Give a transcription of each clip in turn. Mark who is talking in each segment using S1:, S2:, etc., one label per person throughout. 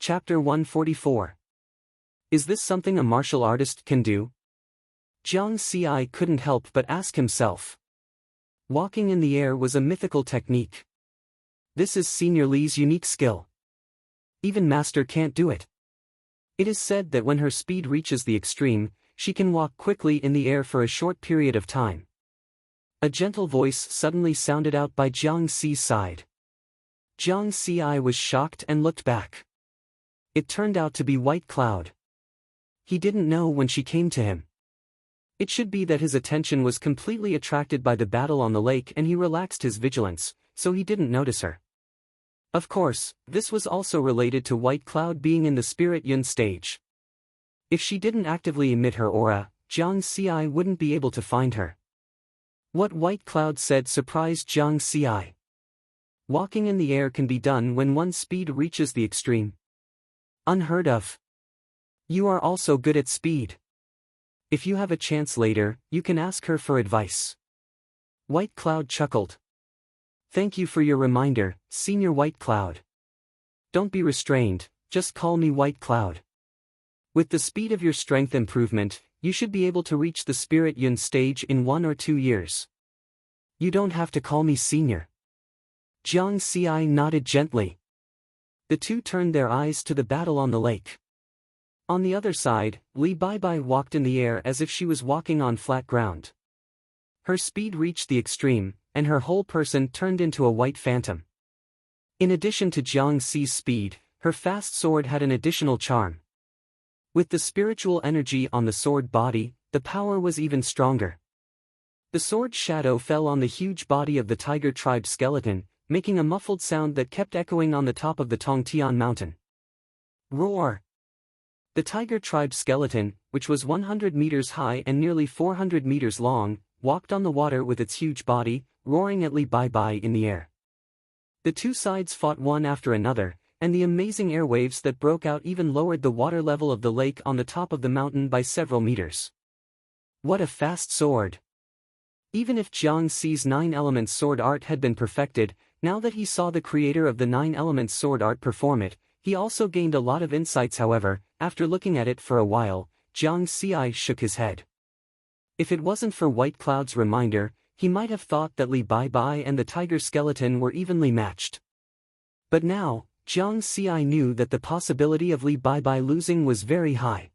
S1: Chapter 144. Is this something a martial artist can do? Jiang Xi couldn't help but ask himself. Walking in the air was a mythical technique. This is Senior Li's unique skill. Even Master can't do it. It is said that when her speed reaches the extreme, she can walk quickly in the air for a short period of time. A gentle voice suddenly sounded out by Jiang Xi's side. Jiang Xi was shocked and looked back. It turned out to be White Cloud. He didn't know when she came to him. It should be that his attention was completely attracted by the battle on the lake and he relaxed his vigilance, so he didn't notice her. Of course, this was also related to White Cloud being in the Spirit Yun stage. If she didn't actively emit her aura, Jiang Xi wouldn't be able to find her. What White Cloud said surprised Jiang Xi. Walking in the air can be done when one's speed reaches the extreme. Unheard of. You are also good at speed. If you have a chance later, you can ask her for advice. White Cloud chuckled. Thank you for your reminder, Senior White Cloud. Don't be restrained, just call me White Cloud. With the speed of your strength improvement, you should be able to reach the Spirit Yun stage in 1 or 2 years. You don't have to call me Senior. Jiang Xi nodded gently. The two turned their eyes to the battle on the lake. On the other side, Li Baibai walked in the air as if she was walking on flat ground. Her speed reached the extreme, and her whole person turned into a white phantom. In addition to Jiang Xi's speed, her fast sword had an additional charm. With the spiritual energy on the sword body, the power was even stronger. The sword's shadow fell on the huge body of the tiger tribe skeleton, making a muffled sound that kept echoing on the top of the Tongtian mountain. Roar! The tiger tribe skeleton, which was 100 meters high and nearly 400 meters long, walked on the water with its huge body, roaring at Li Baibai in the air. The two sides fought one after another, and the amazing airwaves that broke out even lowered the water level of the lake on the top of the mountain by several meters. What a fast sword! Even if Jiang Xi's 9 elements sword art had been perfected, now that he saw the creator of the 9 elements sword art perform it, he also gained a lot of insights. However, after looking at it for a while, Jiang Xi shook his head. If it wasn't for White Cloud's reminder, he might have thought that Li Baibai and the tiger skeleton were evenly matched. But now, Jiang Xi knew that the possibility of Li Baibai losing was very high.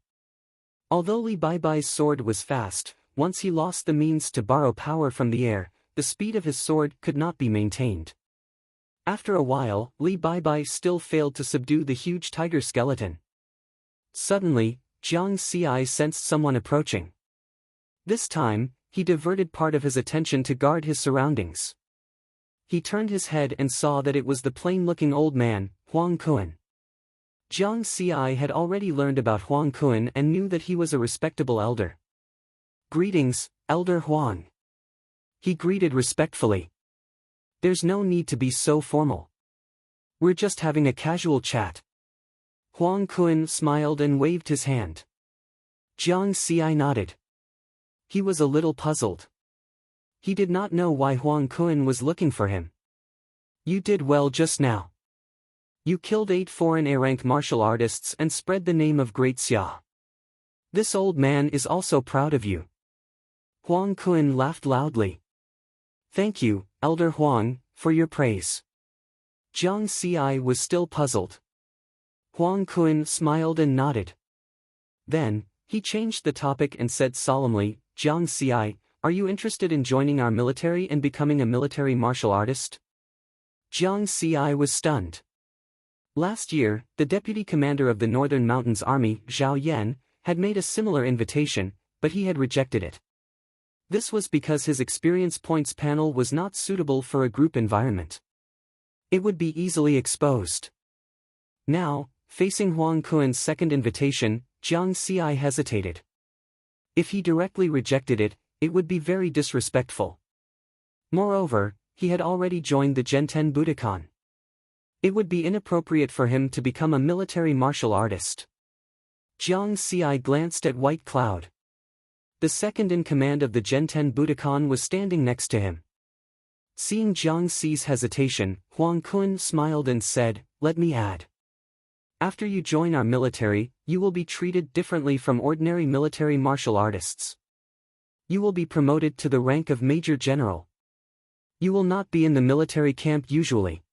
S1: Although Li Baibai's sword was fast, once he lost the means to borrow power from the air, the speed of his sword could not be maintained. After a while, Li Baibai still failed to subdue the huge tiger skeleton. Suddenly, Jiang Xi sensed someone approaching. This time, he diverted part of his attention to guard his surroundings. He turned his head and saw that it was the plain-looking old man, Huang Kuan. Jiang Xi had already learned about Huang Kuan and knew that he was a respectable elder. Greetings, Elder Huang. He greeted respectfully. There's no need to be so formal. We're just having a casual chat. Huang Kuan smiled and waved his hand. Jiang Xi nodded. He was a little puzzled. He did not know why Huang Kuan was looking for him. You did well just now. You killed 8 foreign A-rank martial artists and spread the name of Great Xia. This old man is also proud of you. Huang Kuan laughed loudly. Thank you, Elder Huang, for your praise. Jiang Xi was still puzzled. Huang Kuan smiled and nodded. Then, he changed the topic and said solemnly, Jiang Xi, are you interested in joining our military and becoming a military martial artist? Jiang Xi was stunned. Last year, the deputy commander of the Northern Mountains Army, Zhao Yan, had made a similar invitation, but he had rejected it. This was because his experience points panel was not suitable for a group environment. It would be easily exposed. Now, facing Huang Kuan's second invitation, Jiang Xi hesitated. If he directly rejected it, it would be very disrespectful. Moreover, he had already joined the Genten Budokan. It would be inappropriate for him to become a military martial artist. Jiang Xi glanced at White Cloud. The second in command of the Genten Budokan was standing next to him. Seeing Jiang Xi's hesitation, Huang Kun smiled and said, "Let me add. After you join our military, you will be treated differently from ordinary military martial artists. You will be promoted to the rank of Major General. You will not be in the military camp usually.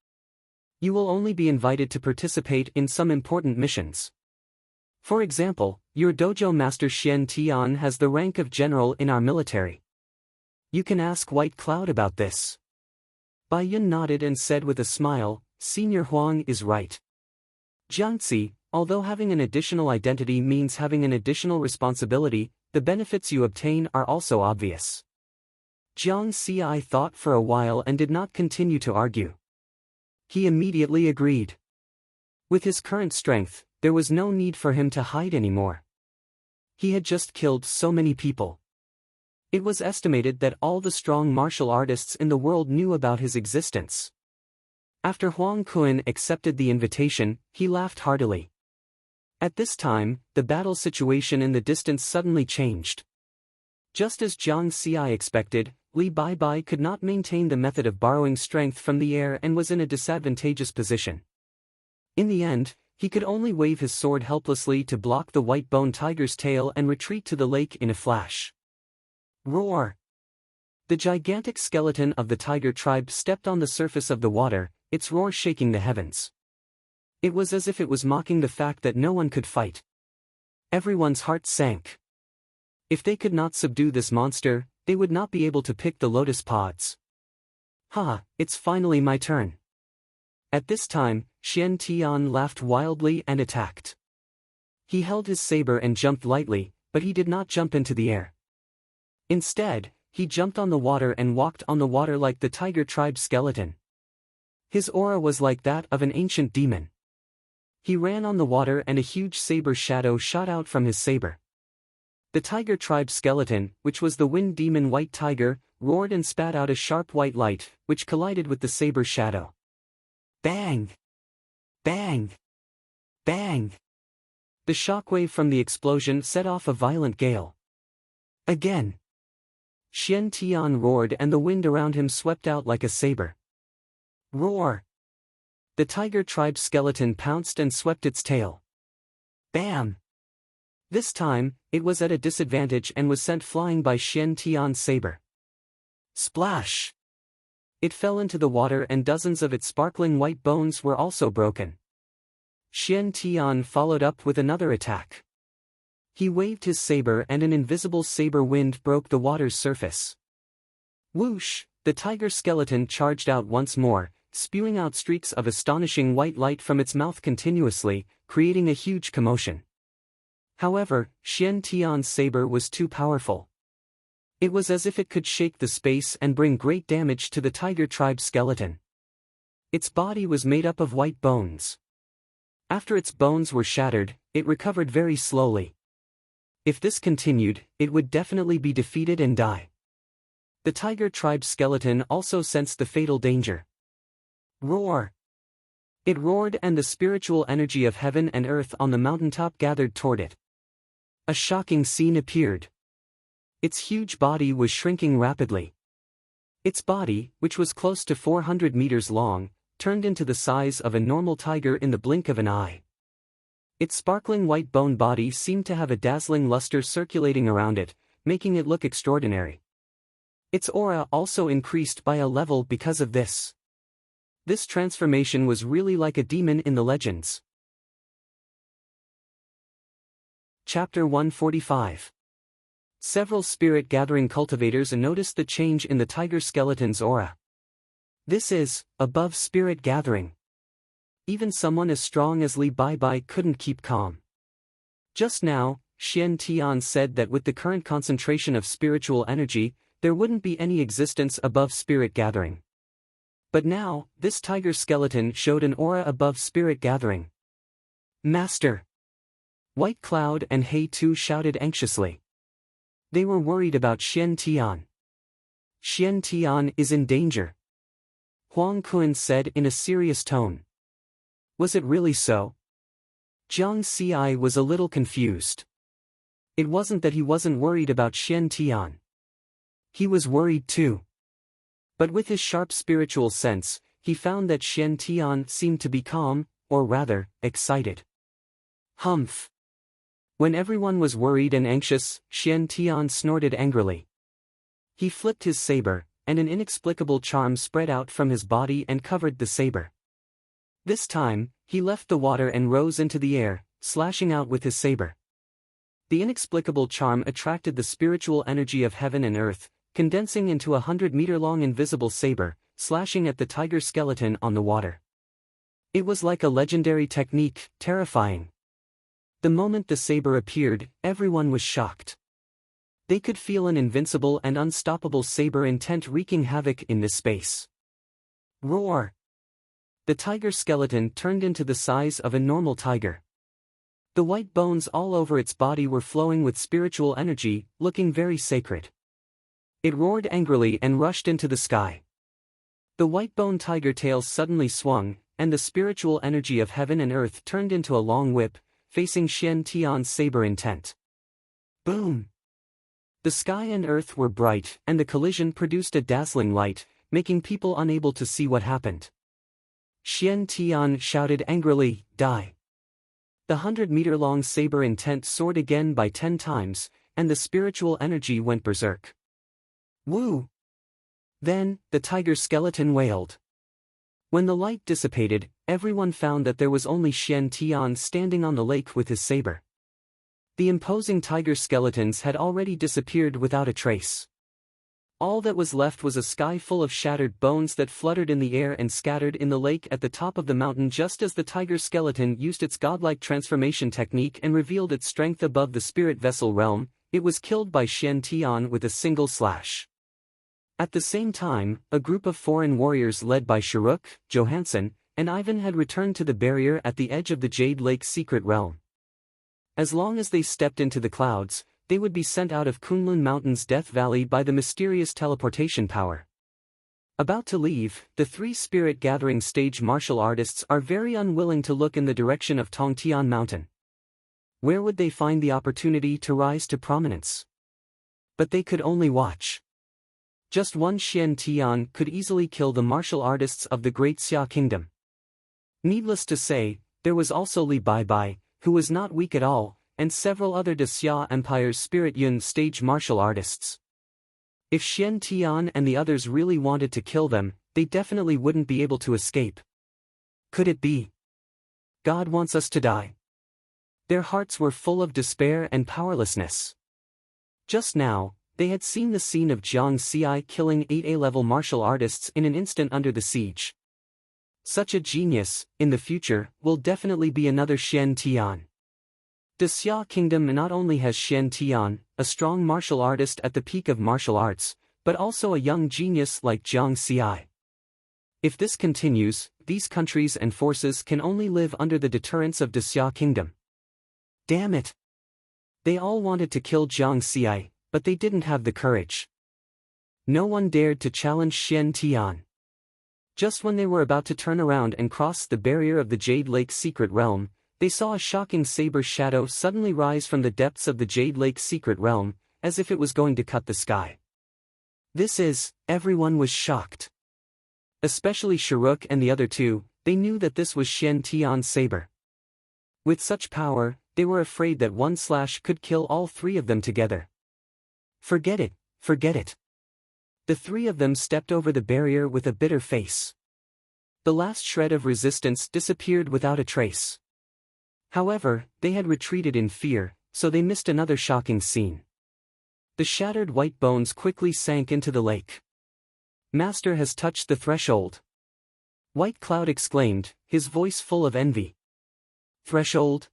S1: You will only be invited to participate in some important missions. For example, your dojo master Xian Tian has the rank of general in our military. You can ask White Cloud about this. Bai Yun nodded and said with a smile, Senior Huang is right. Jiangxi, although having an additional identity means having an additional responsibility, the benefits you obtain are also obvious. Jiang Xi thought for a while and did not continue to argue. He immediately agreed. With his current strength, there was no need for him to hide anymore. He had just killed so many people. It was estimated that all the strong martial artists in the world knew about his existence. After Huang Kun accepted the invitation, he laughed heartily. At this time, the battle situation in the distance suddenly changed. Just as Jiang Xi expected, Li Baibai could not maintain the method of borrowing strength from the air and was in a disadvantageous position. In the end, he could only wave his sword helplessly to block the white-bone tiger's tail and retreat to the lake in a flash. Roar! The gigantic skeleton of the tiger tribe stepped on the surface of the water, its roar shaking the heavens. It was as if it was mocking the fact that no one could fight. Everyone's heart sank. If they could not subdue this monster, they would not be able to pick the lotus pods. Ha, it's finally my turn. At this time, Xian Tian laughed wildly and attacked. He held his saber and jumped lightly, but he did not jump into the air. Instead, he jumped on the water and walked on the water like the tiger tribe skeleton. His aura was like that of an ancient demon. He ran on the water and a huge saber shadow shot out from his saber. The tiger tribe skeleton, which was the wind demon white tiger, roared and spat out a sharp white light, which collided with the saber shadow. Bang! Bang! Bang! The shockwave from the explosion set off a violent gale. Again! Xian Tian roared and the wind around him swept out like a saber. Roar! The tiger tribe skeleton pounced and swept its tail. Bam! This time, it was at a disadvantage and was sent flying by Xian Tian's saber. Splash! It fell into the water and dozens of its sparkling white bones were also broken. Xian Tian followed up with another attack. He waved his saber and an invisible saber wind broke the water's surface. Whoosh! The tiger skeleton charged out once more, spewing out streaks of astonishing white light from its mouth continuously, creating a huge commotion. However, Xian Tian's saber was too powerful. It was as if it could shake the space and bring great damage to the tiger tribe skeleton. Its body was made up of white bones. After its bones were shattered, it recovered very slowly. If this continued, it would definitely be defeated and die. The tiger tribe skeleton also sensed the fatal danger. Roar! It roared and the spiritual energy of heaven and earth on the mountaintop gathered toward it. A shocking scene appeared. Its huge body was shrinking rapidly. Its body, which was close to 400 meters long, turned into the size of a normal tiger in the blink of an eye. Its sparkling white bone body seemed to have a dazzling luster circulating around it, making it look extraordinary. Its aura also increased by a level because of this. This transformation was really like a demon in the legends. Chapter 145. Several spirit-gathering cultivators noticed the change in the tiger skeleton's aura. This is, above spirit gathering. Even someone as strong as Li Baibai couldn't keep calm. Just now, Xian Tian said that with the current concentration of spiritual energy, there wouldn't be any existence above spirit gathering. But now, this tiger skeleton showed an aura above spirit gathering. Master! White Cloud and Hei Tu shouted anxiously. They were worried about Xian Tian. Xian Tian is in danger. Huang Kun said in a serious tone. Was it really so? Jiang Xi was a little confused. It wasn't that he wasn't worried about Xian Tian. He was worried too. But with his sharp spiritual sense, he found that Xian Tian seemed to be calm, or rather, excited. Humph. When everyone was worried and anxious, Xian Tian snorted angrily. He flipped his saber, and an inexplicable charm spread out from his body and covered the saber. This time, he left the water and rose into the air, slashing out with his saber. The inexplicable charm attracted the spiritual energy of heaven and earth, condensing into a 100-meter-long invisible saber, slashing at the tiger skeleton on the water. It was like a legendary technique, terrifying. The moment the saber appeared, everyone was shocked. They could feel an invincible and unstoppable saber intent wreaking havoc in this space. Roar! The tiger skeleton turned into the size of a normal tiger. The white bones all over its body were flowing with spiritual energy, looking very sacred. It roared angrily and rushed into the sky. The white-bone tiger tail suddenly swung, and the spiritual energy of heaven and earth turned into a long whip, facing Xian Tian's saber intent. Boom! The sky and earth were bright, and the collision produced a dazzling light, making people unable to see what happened. Xian Tian shouted angrily, "Die!" The 100-meter-long saber intent soared again by 10 times, and the spiritual energy went berserk. Woo! Then, the tiger skeleton wailed. When the light dissipated, everyone found that there was only Xian Tian standing on the lake with his saber. The imposing tiger skeletons had already disappeared without a trace. All that was left was a sky full of shattered bones that fluttered in the air and scattered in the lake at the top of the mountain just as the tiger skeleton used its godlike transformation technique and revealed its strength above the spirit vessel realm. It was killed by Xian Tian with a single slash. At the same time, a group of foreign warriors led by Sharuk, Johansson, and Ivan had returned to the barrier at the edge of the Jade Lake's secret realm. As long as they stepped into the clouds, they would be sent out of Kunlun Mountain's Death Valley by the mysterious teleportation power. About to leave, the 3 spirit-gathering stage martial artists are very unwilling to look in the direction of Tongtian Mountain. Where would they find the opportunity to rise to prominence? But they could only watch. Just one Xian Tian could easily kill the martial artists of the Great Xia Kingdom. Needless to say, there was also Li Baibai, who was not weak at all, and several other de Xia Empire's Spirit Yun stage martial artists. If Xian Tian and the others really wanted to kill them, they definitely wouldn't be able to escape. Could it be? God wants us to die. Their hearts were full of despair and powerlessness. Just now, they had seen the scene of Jiang Xi killing 8 A-level martial artists in an instant under the siege. Such a genius, in the future, will definitely be another Xian Tian. The Xia Kingdom not only has Xian Tian, a strong martial artist at the peak of martial arts, but also a young genius like Jiang Xi. If this continues, these countries and forces can only live under the deterrence of the Xia Kingdom. Damn it! They all wanted to kill Jiang Xi, but they didn't have the courage. No one dared to challenge Xian Tian. Just when they were about to turn around and cross the barrier of the Jade Lake's secret realm, they saw a shocking saber shadow suddenly rise from the depths of the Jade Lake's secret realm, as if it was going to cut the sky. Everyone was shocked. Especially Sharuk and the other 2, they knew that this was Xian Tian's saber. With such power, they were afraid that one slash could kill all 3 of them together. Forget it, forget it. The 3 of them stepped over the barrier with a bitter face. The last shred of resistance disappeared without a trace. However, they had retreated in fear, so they missed another shocking scene. The shattered white bones quickly sank into the lake. Master has touched the threshold. White Cloud exclaimed, his voice full of envy. Threshold?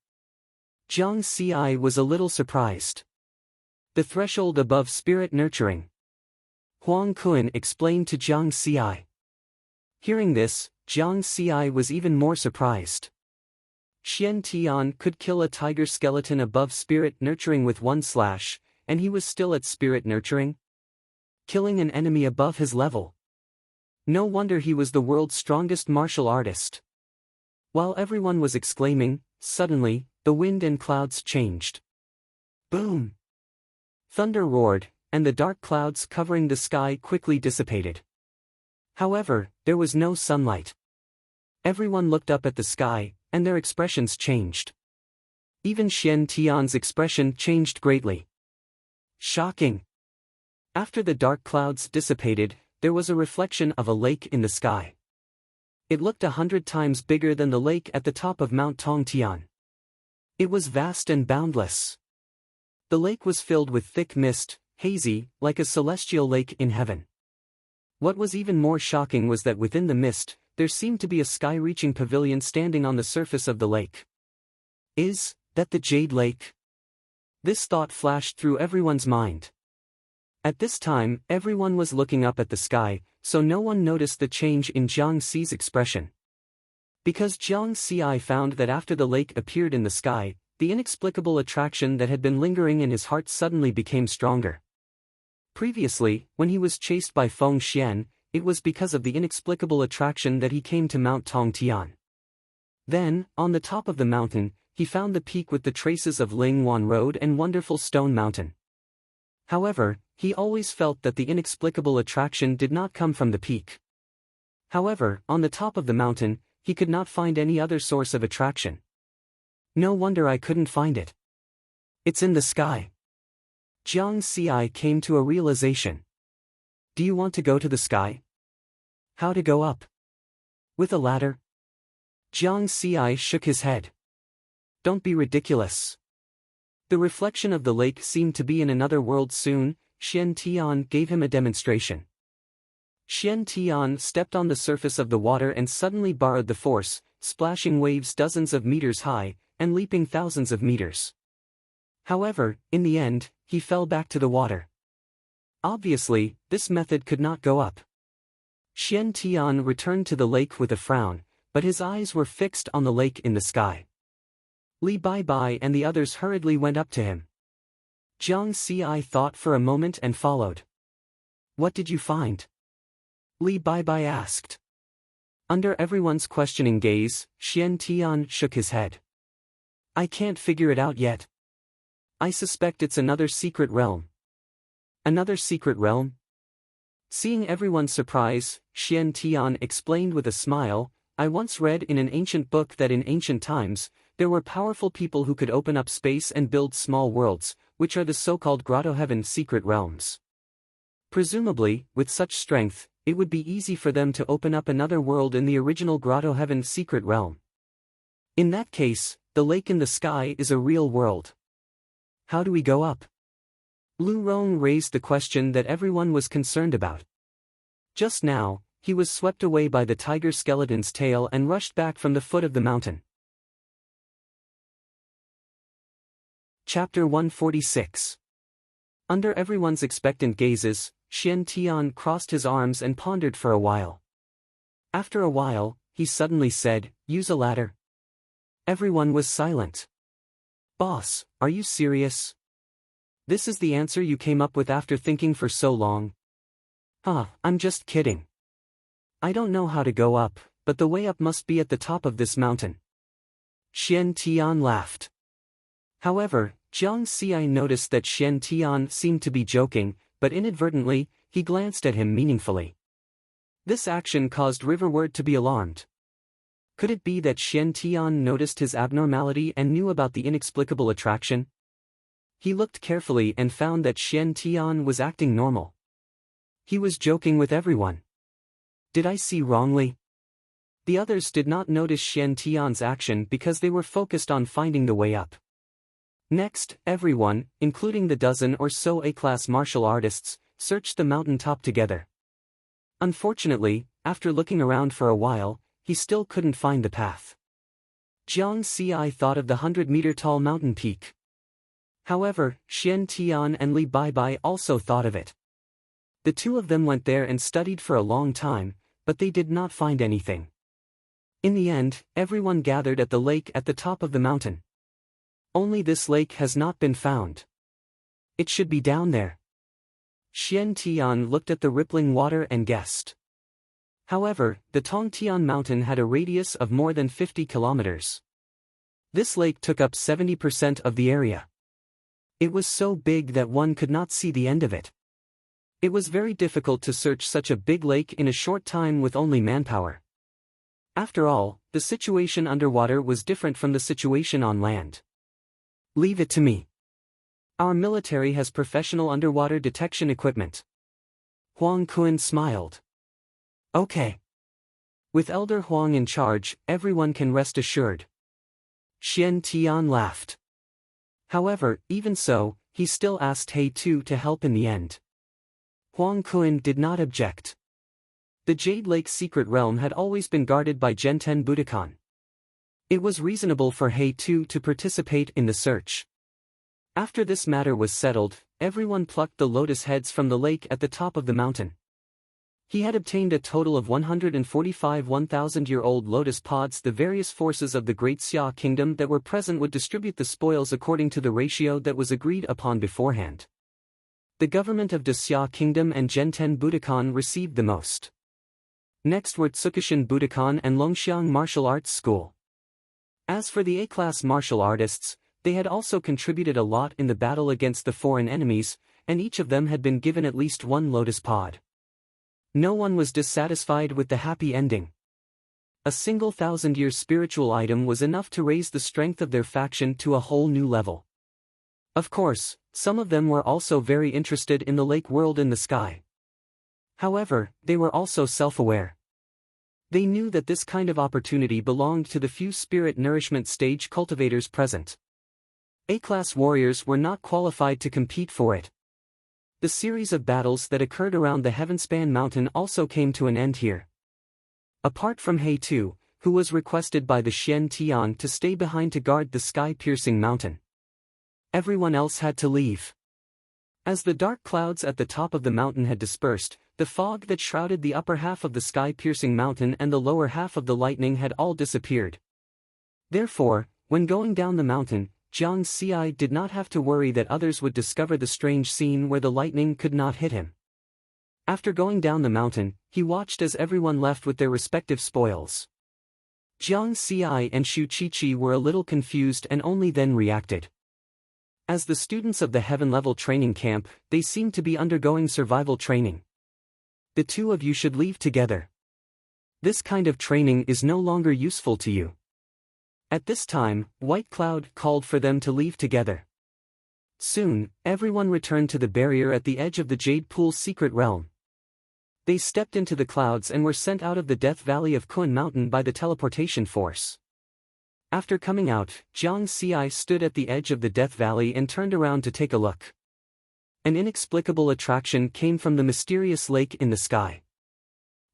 S1: Jiang Xi was a little surprised. The threshold above spirit nurturing. Huang Kun explained to Jiang Xi. Hearing this, Jiang Xi was even more surprised. Xian Tian could kill a tiger skeleton above spirit nurturing with one slash, and he was still at spirit nurturing? Killing an enemy above his level. No wonder he was the world's strongest martial artist. While everyone was exclaiming, suddenly, the wind and clouds changed. Boom! Thunder roared, and the dark clouds covering the sky quickly dissipated. However, there was no sunlight. Everyone looked up at the sky, and their expressions changed. Even Xian Tian's expression changed greatly. Shocking! After the dark clouds dissipated, there was a reflection of a lake in the sky. It looked 100 times bigger than the lake at the top of Mount Tongtian. It was vast and boundless. The lake was filled with thick mist, hazy, like a celestial lake in heaven. What was even more shocking was that within the mist, there seemed to be a sky-reaching pavilion standing on the surface of the lake. Is that the Jade Lake? This thought flashed through everyone's mind. At this time, everyone was looking up at the sky, so no one noticed the change in Jiang Xi's expression. Because Jiang Xi found that after the lake appeared in the sky, the inexplicable attraction that had been lingering in his heart suddenly became stronger. Previously, when he was chased by Feng Xian, it was because of the inexplicable attraction that he came to Mount Tongtian. Then, on the top of the mountain, he found the peak with the traces of Lingwan Road and wonderful stone mountain. However, he always felt that the inexplicable attraction did not come from the peak. However, on the top of the mountain, he could not find any other source of attraction. No wonder I couldn't find it. It's in the sky. Jiang Xi came to a realization. Do you want to go to the sky? How to go up? With a ladder? Jiang Xi shook his head. Don't be ridiculous. The reflection of the lake seemed to be in another world soon. Xian Tian gave him a demonstration. Xian Tian stepped on the surface of the water and suddenly borrowed the force, splashing waves dozens of meters high, and leaping thousands of meters. However, in the end, he fell back to the water. Obviously, this method could not go up. Xian Tian returned to the lake with a frown, but his eyes were fixed on the lake in the sky. Li Baibai and the others hurriedly went up to him. Jiang Xi thought for a moment and followed. What did you find? Li Baibai asked. Under everyone's questioning gaze, Xian Tian shook his head. I can't figure it out yet. I suspect it's another secret realm. Another secret realm? Seeing everyone's surprise, Xian Tian explained with a smile, I once read in an ancient book that in ancient times, there were powerful people who could open up space and build small worlds, which are the so-called Grotto Heaven secret realms. Presumably, with such strength, it would be easy for them to open up another world in the original Grotto Heaven secret realm. In that case, the lake in the sky is a real world. How do we go up? Lu Rong raised the question that everyone was concerned about. Just now, he was swept away by the tiger skeleton's tail and rushed back from the foot of the mountain. Chapter 146. Under everyone's expectant gazes, Xian Tian crossed his arms and pondered for a while. After a while, he suddenly said, Use a ladder. Everyone was silent. Boss, are you serious? This is the answer you came up with after thinking for so long? I'm just kidding. I don't know how to go up, but the way up must be at the top of this mountain. Xian Tian laughed. However, Jiang Xi noticed that Xian Tian seemed to be joking, but inadvertently, he glanced at him meaningfully. This action caused Riverward to be alarmed. Could it be that Xian Tian noticed his abnormality and knew about the inexplicable attraction? He looked carefully and found that Xian Tian was acting normal. He was joking with everyone. Did I see wrongly? The others did not notice Xian Tian's action because they were focused on finding the way up. Next, everyone, including the dozen or so A-class martial artists, searched the mountaintop together. Unfortunately, after looking around for a while, he still couldn't find the path. Jiang Xi thought of the 100-meter-tall mountain peak. However, Xian Tian and Li Baibai also thought of it. The two of them went there and studied for a long time, but they did not find anything. In the end, everyone gathered at the lake at the top of the mountain. Only this lake has not been found. It should be down there. Xian Tian looked at the rippling water and guessed. However, the Tongtian mountain had a radius of more than 50 kilometers. This lake took up 70% of the area. It was so big that one could not see the end of it. It was very difficult to search such a big lake in a short time with only manpower. After all, the situation underwater was different from the situation on land. Leave it to me. Our military has professional underwater detection equipment. Huang Kun smiled. Okay. With Elder Huang in charge, everyone can rest assured. Xian Tian laughed. However, even so, he still asked He Tu to help in the end. Huang Kun did not object. The Jade Lake's secret realm had always been guarded by Genten Budokan. It was reasonable for He Tu to participate in the search. After this matter was settled, everyone plucked the lotus heads from the lake at the top of the mountain. He had obtained a total of 145 1,000-year-old lotus pods. The various forces of the Great Xia Kingdom that were present would distribute the spoils according to the ratio that was agreed upon beforehand. The government of the Xia Kingdom and Genten Budokan received the most. Next were Tsukushin Budokan and Longxiang Martial Arts School. As for the A-class martial artists, they had also contributed a lot in the battle against the foreign enemies, and each of them had been given at least one lotus pod. No one was dissatisfied with the happy ending. A single 1,000-year spiritual item was enough to raise the strength of their faction to a whole new level. Of course, some of them were also very interested in the lake world in the sky. However, they were also self-aware. They knew that this kind of opportunity belonged to the few spirit nourishment stage cultivators present. A-class warriors were not qualified to compete for it. The series of battles that occurred around the Heavenspan Mountain also came to an end here. Apart from He Tu, who was requested by the Xian Tian to stay behind to guard the sky-piercing mountain, everyone else had to leave. As the dark clouds at the top of the mountain had dispersed, the fog that shrouded the upper half of the sky-piercing mountain and the lower half of the lightning had all disappeared. Therefore, when going down the mountain, Jiang Xi did not have to worry that others would discover the strange scene where the lightning could not hit him. After going down the mountain, he watched as everyone left with their respective spoils. Jiang Xi and Shu Qiqi were a little confused and only then reacted. As the students of the heaven-level training camp, they seemed to be undergoing survival training. The two of you should leave together. This kind of training is no longer useful to you. At this time, White Cloud called for them to leave together. Soon, everyone returned to the barrier at the edge of the Jade Pool's secret realm. They stepped into the clouds and were sent out of the Death Valley of Kun Mountain by the teleportation force. After coming out, Jiang Xi stood at the edge of the Death Valley and turned around to take a look. An inexplicable attraction came from the mysterious lake in the sky.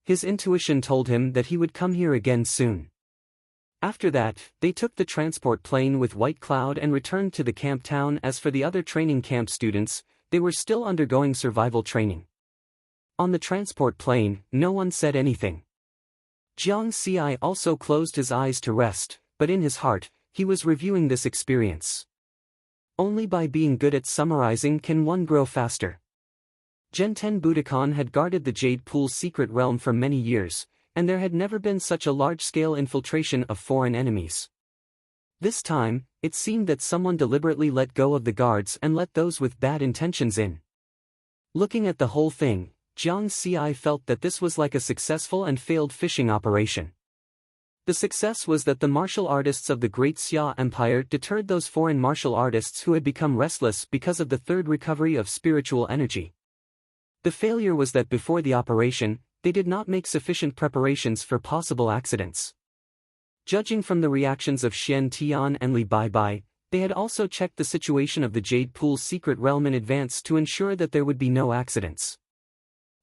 S1: His intuition told him that he would come here again soon. After that, they took the transport plane with White Cloud and returned to the camp town. As for the other training camp students, they were still undergoing survival training. On the transport plane, no one said anything. Jiang Xi also closed his eyes to rest, but in his heart, he was reviewing this experience. Only by being good at summarizing can one grow faster. Genten Budokan had guarded the Jade Pool's secret realm for many years, and there had never been such a large-scale infiltration of foreign enemies. This time, it seemed that someone deliberately let go of the guards and let those with bad intentions in. Looking at the whole thing, Jiang Xi felt that this was like a successful and failed fishing operation. The success was that the martial artists of the Great Xia Empire deterred those foreign martial artists who had become restless because of the third recovery of spiritual energy. The failure was that before the operation, they did not make sufficient preparations for possible accidents. Judging from the reactions of Xian Tian and Li Baibai, they had also checked the situation of the Jade Pool's secret realm in advance to ensure that there would be no accidents.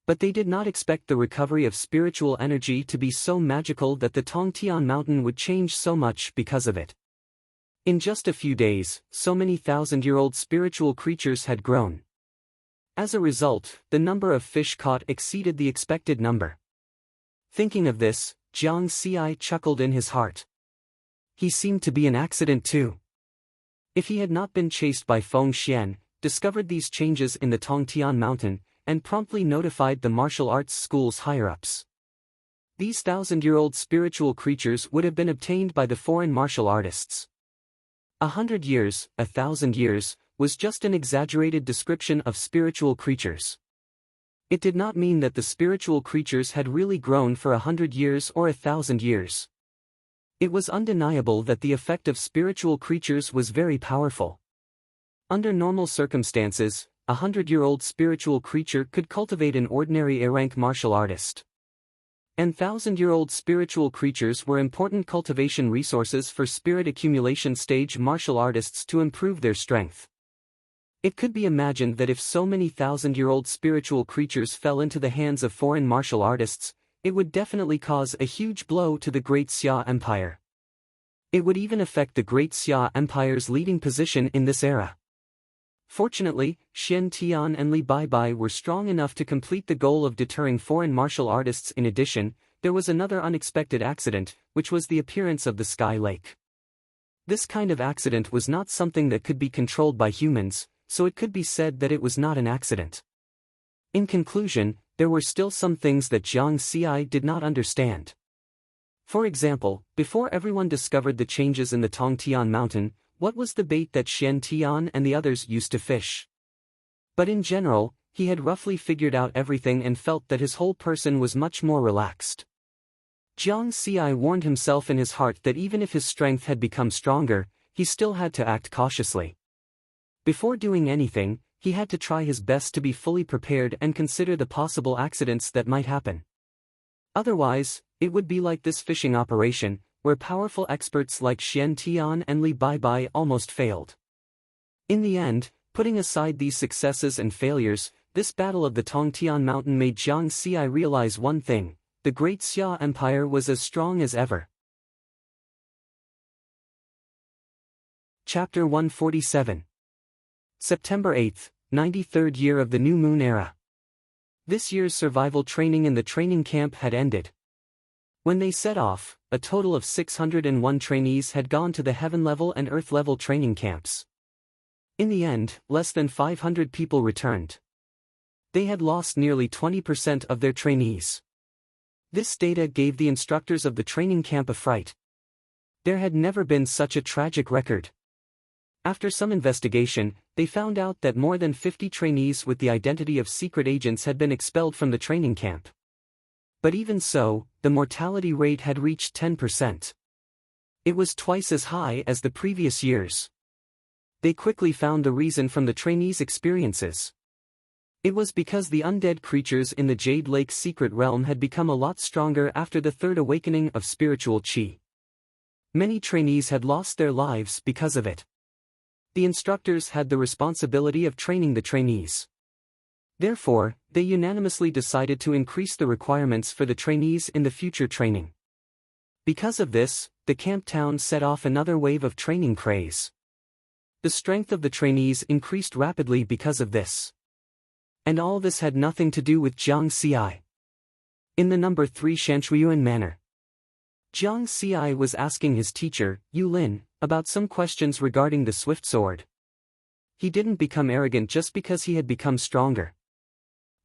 S1: But they did not expect the recovery of spiritual energy to be so magical that the Tongtian mountain would change so much because of it. In just a few days, so many 1,000-year-old spiritual creatures had grown. As a result, the number of fish caught exceeded the expected number. Thinking of this, Jiang Xi chuckled in his heart. He seemed to be an accident too. If he had not been chased by Feng Xian, discovered these changes in the Tongtian mountain, and promptly notified the martial arts school's higher-ups, these 1,000-year-old spiritual creatures would have been obtained by the foreign martial artists. 100 years, 1,000 years, was just an exaggerated description of spiritual creatures. It did not mean that the spiritual creatures had really grown for 100 years or 1,000 years. It was undeniable that the effect of spiritual creatures was very powerful. Under normal circumstances, a 100-year-old spiritual creature could cultivate an ordinary A-rank martial artist. And 1,000-year-old spiritual creatures were important cultivation resources for spirit accumulation stage martial artists to improve their strength. It could be imagined that if so many 1,000-year-old spiritual creatures fell into the hands of foreign martial artists, it would definitely cause a huge blow to the Great Xia Empire. It would even affect the Great Xia Empire's leading position in this era. Fortunately, Xian Tian and Li Baibai were strong enough to complete the goal of deterring foreign martial artists. In addition, there was another unexpected accident, which was the appearance of the Sky Lake. This kind of accident was not something that could be controlled by humans, so it could be said that it was not an accident. In conclusion, there were still some things that Jiang Xi did not understand. For example, before everyone discovered the changes in the Tongtian mountain, what was the bait that Xian Tian and the others used to fish? But in general, he had roughly figured out everything and felt that his whole person was much more relaxed. Jiang Xi warned himself in his heart that even if his strength had become stronger, he still had to act cautiously. Before doing anything, he had to try his best to be fully prepared and consider the possible accidents that might happen. Otherwise, it would be like this fishing operation, where powerful experts like Xian Tian and Li Baibai almost failed. In the end, putting aside these successes and failures, this battle of the Tongtian mountain made Jiang Xi realize one thing: the Great Xia Empire was as strong as ever. Chapter 147. September 8, 93rd year of the New Moon Era. This year's survival training in the training camp had ended. When they set off, a total of 601 trainees had gone to the heaven-level and earth-level training camps. In the end, less than 500 people returned. They had lost nearly 20% of their trainees. This data gave the instructors of the training camp a fright. There had never been such a tragic record. After some investigation, they found out that more than 50 trainees with the identity of secret agents had been expelled from the training camp. But even so, the mortality rate had reached 10%. It was twice as high as the previous years. They quickly found the reason from the trainees' experiences. It was because the undead creatures in the Jade Lake secret realm had become a lot stronger after the third awakening of spiritual qi. Many trainees had lost their lives because of it. The instructors had the responsibility of training the trainees. Therefore, they unanimously decided to increase the requirements for the trainees in the future training. Because of this, the camp town set off another wave of training craze. The strength of the trainees increased rapidly because of this. And all this had nothing to do with Jiang Xi. In the number 3 Shanshuiyuan manner, Jiang Xi was asking his teacher, Yu Lin, about some questions regarding the swift sword. He didn't become arrogant just because he had become stronger.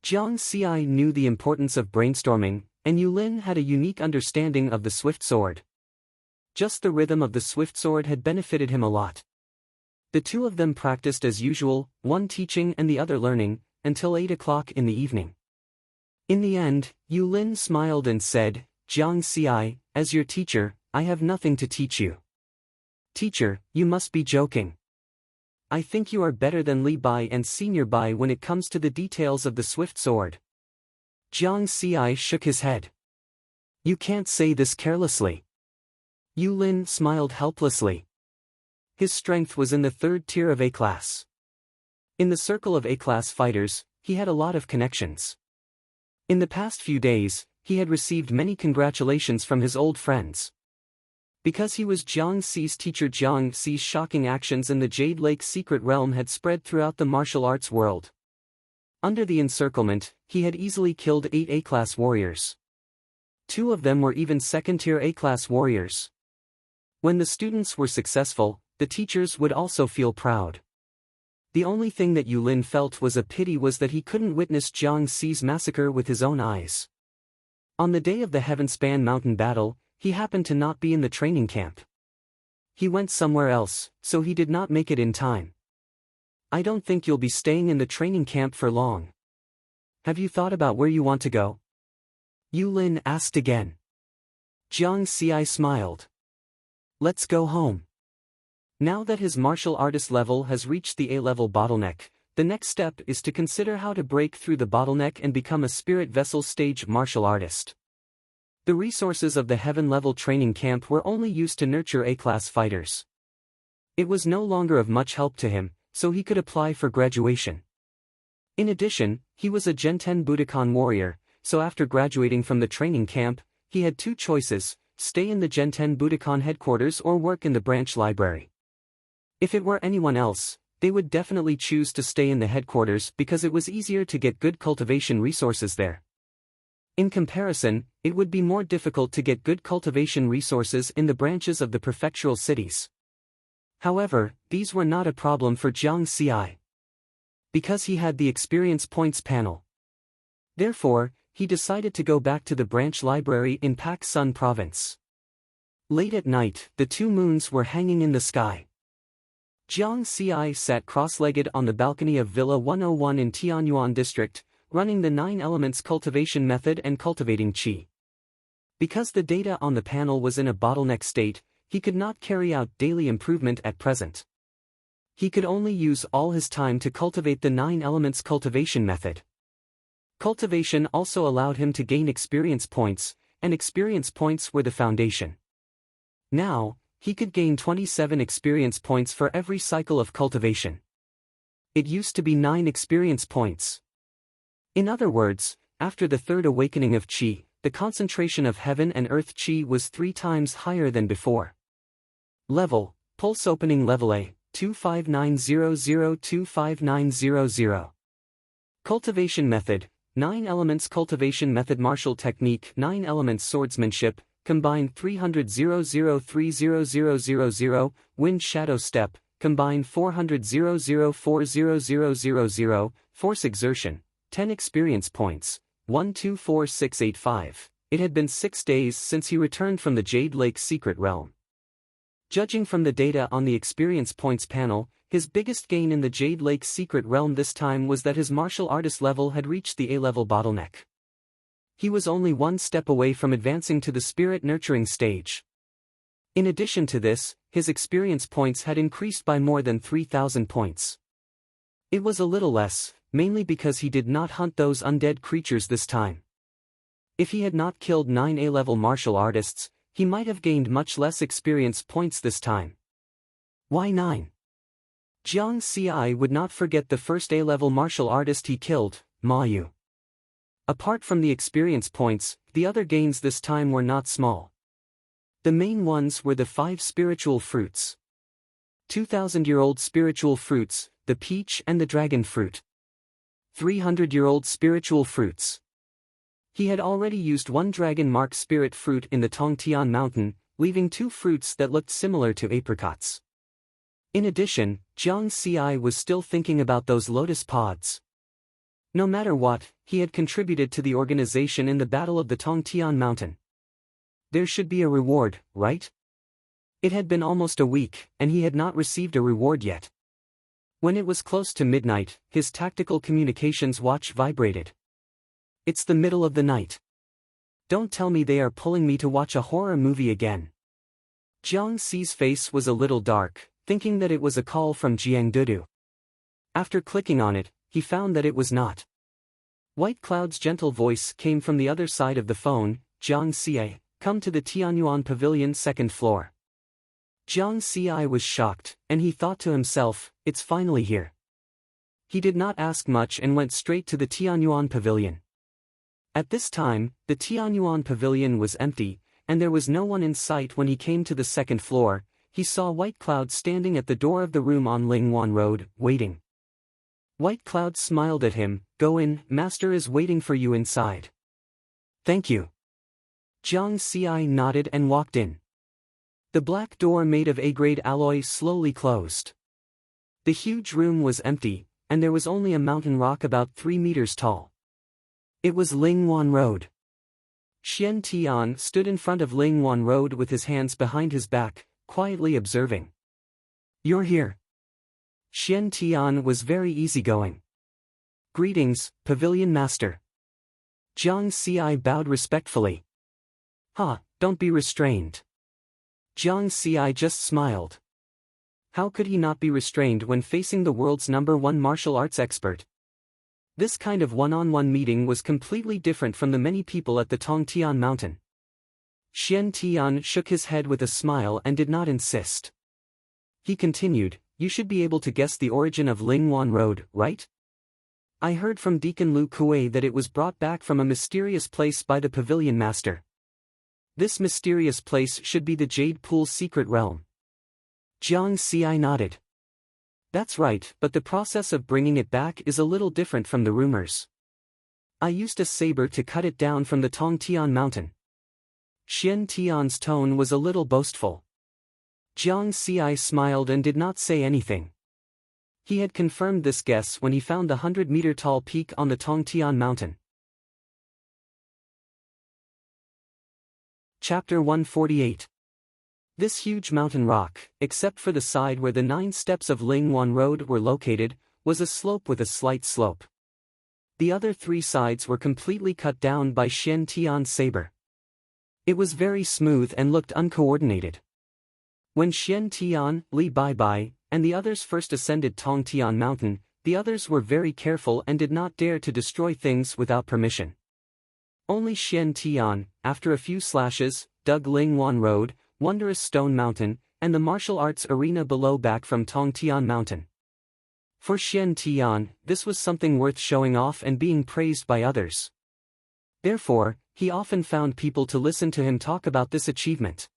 S1: Jiang Xi knew the importance of brainstorming, and Yu Lin had a unique understanding of the swift sword. Just the rhythm of the swift sword had benefited him a lot. The two of them practiced as usual, one teaching and the other learning, until 8 o'clock in the evening. In the end, Yu Lin smiled and said, Jiang Xi, as your teacher, I have nothing to teach you. Teacher, you must be joking. I think you are better than Li Bai and Senior Bai when it comes to the details of the swift sword. Jiang Xi shook his head. You can't say this carelessly. Yu Lin smiled helplessly. His strength was in the 3rd tier of A-class. In the circle of A-class fighters, he had a lot of connections. In the past few days, he had received many congratulations from his old friends. Because he was Jiang Xi's teacher, Jiang Xi's shocking actions in the Jade Lake secret realm had spread throughout the martial arts world. Under the encirclement, he had easily killed 8 A-class warriors. 2 of them were even 2nd-tier A-class warriors. When the students were successful, the teachers would also feel proud. The only thing that Yu Lin felt was a pity was that he couldn't witness Jiang Xi's massacre with his own eyes. On the day of the Heavenspan Mountain battle, he happened to not be in the training camp. He went somewhere else, so he did not make it in time. I don't think you'll be staying in the training camp for long. Have you thought about where you want to go? Yu Lin asked again. Jiang Xi smiled. Let's go home. Now that his martial artist level has reached the A-level bottleneck, the next step is to consider how to break through the bottleneck and become a spirit vessel stage martial artist. The resources of the heaven-level training camp were only used to nurture A-class fighters. It was no longer of much help to him, so he could apply for graduation. In addition, he was a Gen 10 Budokan warrior, so after graduating from the training camp, he had two choices: stay in the Gen 10 Budokan headquarters or work in the branch library. If it were anyone else, they would definitely choose to stay in the headquarters because it was easier to get good cultivation resources there. In comparison, it would be more difficult to get good cultivation resources in the branches of the prefectural cities. However, these were not a problem for Jiang Ci, because he had the experience points panel. Therefore, he decided to go back to the branch library in Pak Sun province. Late at night, the two moons were hanging in the sky. Jiang Ci sat cross-legged on the balcony of Villa 101 in Tianyuan district, running the 9 elements cultivation method and cultivating qi. Because the data on the panel was in a bottleneck state, he could not carry out daily improvement at present. He could only use all his time to cultivate the 9 elements cultivation method. Cultivation also allowed him to gain experience points, and experience points were the foundation. Now, he could gain 27 experience points for every cycle of cultivation. It used to be 9 experience points. In other words, after the third awakening of qi, the concentration of heaven and earth qi was 3 times higher than before. Level, Pulse Opening Level A, 25900-25900. Cultivation Method, 9 Elements Cultivation Method. Martial Technique, 9 Elements Swordsmanship, combine 300-0030000. Wind Shadow Step, combine 400-0040000. Force Exertion, 10 experience points, 124685. It had been 6 days since he returned from the Jade Lake Secret Realm. Judging from the data on the experience points panel, his biggest gain in the Jade Lake Secret Realm this time was that his martial artist level had reached the A-level bottleneck. He was only 1 step away from advancing to the spirit nurturing stage. In addition to this, his experience points had increased by more than 3,000 points. It was a little less, mainly because he did not hunt those undead creatures this time. If he had not killed 9 A-level martial artists, he might have gained much less experience points this time. Why 9? Jiang Ci would not forget the first A-level martial artist he killed, Ma Yu. Apart from the experience points, the other gains this time were not small. The main ones were the 5 spiritual fruits. 2,000-year-old spiritual fruits, the peach and the dragon fruit. 300-year-old spiritual fruits. He had already used 1 dragon mark spirit fruit in the Tongtian mountain, leaving 2 fruits that looked similar to apricots. In addition, Jiang Ci was still thinking about those lotus pods. No matter what, he had contributed to the organization in the Battle of the Tongtian Mountain. There should be a reward, right? It had been almost a week, and he had not received a reward yet. When it was close to midnight, his tactical communications watch vibrated. It's the middle of the night. Don't tell me they are pulling me to watch a horror movie again. Jiang Ci's face was a little dark, thinking that it was a call from Jiang Dudu. After clicking on it, he found that it was not. White Cloud's gentle voice came from the other side of the phone. Jiang Ci, come to the Tianyuan Pavilion 2nd floor. Jiang Ci was shocked, and he thought to himself, it's finally here. He did not ask much and went straight to the Tianyuan Pavilion. At this time, the Tianyuan Pavilion was empty, and there was no one in sight. When he came to the 2nd floor, he saw White Cloud standing at the door of the room on Lingwan Road, waiting. White Cloud smiled at him. Go in, Master is waiting for you inside. Thank you. Jiang Ci nodded and walked in. The black door made of A-grade alloy slowly closed. The huge room was empty, and there was only a mountain rock about 3 meters tall. It was Lingwan Road. Xian Tian stood in front of Lingwan Road with his hands behind his back, quietly observing. You're here. Xian Tian was very easygoing. Greetings, Pavilion Master. Jiang Ci bowed respectfully. Don't be restrained. Jiang Ci just smiled. How could he not be restrained when facing the world's #1 martial arts expert? This kind of one-on-one meeting was completely different from the many people at the Tongtian mountain. Xian Tian shook his head with a smile and did not insist. He continued, "You should be able to guess the origin of Lingwan Road, right? I heard from Deacon Lu Kuei that it was brought back from a mysterious place by the Pavilion Master. This mysterious place should be the Jade Pool's secret realm." Jiang Xi nodded. "That's right, but the process of bringing it back is a little different from the rumors. I used a saber to cut it down from the Tongtian mountain." Xian Tian's tone was a little boastful. Jiang Xi smiled and did not say anything. He had confirmed this guess when he found the 100-meter-tall peak on the Tongtian mountain. Chapter 148. This huge mountain rock, except for the side where the 9 steps of Lingwan Road were located, was a slope with a slight slope. The other 3 sides were completely cut down by Xian Tian's saber. It was very smooth and looked uncoordinated. When Xian Tian, Li Baibai, and the others first ascended Tongtian Mountain, the others were very careful and did not dare to destroy things without permission. Only Xian Tian, after a few slashes, dug Lingwan Road, Wondrous Stone Mountain, and the martial arts arena below back from Tongtian Mountain. For Xian Tian, this was something worth showing off and being praised by others. Therefore, he often found people to listen to him talk about this achievement.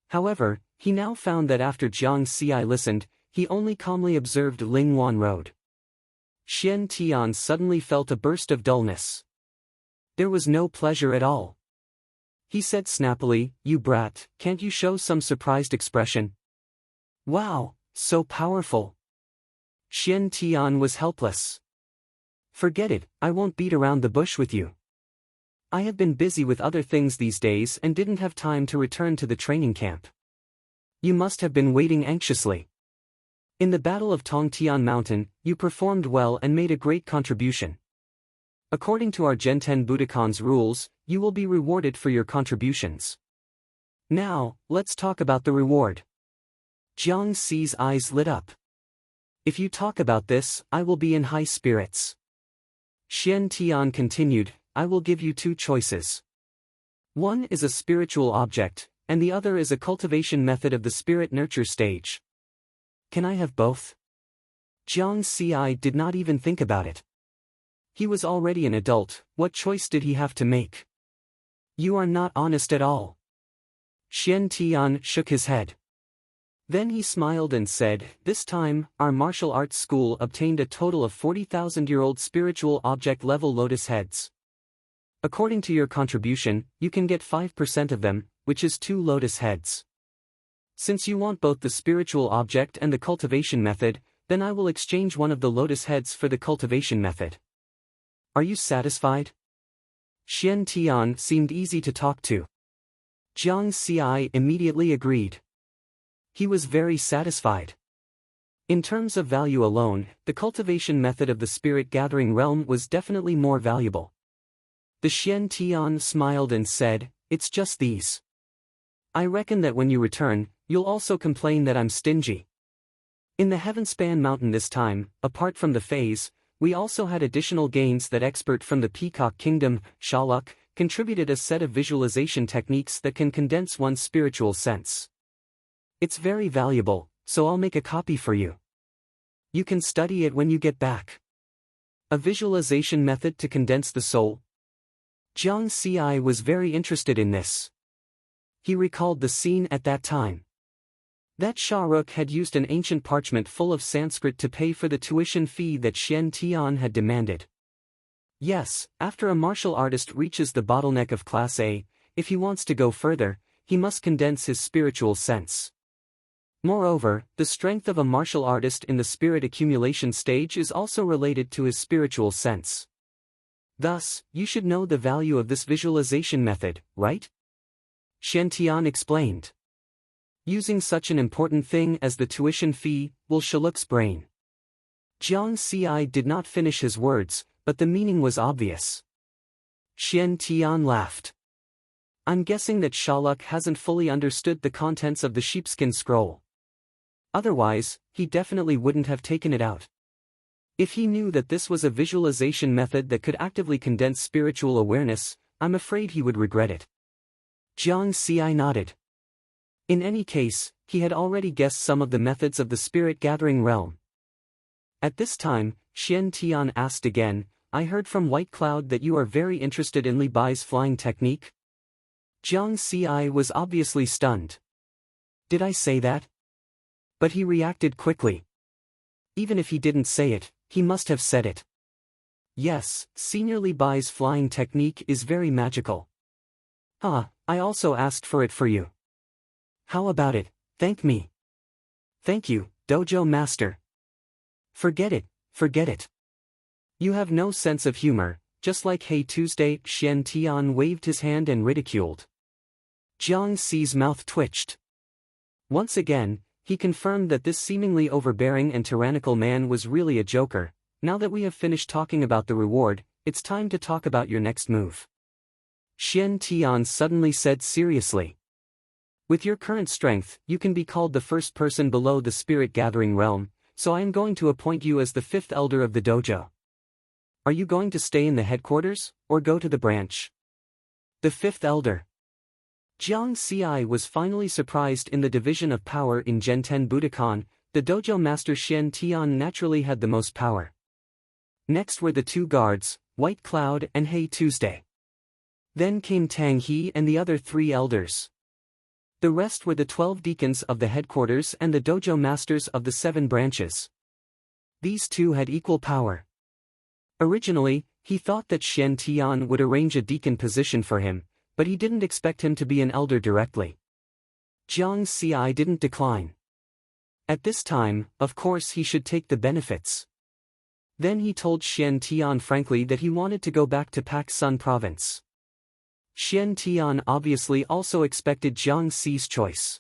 S1: However, he now found that after Jiang Xi listened, he only calmly observed Lingwan Road. Xian Tian suddenly felt a burst of dullness. There was no pleasure at all. He said snappily, "You brat, can't you show some surprised expression?" "Wow, so powerful." Xian Tian was helpless. "Forget it, I won't beat around the bush with you. I have been busy with other things these days and didn't have time to return to the training camp. You must have been waiting anxiously. In the Battle of Tongtian Mountain, you performed well and made a great contribution. According to our Genten Budokan's rules, you will be rewarded for your contributions. Now, let's talk about the reward." Jiang Xi's eyes lit up. "If you talk about this, I will be in high spirits." Xian Tian continued, "I will give you 2 choices. One is a spiritual object, and the other is a cultivation method of the spirit nurture stage. Can I have both?" Jiang Xi did not even think about it. He was already an adult, what choice did he have to make? "You are not honest at all." Xian Tian shook his head. Then he smiled and said, "This time, our martial arts school obtained a total of 40,000-year-old spiritual object level lotus heads. According to your contribution, you can get 5% of them, which is 2 lotus heads. Since you want both the spiritual object and the cultivation method, then I will exchange one of the lotus heads for the cultivation method. Are you satisfied?" Xian Tian seemed easy to talk to. Jiang Xi immediately agreed. He was very satisfied. In terms of value alone, the cultivation method of the spirit gathering realm was definitely more valuable. The Xian Tian smiled and said, "It's just these. I reckon that when you return, you'll also complain that I'm stingy." In the Heavenspan Mountain this time, apart from the phase, we also had additional gains that expert from the Peacock Kingdom, Shaluk, contributed a set of visualization techniques that can condense one's spiritual sense. It's very valuable, so I'll make a copy for you. You can study it when you get back. A visualization method to condense the soul? Jiang Xi was very interested in this. He recalled the scene at that time. That Shahrukh had used an ancient parchment full of Sanskrit to pay for the tuition fee that Xian Tian had demanded. Yes, after a martial artist reaches the bottleneck of Class A, if he wants to go further, he must condense his spiritual sense. Moreover, the strength of a martial artist in the spirit accumulation stage is also related to his spiritual sense. Thus, you should know the value of this visualization method, right? Xian Tian explained. Using such an important thing as the tuition fee will Shalukh's brain. Jiang Xi did not finish his words, but the meaning was obvious. Xian Tian laughed. I'm guessing that Shalukh hasn't fully understood the contents of the sheepskin scroll. Otherwise, he definitely wouldn't have taken it out. If he knew that this was a visualization method that could actively condense spiritual awareness, I'm afraid he would regret it. Jiang Xi nodded. In any case, he had already guessed some of the methods of the spirit-gathering realm. At this time, Xian Tian asked again, I heard from White Cloud that you are very interested in Li Bai's flying technique? Jiang Xi was obviously stunned. Did I say that? But he reacted quickly. Even if he didn't say it, he must have said it. Yes, Senior Li Bai's flying technique is very magical. I also asked for it for you. How about it? Thank me. Thank you, Dojo Master. Forget it, forget it. You have no sense of humor, just like Hey Tuesday. Xian Tian waved his hand and ridiculed. Jiang Xi's mouth twitched. Once again, he confirmed that this seemingly overbearing and tyrannical man was really a joker. Now that we have finished talking about the reward, it's time to talk about your next move. Xian Tian suddenly said seriously. With your current strength, you can be called the first person below the spirit-gathering realm, so I am going to appoint you as the fifth elder of the dojo. Are you going to stay in the headquarters, or go to the branch? The fifth elder. Jiang Xi was finally surprised in the division of power in Genten Budokan. The dojo master Xian Tian naturally had the most power. Next were the two guards, White Cloud and Hey Tuesday. Then came Tang He and the other three elders. The rest were the 12 deacons of the headquarters and the dojo masters of the 7 branches. These two had equal power. Originally, he thought that Xian Tian would arrange a deacon position for him, but he didn't expect him to be an elder directly. Jiang Xi didn't decline. At this time, of course he should take the benefits. Then he told Xian Tian frankly that he wanted to go back to Pak Sun province. Xian Tian obviously also expected Jiang Xi's choice.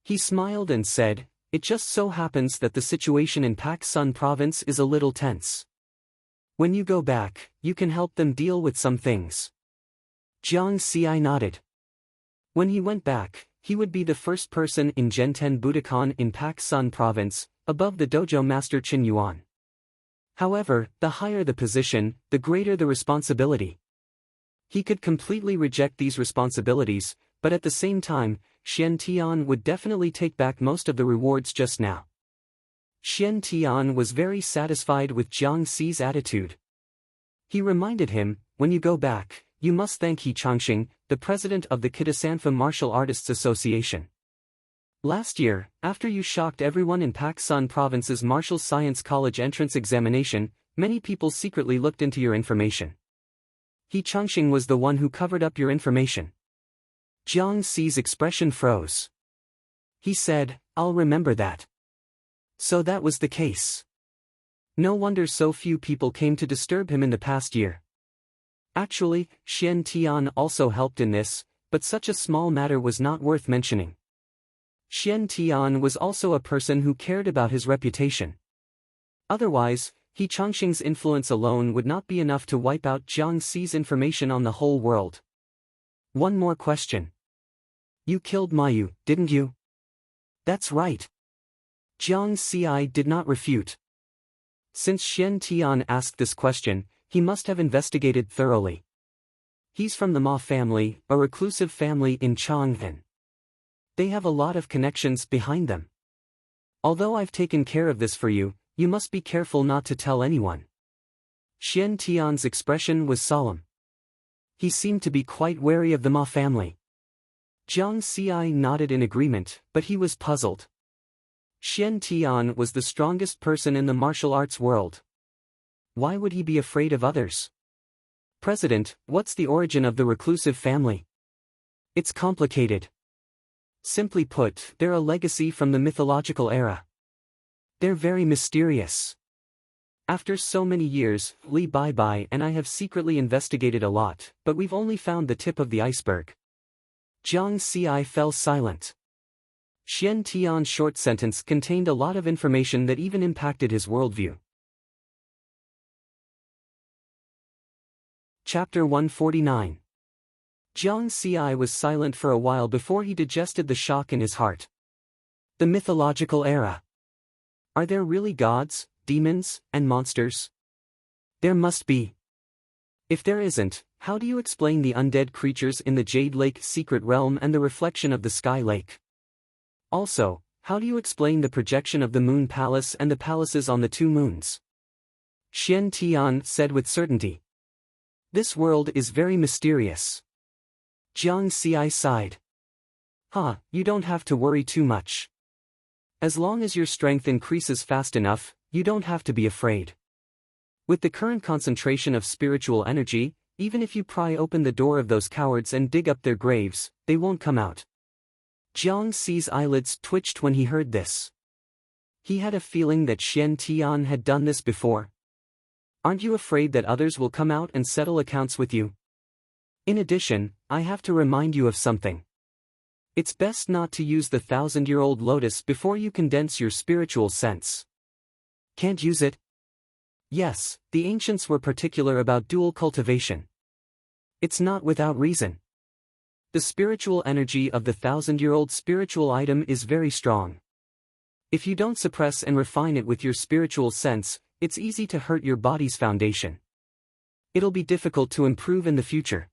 S1: He smiled and said, it just so happens that the situation in Pak Sun province is a little tense. When you go back, you can help them deal with some things. Jiang Xi nodded. When he went back, he would be the first person in Genten Budokan in Pak Sun province, above the dojo master Qin Yuan. However, the higher the position, the greater the responsibility. He could completely reject these responsibilities, but at the same time, Xian Tian would definitely take back most of the rewards just now. Xian Tian was very satisfied with Jiang Xi's attitude. He reminded him, when you go back, you must thank He Changxing, the president of the Kitasanfa Martial Artists Association. Last year, after you shocked everyone in Pak Sun Province's Martial Science College entrance examination, many people secretly looked into your information. He Changxing was the one who covered up your information. Jiang Xi's expression froze. He said, I'll remember that. So that was the case. No wonder so few people came to disturb him in the past year. Actually, Xian Tian also helped in this, but such a small matter was not worth mentioning. Xian Tian was also a person who cared about his reputation. Otherwise, He Changxing's influence alone would not be enough to wipe out Jiang Xi's information on the whole world. One more question. You killed Mayu, didn't you? That's right. Jiang Xi did not refute. Since Xian Tian asked this question, he must have investigated thoroughly. He's from the Ma family, a reclusive family in Chang'an. They have a lot of connections behind them. Although I've taken care of this for you, you must be careful not to tell anyone. Xian Tian's expression was solemn. He seemed to be quite wary of the Ma family. Jiang Xi nodded in agreement, but he was puzzled. Xian Tian was the strongest person in the martial arts world. Why would he be afraid of others? President, what's the origin of the reclusive family? It's complicated. Simply put, they're a legacy from the mythological era. They're very mysterious. After so many years, Li Bai and I have secretly investigated a lot, but we've only found the tip of the iceberg. Jiang Xi fell silent. Xian Tian's short sentence contained a lot of information that even impacted his worldview. Chapter 149. Jiang Xi was silent for a while before he digested the shock in his heart. The mythological era. Are there really gods, demons, and monsters? There must be. If there isn't, how do you explain the undead creatures in the Jade Lake secret realm and the reflection of the Sky Lake? Also, how do you explain the projection of the Moon Palace and the palaces on the two moons? Xian Tian said with certainty. This world is very mysterious. Jiang Xi sighed. You don't have to worry too much. As long as your strength increases fast enough, you don't have to be afraid. With the current concentration of spiritual energy, even if you pry open the door of those cowards and dig up their graves, they won't come out. Jiang Xi's eyelids twitched when he heard this. He had a feeling that Xian Tian had done this before. Aren't you afraid that others will come out and settle accounts with you? In addition, I have to remind you of something. It's best not to use the 1,000-year-old lotus before you condense your spiritual sense. Can't use it? Yes, the ancients were particular about dual cultivation. It's not without reason. The spiritual energy of the 1,000-year-old spiritual item is very strong. If you don't suppress and refine it with your spiritual sense, it's easy to hurt your body's foundation. It'll be difficult to improve in the future.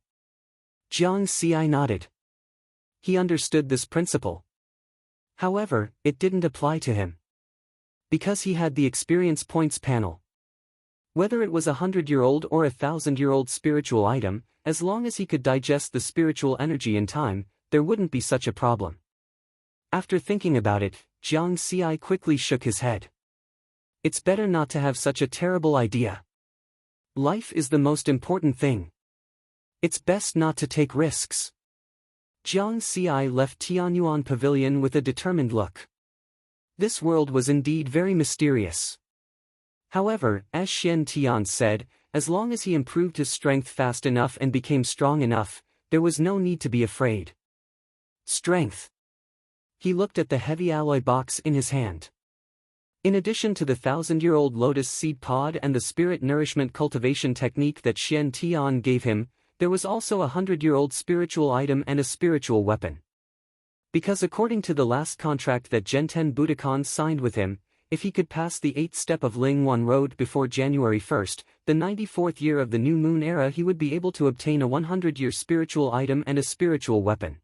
S1: Jiang Xi nodded. He understood this principle. However, it didn't apply to him. Because he had the experience points panel. Whether it was a 100-year-old or a 1,000-year-old spiritual item, as long as he could digest the spiritual energy in time, there wouldn't be such a problem. After thinking about it, Jiang Xi quickly shook his head. It's better not to have such a terrible idea. Life is the most important thing. It's best not to take risks. Jiang Xi left Tianyuan Pavilion with a determined look. This world was indeed very mysterious. However, as Xian Tian said, as long as he improved his strength fast enough and became strong enough, there was no need to be afraid. Strength. He looked at the heavy alloy box in his hand. In addition to the 1,000-year-old lotus seed pod and the spirit nourishment cultivation technique that Xian Tian gave him, there was also a 100-year-old spiritual item and a spiritual weapon. Because according to the last contract that Genten Budokan signed with him, if he could pass the 8th step of Lingwan Road before January 1st, the 94th year of the new moon era, he would be able to obtain a 100-year spiritual item and a spiritual weapon.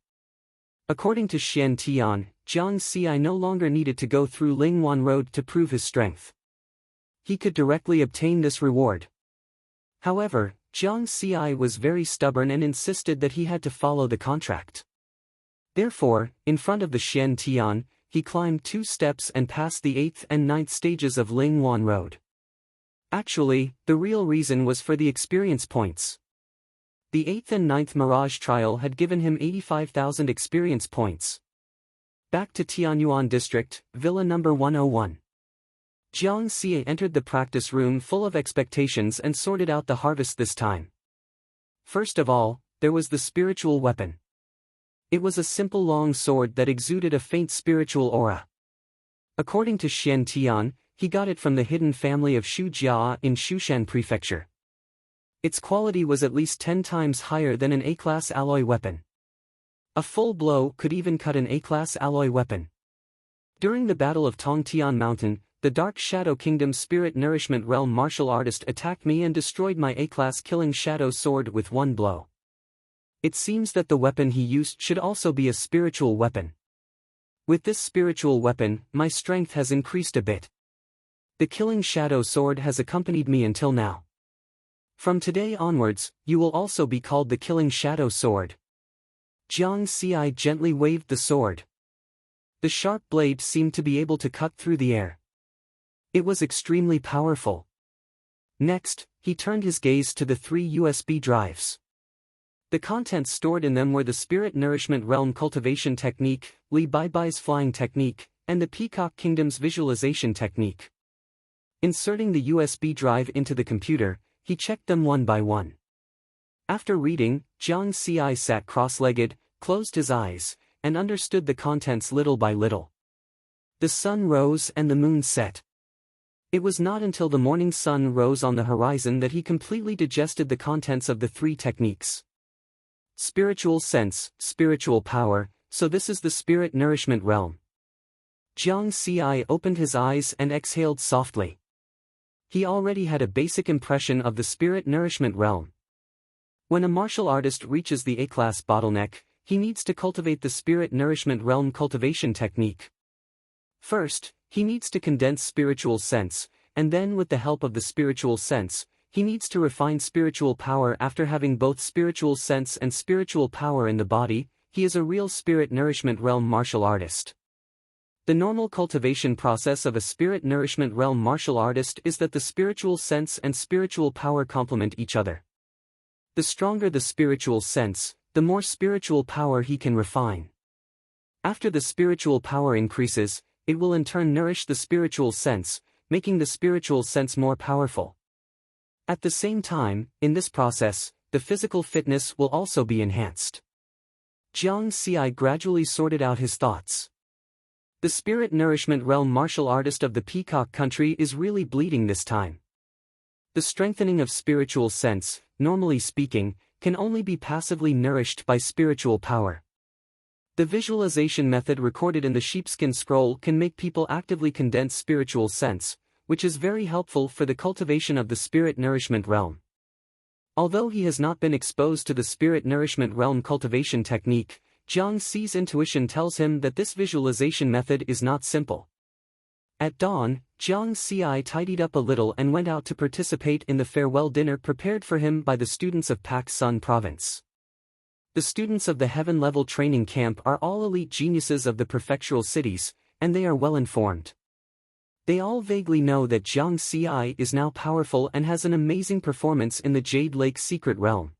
S1: According to Xian Tian, Jiang Xi no longer needed to go through Lingwan Road to prove his strength. He could directly obtain this reward. However, Jiang Xi was very stubborn and insisted that he had to follow the contract. Therefore, in front of the Xian Tian, he climbed 2 steps and passed the 8th and 9th stages of Lingwan Road. Actually, the real reason was for the experience points. The 8th and 9th Mirage trial had given him 85,000 experience points. Back to Tianyuan District, Villa number 101. Jiang Xi entered the practice room full of expectations and sorted out the harvest this time. First of all, there was the spiritual weapon. It was a simple long sword that exuded a faint spiritual aura. According to Xian Tian, he got it from the hidden family of Shu Jia in Shushan Prefecture. Its quality was at least 10 times higher than an A-class alloy weapon. A full blow could even cut an A-class alloy weapon. During the Battle of Tongtian Mountain, the Dark Shadow Kingdom Spirit Nourishment Realm martial artist attacked me and destroyed my A-class killing shadow sword with one blow. It seems that the weapon he used should also be a spiritual weapon. With this spiritual weapon, my strength has increased a bit. The killing shadow sword has accompanied me until now. From today onwards, you will also be called the killing shadow sword. Jiang Xi gently waved the sword. The sharp blade seemed to be able to cut through the air. It was extremely powerful. Next, he turned his gaze to the 3 USB drives. The contents stored in them were the Spirit Nourishment Realm Cultivation Technique, Li Baibai's Flying Technique, and the Peacock Kingdom's Visualization Technique. Inserting the USB drive into the computer, he checked them one by one. After reading, Jiang Xi sat cross-legged, closed his eyes, and understood the contents little by little. The sun rose and the moon set. It was not until the morning sun rose on the horizon that he completely digested the contents of the 3 techniques. Spiritual sense, spiritual power, so this is the spirit nourishment realm. Jiang Xi opened his eyes and exhaled softly. He already had a basic impression of the spirit nourishment realm. When a martial artist reaches the A-class bottleneck, he needs to cultivate the spirit nourishment realm cultivation technique. First, he needs to condense spiritual sense, and then with the help of the spiritual sense, he needs to refine spiritual power. After having both spiritual sense and spiritual power in the body, he is a real spirit nourishment realm martial artist. The normal cultivation process of a spirit nourishment realm martial artist is that the spiritual sense and spiritual power complement each other. The stronger the spiritual sense, the more spiritual power he can refine. After the spiritual power increases, it will in turn nourish the spiritual sense, making the spiritual sense more powerful. At the same time, in this process, the physical fitness will also be enhanced. Jiang Xi gradually sorted out his thoughts. The spirit nourishment realm martial artist of the Peacock country is really bleeding this time. The strengthening of spiritual sense, normally speaking, can only be passively nourished by spiritual power. The visualization method recorded in the sheepskin scroll can make people actively condense spiritual sense, which is very helpful for the cultivation of the spirit nourishment realm. Although he has not been exposed to the spirit nourishment realm cultivation technique, Jiang Xi's intuition tells him that this visualization method is not simple. At dawn, Jiang Xi tidied up a little and went out to participate in the farewell dinner prepared for him by the students of Pak Sun Province. The students of the heaven-level training camp are all elite geniuses of the prefectural cities, and they are well informed. They all vaguely know that Jiang Xi is now powerful and has an amazing performance in the Jade Lake secret realm.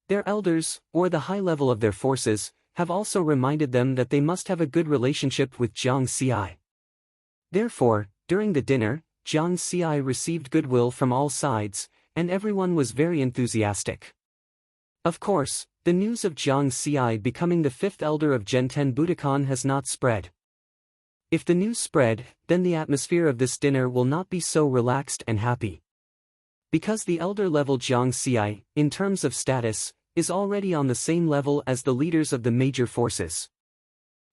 S1: Their elders, or the high level of their forces, have also reminded them that they must have a good relationship with Jiang Xi. Therefore, during the dinner, Jiang Xi received goodwill from all sides, and everyone was very enthusiastic. Of course, the news of Jiang Xi becoming the fifth elder of Genten Budokan has not spread. If the news spread, then the atmosphere of this dinner will not be so relaxed and happy. Because the elder-level Jiang Xi, in terms of status, is already on the same level as the leaders of the major forces.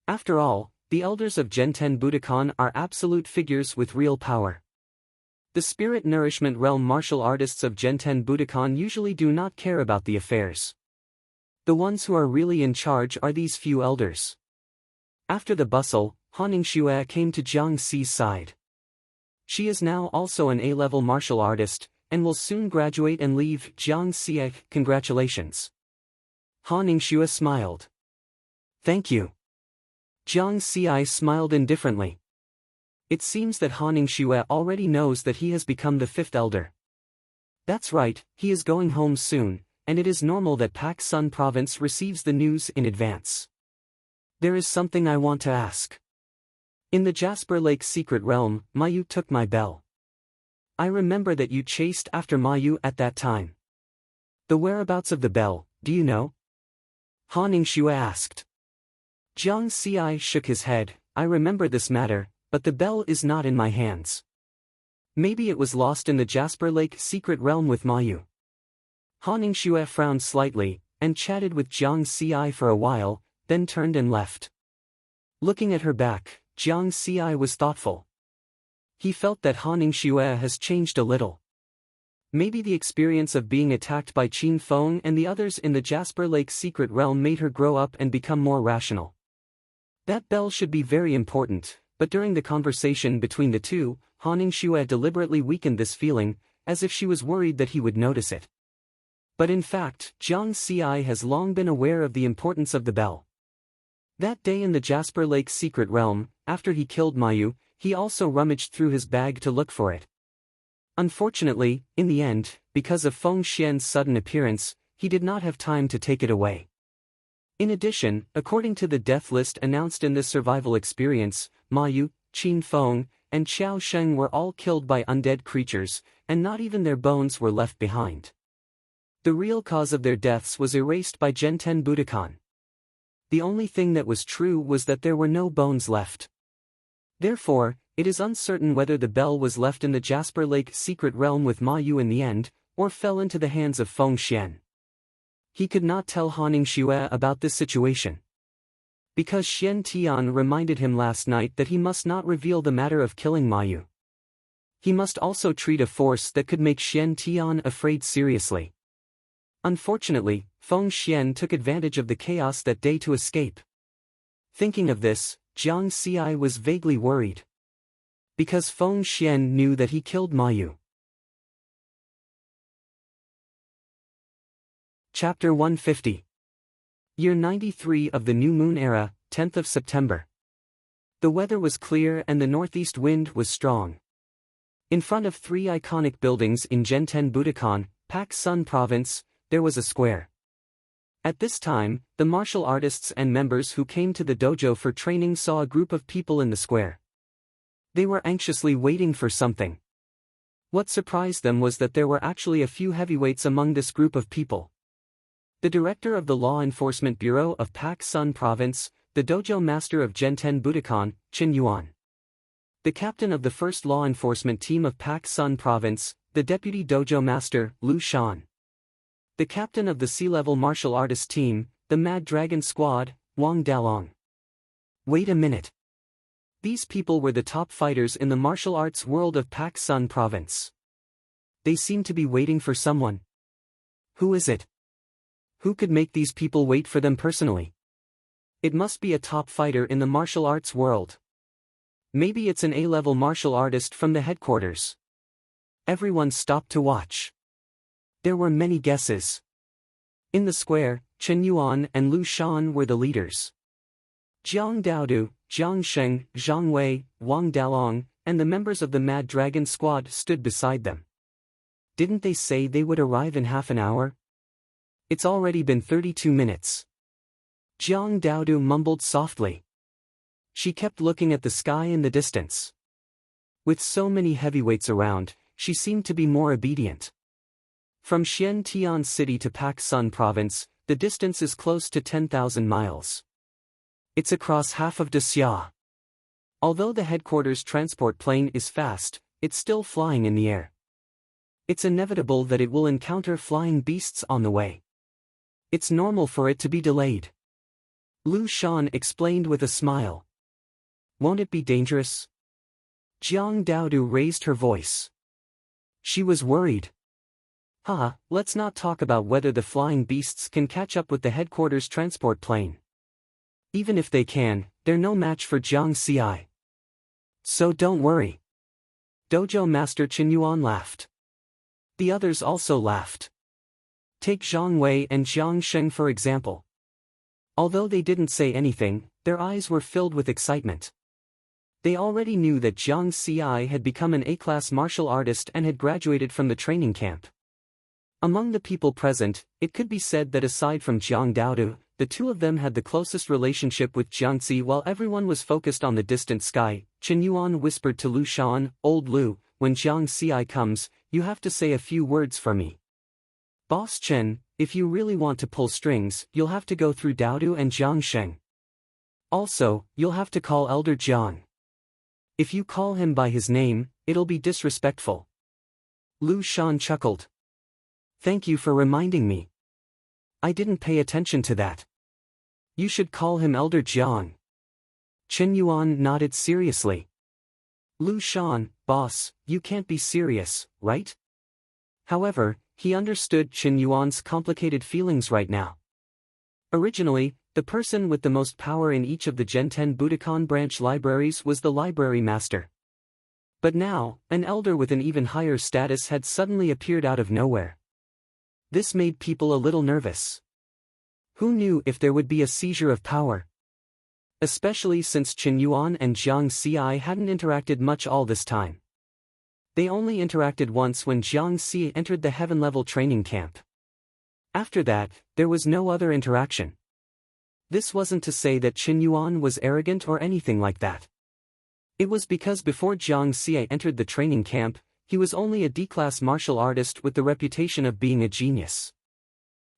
S1: After all, the elders of Genten Budokan are absolute figures with real power. The spirit nourishment realm martial artists of Genten Budokan usually do not care about the affairs. The ones who are really in charge are these few elders. After the bustle, Han Ningxue came to Jiang Xi's side. She is now also an A-level martial artist, and will soon graduate and leave. Jiang Xi, congratulations. Han Ningxue smiled. Thank you. Jiang Xi smiled indifferently. It seems that Han Ningxue already knows that he has become the fifth elder. That's right, he is going home soon, and it is normal that Pak Sun Province receives the news in advance. There is something I want to ask. In the Jasper Lake secret realm, Mayu took my bell. I remember that you chased after Mayu at that time. The whereabouts of the bell, do you know? Han Ningxue asked. Jiang Xi shook his head. I remember this matter, but the bell is not in my hands. Maybe it was lost in the Jasper Lake secret realm with Mayu. Han Ningxue frowned slightly, and chatted with Jiang Xi for a while, then turned and left. Looking at her back, Jiang Xi was thoughtful. He felt that Han Ningxue has changed a little. Maybe the experience of being attacked by Qin Feng and the others in the Jasper Lake secret realm made her grow up and become more rational. That bell should be very important, but during the conversation between the two, Han Ningxue deliberately weakened this feeling, as if she was worried that he would notice it. But in fact, Jiang Xi has long been aware of the importance of the bell. That day in the Jasper Lake secret realm, after he killed Mayu, he also rummaged through his bag to look for it. Unfortunately, in the end, because of Feng Xian's sudden appearance, he did not have time to take it away. In addition, according to the death list announced in this survival experience, Mayu, Qin Feng, and Xiao Sheng were all killed by undead creatures, and not even their bones were left behind. The real cause of their deaths was erased by Genten Budokan. The only thing that was true was that there were no bones left. Therefore, it is uncertain whether the bell was left in the Jasper Lake secret realm with Mayu in the end, or fell into the hands of Feng Xian. He could not tell Han Ningxue about this situation. Because Xian Tian reminded him last night that he must not reveal the matter of killing Mayu. He must also treat a force that could make Xian Tian afraid seriously. Unfortunately, Feng Xian took advantage of the chaos that day to escape. Thinking of this, Jiang Xi was vaguely worried. Because Feng Xian knew that he killed Mayu. Chapter 150. Year 93 of the New Moon Era, 10th of September. The weather was clear and the northeast wind was strong. In front of three iconic buildings in Zhenten Budokan, Pak Sun Province, there was a square. At this time, the martial artists and members who came to the dojo for training saw a group of people in the square. They were anxiously waiting for something. What surprised them was that there were actually a few heavyweights among this group of people. The director of the Law Enforcement Bureau of Pak Sun Province, the dojo master of Zhenten Budokan, Qin Yuan. The captain of the first law enforcement team of Pak Sun Province, the deputy dojo master, Lu Shan. The captain of the sea-level martial artist team, the Mad Dragon Squad, Wang Dalong. Wait a minute. These people were the top fighters in the martial arts world of Pak Sun Province. They seem to be waiting for someone. Who is it? Who could make these people wait for them personally? It must be a top fighter in the martial arts world. Maybe it's an A-level martial artist from the headquarters. Everyone stopped to watch. There were many guesses. In the square, Chen Yuan and Lu Shan were the leaders. Jiang Daodu, Jiang Sheng, Zhang Wei, Wang Dalong, and the members of the Mad Dragon Squad stood beside them. Didn't they say they would arrive in half an hour? It's already been 32 minutes. Jiang Daodu mumbled softly. She kept looking at the sky in the distance. With so many heavyweights around, she seemed to be more obedient. From Xian Tian City to Pak Sun Province, the distance is close to 10,000 miles. It's across half of Xia. Although the headquarters transport plane is fast, it's still flying in the air. It's inevitable that it will encounter flying beasts on the way. It's normal for it to be delayed. Lu Shan explained with a smile. Won't it be dangerous? Jiang Daodu raised her voice. She was worried. Let's not talk about whether the flying beasts can catch up with the headquarters transport plane. Even if they can, they're no match for Jiang Xi. So don't worry. Dojo Master Qin Yuan laughed. The others also laughed. Take Zhang Wei and Jiang Sheng for example. Although they didn't say anything, their eyes were filled with excitement. They already knew that Jiang Xi had become an A-class martial artist and had graduated from the training camp. Among the people present, it could be said that aside from Jiang Daodu, the two of them had the closest relationship with Jiang Xi. While everyone was focused on the distant sky, Qin Yuan whispered to Lu Shan, "Old Lu, when Jiang Xi comes, you have to say a few words for me. Boss Chen, if you really want to pull strings, you'll have to go through Daodu and Jiang Sheng. Also, you'll have to call Elder Jiang. If you call him by his name, it'll be disrespectful." Lu Shan chuckled. Thank you for reminding me. I didn't pay attention to that. You should call him Elder Jiang. Qin Yuan nodded seriously. Lu Shan, boss, you can't be serious, right? However, he understood Qin Yuan's complicated feelings right now. Originally, the person with the most power in each of the Zhenten Budokan branch libraries was the library master. But now, an elder with an even higher status had suddenly appeared out of nowhere. This made people a little nervous. Who knew if there would be a seizure of power? Especially since Qin Yuan and Jiang Xi hadn't interacted much all this time. They only interacted once when Jiang Xi entered the heaven-level training camp. After that, there was no other interaction. This wasn't to say that Qin Yuan was arrogant or anything like that. It was because before Jiang Xi entered the training camp, he was only a D-class martial artist with the reputation of being a genius.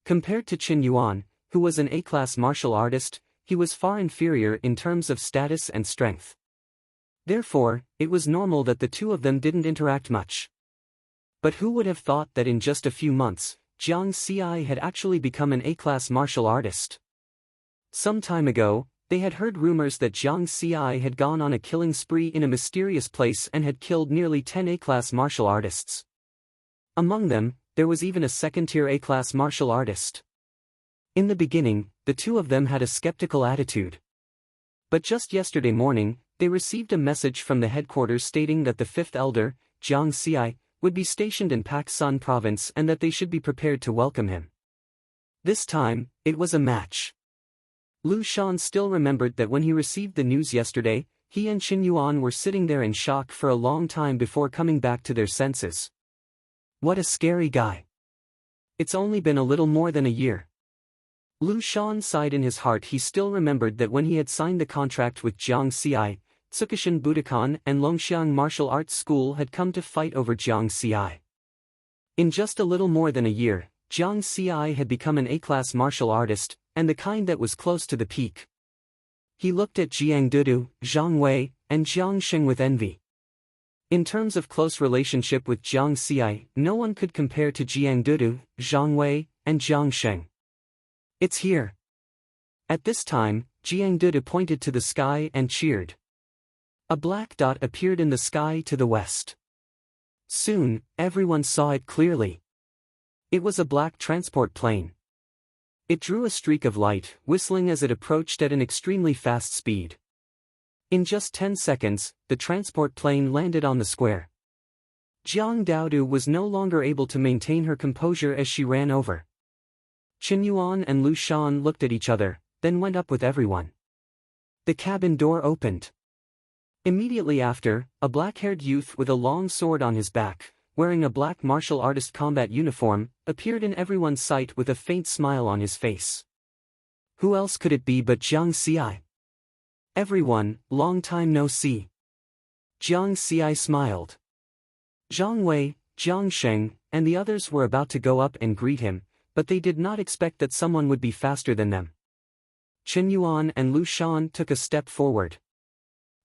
S1: Compared to Qin Yuan, who was an A-class martial artist, he was far inferior in terms of status and strength. Therefore, it was normal that the two of them didn't interact much. But who would have thought that in just a few months, Jiang Xi had actually become an A-class martial artist? Some time ago, They had heard rumors that Jiang Xi had gone on a killing spree in a mysterious place and had killed nearly 10 A-class martial artists. Among them, there was even a second-tier A-class martial artist. In the beginning, the two of them had a skeptical attitude. But just yesterday morning, they received a message from the headquarters stating that the fifth elder, Jiang Xi, would be stationed in Pak Sun province and that they should be prepared to welcome him. This time, it was a match. Lu Shan still remembered that when he received the news yesterday, he and Qin Yuan were sitting there in shock for a long time before coming back to their senses. What a scary guy. It's only been a little more than a year. Lu Shan sighed in his heart. He still remembered that when he had signed the contract with Jiang Xi, Tsukishin Budokan and Longxiang Martial Arts School had come to fight over Jiang Xi. In just a little more than a year, Jiang Xi had become an A-class martial artist, and the kind that was close to the peak. He looked at Jiang Dudu, Zhang Wei, and Jiang Sheng with envy. In terms of close relationship with Jiang Xi, no one could compare to Jiang Dudu, Zhang Wei, and Jiang Sheng. It's here. At this time, Jiang Dudu pointed to the sky and cheered. A black dot appeared in the sky to the west. Soon, everyone saw it clearly. It was a black transport plane. It drew a streak of light, whistling as it approached at an extremely fast speed. In just 10 seconds, the transport plane landed on the square. Jiang Daodu was no longer able to maintain her composure as she ran over. Qin Yuan and Lu Shan looked at each other, then went up with everyone. The cabin door opened. Immediately after, a black-haired youth with a long sword on his back, wearing a black martial artist combat uniform, appeared in everyone's sight with a faint smile on his face. Who else could it be but Jiang Xi? Everyone, long time no see. Jiang Xi smiled. Zhang Wei, Jiang Sheng, and the others were about to go up and greet him, but they did not expect that someone would be faster than them. Qin Yuan and Lu Shan took a step forward.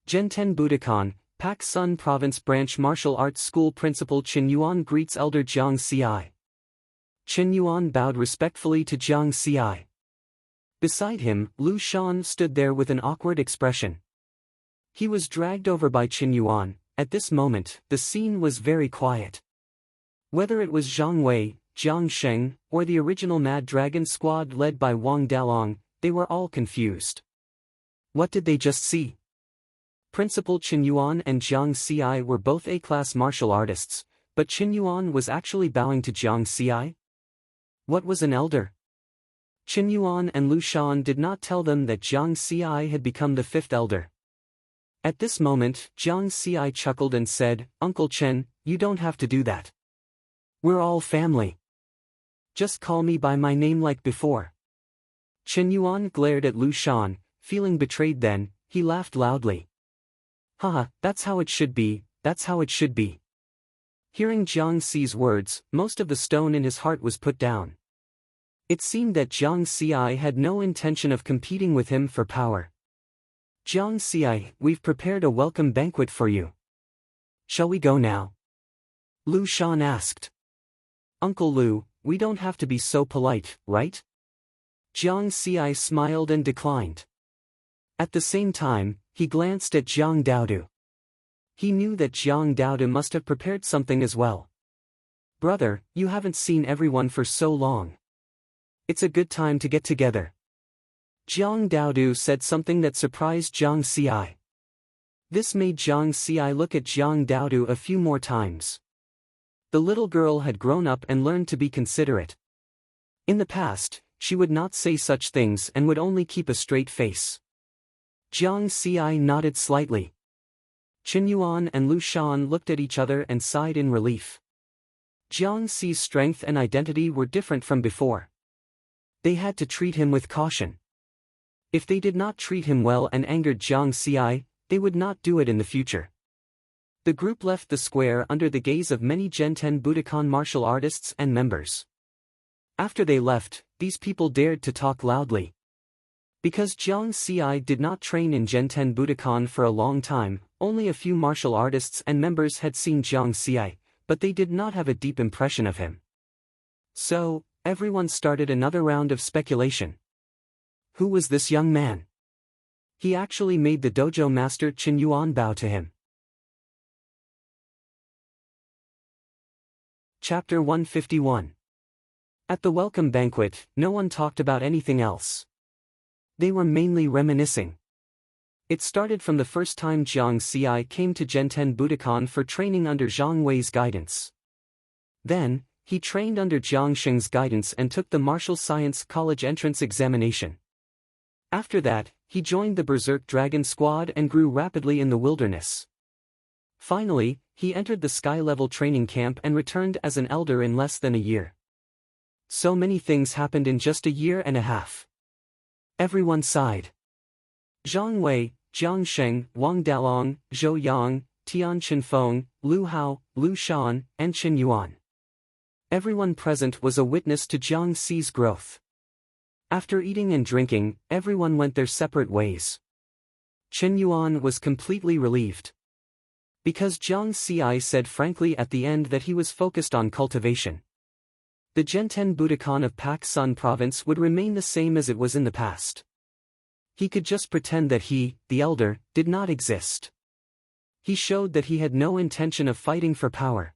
S1: Genten Budokan, Pak Sun Province Branch Martial Arts School Principal Qin Yuan greets Elder Jiang Xi. Qin Yuan bowed respectfully to Jiang Xi. Beside him, Lu Shan stood there with an awkward expression. He was dragged over by Qin Yuan. At this moment, the scene was very quiet. Whether it was Zhang Wei, Jiang Sheng, or the original Mad Dragon squad led by Wang Dalong, they were all confused. What did they just see? Principal Qin Yuan and Jiang Xi were both A-class martial artists, but Qin Yuan was actually bowing to Jiang Xi? What was an elder? Qin Yuan and Lu Shan did not tell them that Jiang Xi had become the fifth elder. At this moment, Jiang Xi chuckled and said, "Uncle Chen, you don't have to do that. We're all family. Just call me by my name like before." Qin Yuan glared at Lu Shan, feeling betrayed. Then, he laughed loudly. "Haha, that's how it should be, that's how it should be." Hearing Jiang Xi's words, most of the stone in his heart was put down. It seemed that Jiang Xi had no intention of competing with him for power. "Jiang Xi, we've prepared a welcome banquet for you. Shall we go now?" Lu Shan asked. "Uncle Lu, we don't have to be so polite, right?" Jiang Xi smiled and declined. At the same time, he glanced at Jiang Daodu. He knew that Jiang Daodu must have prepared something as well. "Brother, you haven't seen everyone for so long. It's a good time to get together." Jiang Daodu said something that surprised Jiang Xi. This made Jiang Xi look at Jiang Daodu a few more times. The little girl had grown up and learned to be considerate. In the past, she would not say such things and would only keep a straight face. Jiang Xi nodded slightly. Qin Yuan and Lu Shan looked at each other and sighed in relief. Jiang Xi's strength and identity were different from before. They had to treat him with caution. If they did not treat him well and angered Jiang Xi, they would not do it in the future. The group left the square under the gaze of many Genten Budokan martial artists and members. After they left, these people dared to talk loudly. Because Jiang Xi did not train in Genten Budokan for a long time, only a few martial artists and members had seen Jiang Xi, but they did not have a deep impression of him. So, everyone started another round of speculation. Who was this young man? He actually made the dojo master Qin Yuan bow to him. Chapter 151. At the welcome banquet, no one talked about anything else. They were mainly reminiscing. It started from the first time Jiang Xi came to Genten Budokan for training under Zhang Wei's guidance. Then, he trained under Jiang Sheng's guidance and took the martial science college entrance examination. After that, he joined the Berserk Dragon Squad and grew rapidly in the wilderness. Finally, he entered the sky-level training camp and returned as an elder in less than a year. So many things happened in just a year and a half. Everyone sighed. Zhang Wei, Jiang Sheng, Wang Dalong, Zhou Yang, Tian Qinfeng, Lu Hao, Lu Shan, and Qin Yuan. Everyone present was a witness to Jiang Xi's growth. After eating and drinking, everyone went their separate ways. Qin Yuan was completely relieved. Because Jiang Xi said frankly at the end that he was focused on cultivation. The Genten Budokan of Pak Sun province would remain the same as it was in the past. He could just pretend that he, the elder, did not exist. He showed that he had no intention of fighting for power.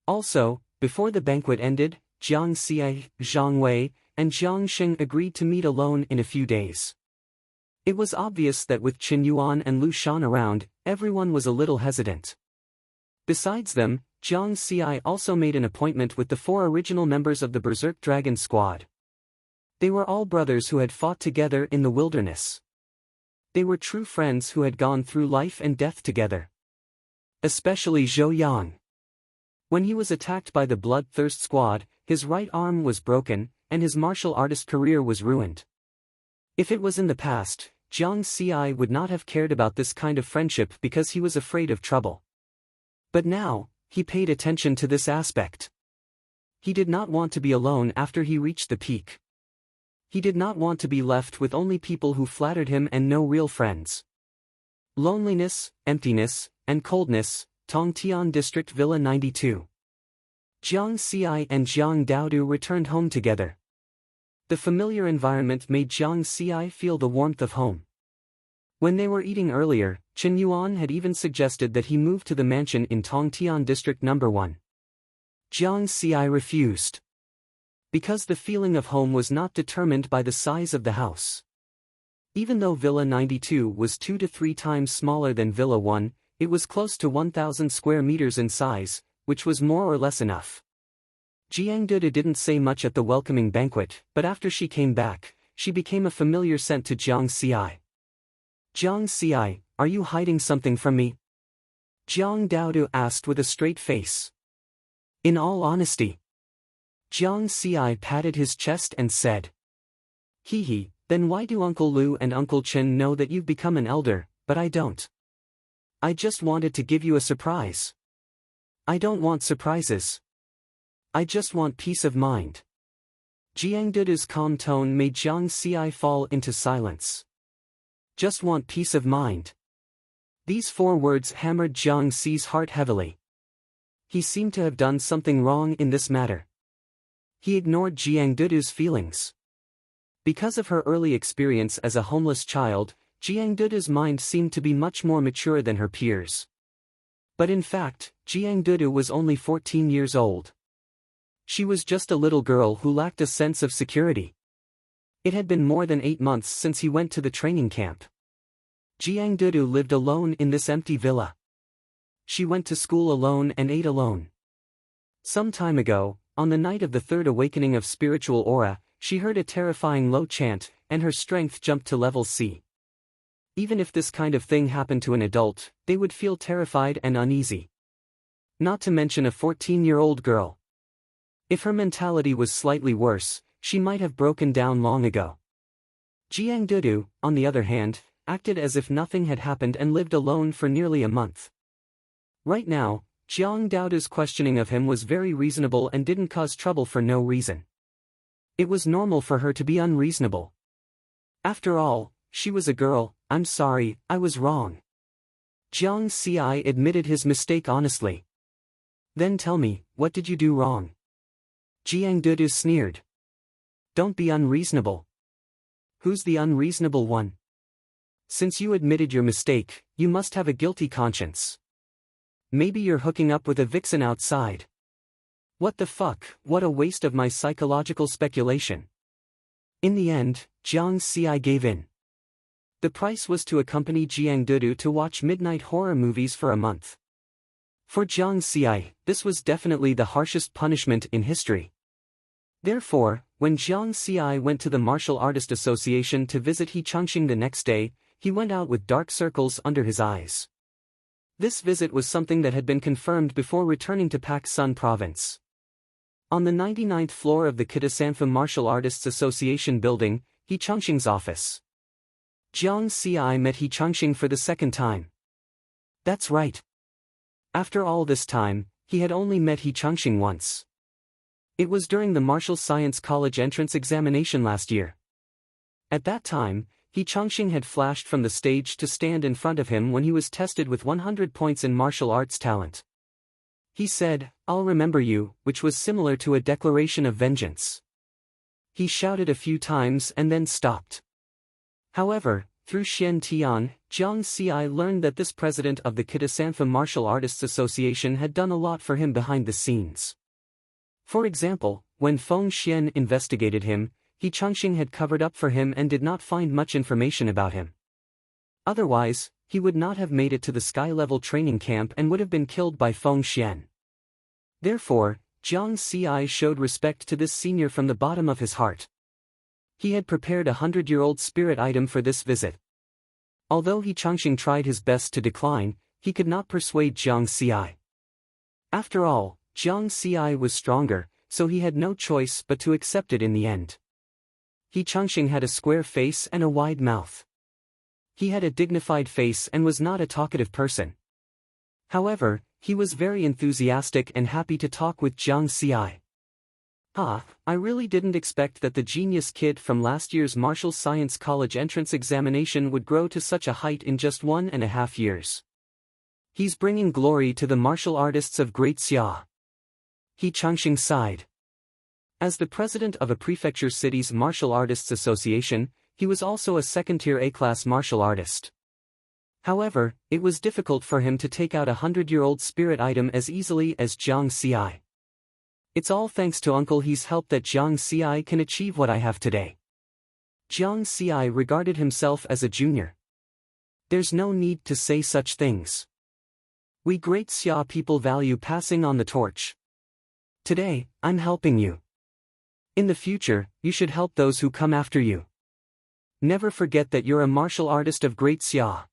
S1: Also, before the banquet ended, Jiang Xi, Zhang Wei, and Jiang Sheng agreed to meet alone in a few days. It was obvious that with Qin Yuan and Lu Shan around, everyone was a little hesitant. Besides them, Jiang Xi also made an appointment with the 4 original members of the Berserk Dragon Squad. They were all brothers who had fought together in the wilderness. They were true friends who had gone through life and death together. Especially Zhou Yang. When he was attacked by the Bloodthirst Squad, his right arm was broken, and his martial artist career was ruined. If it was in the past, Jiang Xi would not have cared about this kind of friendship because he was afraid of trouble. But now, he paid attention to this aspect. He did not want to be alone after he reached the peak. He did not want to be left with only people who flattered him and no real friends. Loneliness, emptiness, and coldness, Tongtian District Villa 92. Jiang Xi and Jiang Daodu returned home together. The familiar environment made Jiang Xi feel the warmth of home. When they were eating earlier, Qin Yuan had even suggested that he move to the mansion in Tongtian District No. 1. Jiang Xi refused. Because the feeling of home was not determined by the size of the house. Even though Villa 92 was 2 to 3 times smaller than Villa 1, it was close to 1,000 square meters in size, which was more or less enough. Jiang Duda didn't say much at the welcoming banquet, but after she came back, she became a familiar scent to Jiang Xi. Jiang Xi, are you hiding something from me? Jiang Daodu asked with a straight face. In all honesty. Jiang Xi patted his chest and said. Hee, then why do Uncle Lu and Uncle Chen know that you've become an elder, but I don't? I just wanted to give you a surprise. I don't want surprises. I just want peace of mind. Jiang Duda's calm tone made Jiang Xi fall into silence. Just want peace of mind. These 4 words hammered Jiang Xi's heart heavily. He seemed to have done something wrong in this matter. He ignored Jiang Duda's feelings. Because of her early experience as a homeless child, Jiang Duda's mind seemed to be much more mature than her peers. But in fact, Jiang Duda was only 14 years old. She was just a little girl who lacked a sense of security. It had been more than 8 months since he went to the training camp. Jiang Duda lived alone in this empty villa. She went to school alone and ate alone. Some time ago, on the night of the 3rd awakening of spiritual aura, she heard a terrifying low chant, and her strength jumped to level C. Even if this kind of thing happened to an adult, they would feel terrified and uneasy. Not to mention a 14-year-old girl. If her mentality was slightly worse, she might have broken down long ago. Jiang Dudu, on the other hand, acted as if nothing had happened and lived alone for nearly a month. Right now, Jiang Daoda's questioning of him was very reasonable and didn't cause trouble for no reason. It was normal for her to be unreasonable. After all, she was a girl. I'm sorry, I was wrong. Jiang Xi admitted his mistake honestly. Then tell me, what did you do wrong? Jiang Dudu sneered. Don't be unreasonable. Who's the unreasonable one? Since you admitted your mistake, you must have a guilty conscience. Maybe you're hooking up with a vixen outside. What the fuck, what a waste of my psychological speculation. In the end, Jiang Xi gave in. The price was to accompany Jiang Dudu to watch midnight horror movies for a month. For Jiang Xi, this was definitely the harshest punishment in history. Therefore, when Jiang Xi went to the Martial Artist Association to visit He Changxing the next day, he went out with dark circles under his eyes. This visit was something that had been confirmed before returning to Pak Sun Province. On the 99th floor of the Kitasanfa Martial Artists Association building, He Changxing's office. Jiang Xi met He Changxing for the second time. That's right. After all this time, he had only met He Changxing once. It was during the Martial Science College entrance examination last year. At that time, He Changxing had flashed from the stage to stand in front of him when he was tested with 100 points in martial arts talent. He said, "I'll remember you," which was similar to a declaration of vengeance. He shouted a few times and then stopped. However, through Xian Tian, Jiang Xi learned that this president of the Kitasanfa Martial Artists Association had done a lot for him behind the scenes. For example, when Feng Xian investigated him, He Changxing had covered up for him and did not find much information about him. Otherwise, he would not have made it to the sky-level training camp and would have been killed by Feng Xian. Therefore, Jiang Xi showed respect to this senior from the bottom of his heart. He had prepared a 100-year-old spirit item for this visit. Although He Changxing tried his best to decline, he could not persuade Jiang Xi. After all, Jiang Xi was stronger, so he had no choice but to accept it in the end. He Changxing had a square face and a wide mouth. He had a dignified face and was not a talkative person. However, he was very enthusiastic and happy to talk with Jiang Xi. I really didn't expect that the genius kid from last year's Martial Science College entrance examination would grow to such a height in just 1.5 years. He's bringing glory to the martial artists of Great Xia. He Changxing sighed. As the president of a prefecture city's Martial Artists Association, he was also a second-tier A-class martial artist. However, it was difficult for him to take out a 100-year-old spirit item as easily as Jiang Xi. It's all thanks to Uncle He's help that Jiang Xi can achieve what I have today. Jiang Xi regarded himself as a junior. There's no need to say such things. We Great Xia people value passing on the torch. Today, I'm helping you. In the future, you should help those who come after you. Never forget that you're a martial artist of Great Xia.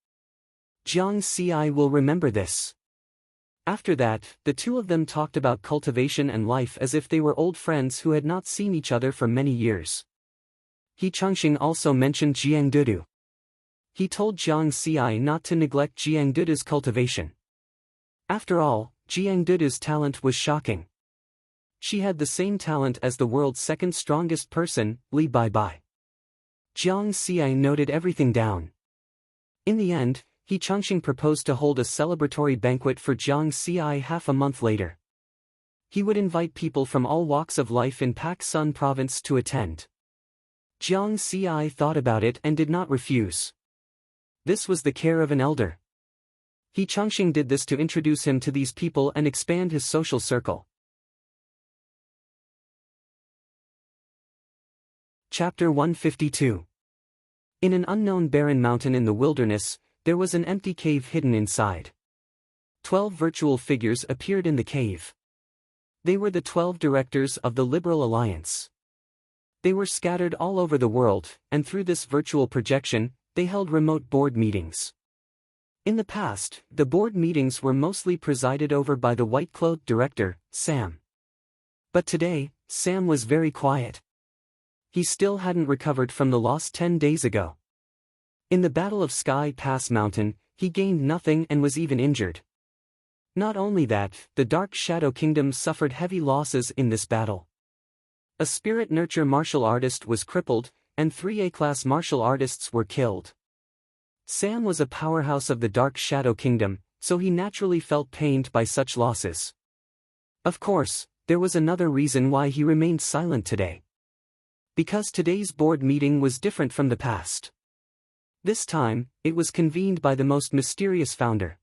S1: Jiang Xi will remember this. After that, the two of them talked about cultivation and life as if they were old friends who had not seen each other for many years. He Changxing also mentioned Jiang Dudu. He told Jiang Xi not to neglect Jiang Dudu's cultivation. After all, Jiang Dudu's talent was shocking. She had the same talent as the world's second strongest person, Li Baibai. Jiang Xi noted everything down. In the end, He Changxing proposed to hold a celebratory banquet for Jiang Xi half a month later. He would invite people from all walks of life in Pak Sun Province to attend. Jiang Xi thought about it and did not refuse. This was the care of an elder. He Changxing did this to introduce him to these people and expand his social circle. Chapter 152. In an unknown barren mountain in the wilderness, there was an empty cave hidden inside. 12 virtual figures appeared in the cave. They were the 12 directors of the Liberal Alliance. They were scattered all over the world, and through this virtual projection, they held remote board meetings. In the past, the board meetings were mostly presided over by the white-clothed director, Sam. But today, Sam was very quiet. He still hadn't recovered from the loss 10 days ago. In the Battle of Sky Pass Mountain, he gained nothing and was even injured. Not only that, the Dark Shadow Kingdom suffered heavy losses in this battle. A Spirit Nurture martial artist was crippled, and 3 A-class martial artists were killed. Sam was a powerhouse of the Dark Shadow Kingdom, so he naturally felt pained by such losses. Of course, there was another reason why he remained silent today. Because today's board meeting was different from the past. This time, it was convened by the most mysterious founder.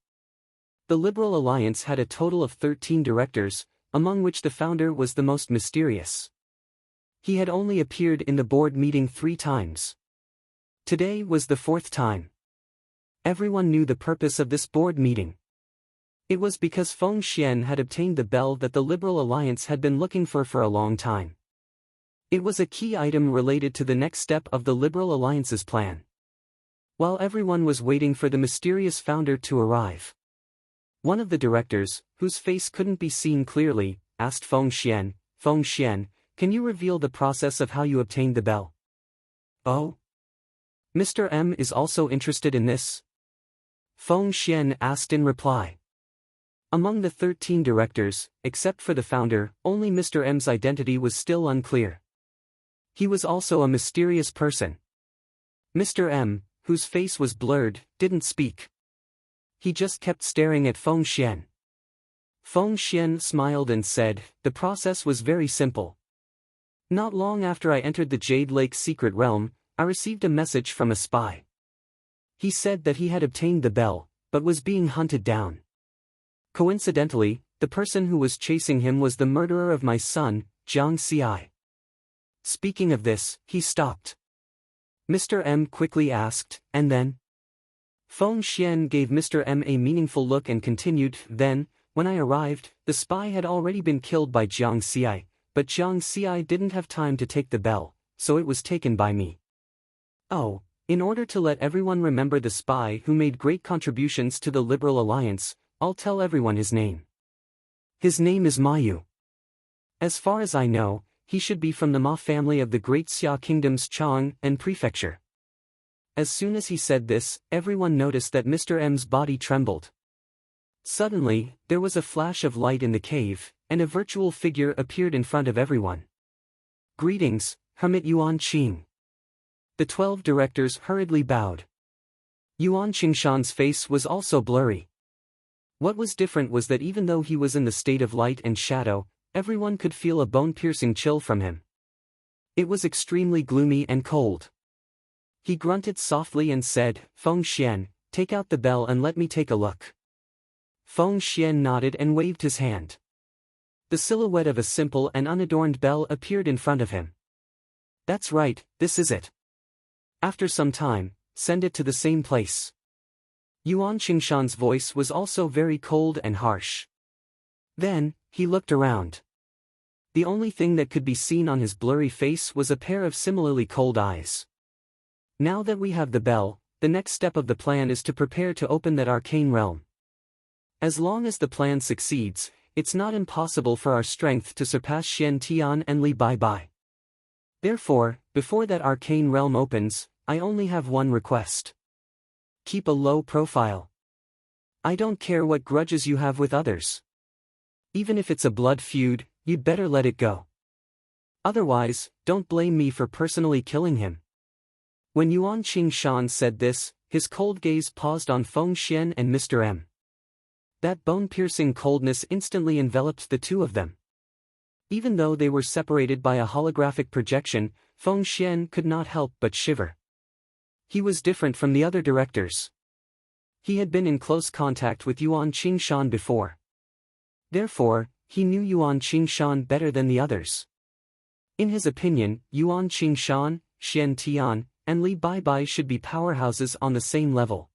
S1: The Liberal Alliance had a total of 13 directors, among which the founder was the most mysterious. He had only appeared in the board meeting 3 times. Today was the 4th time. Everyone knew the purpose of this board meeting. It was because Feng Xian had obtained the bell that the Liberal Alliance had been looking for a long time. It was a key item related to the next step of the Liberal Alliance's plan. While everyone was waiting for the mysterious founder to arrive, one of the directors, whose face couldn't be seen clearly, asked Feng Xian, "Feng Xian, can you reveal the process of how you obtained the bell?" "Oh? Mr. M is also interested in this?" Feng Xian asked in reply. Among the 13 directors, except for the founder, only Mr. M's identity was still unclear. He was also a mysterious person. Mr. M, whose face was blurred, didn't speak. He just kept staring at Feng Xian. Feng Xian smiled and said, "The process was very simple. Not long after I entered the Jade Lake secret realm, I received a message from a spy. He said that he had obtained the bell, but was being hunted down. Coincidentally, the person who was chasing him was the murderer of my son, Jiang Xi. Speaking of this, he stopped." Mr. M quickly asked, "And then?" Feng Xian gave Mr. M a meaningful look and continued, "Then, when I arrived, the spy had already been killed by Jiang Xi, but Jiang Xi didn't have time to take the bell, so it was taken by me. Oh, in order to let everyone remember the spy who made great contributions to the Liberal Alliance, I'll tell everyone his name. His name is Mayu. As far as I know, he should be from the Ma family of the Great Xia Kingdom's Chang and Prefecture." As soon as he said this, everyone noticed that Mr. M's body trembled. Suddenly, there was a flash of light in the cave, and a virtual figure appeared in front of everyone. "Greetings, Hermit Yuan Qing." The 12 directors hurriedly bowed. Yuan Qingshan's face was also blurry. What was different was that even though he was in the state of light and shadow, everyone could feel a bone-piercing chill from him. It was extremely gloomy and cold. He grunted softly and said, "Feng Xian, take out the bell and let me take a look." Feng Xian nodded and waved his hand. The silhouette of a simple and unadorned bell appeared in front of him. "That's right, this is it. After some time, send it to the same place." Yuan Qingshan's voice was also very cold and harsh. Then, he looked around. The only thing that could be seen on his blurry face was a pair of similarly cold eyes. "Now that we have the bell, the next step of the plan is to prepare to open that arcane realm. As long as the plan succeeds, it's not impossible for our strength to surpass Xian Tian and Li Baibai. Therefore, before that arcane realm opens, I only have one request. Keep a low profile. I don't care what grudges you have with others. Even if it's a blood feud, you'd better let it go. Otherwise, don't blame me for personally killing him." When Yuan Qingshan said this, his cold gaze paused on Feng Xian and Mr. M. That bone-piercing coldness instantly enveloped the two of them. Even though they were separated by a holographic projection, Feng Xian could not help but shiver. He was different from the other directors. He had been in close contact with Yuan Qingshan before. Therefore, he knew Yuan Qingshan better than the others. In his opinion, Yuan Qingshan, Xian Tian, and Li Baibai should be powerhouses on the same level.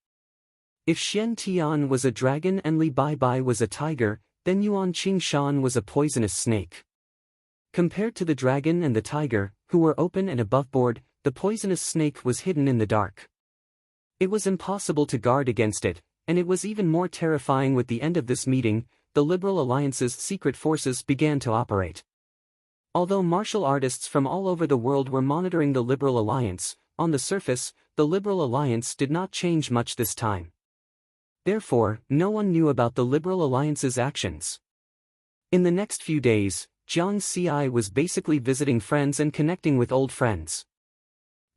S1: If Xian Tian was a dragon and Li Baibai was a tiger, then Yuan Qingshan was a poisonous snake. Compared to the dragon and the tiger, who were open and aboveboard, the poisonous snake was hidden in the dark. It was impossible to guard against it, and it was even more terrifying. With the end of this meeting, the Liberal Alliance's secret forces began to operate. Although martial artists from all over the world were monitoring the Liberal Alliance, on the surface, the Liberal Alliance did not change much this time. Therefore, no one knew about the Liberal Alliance's actions. In the next few days, Jiang Xi was basically visiting friends and connecting with old friends.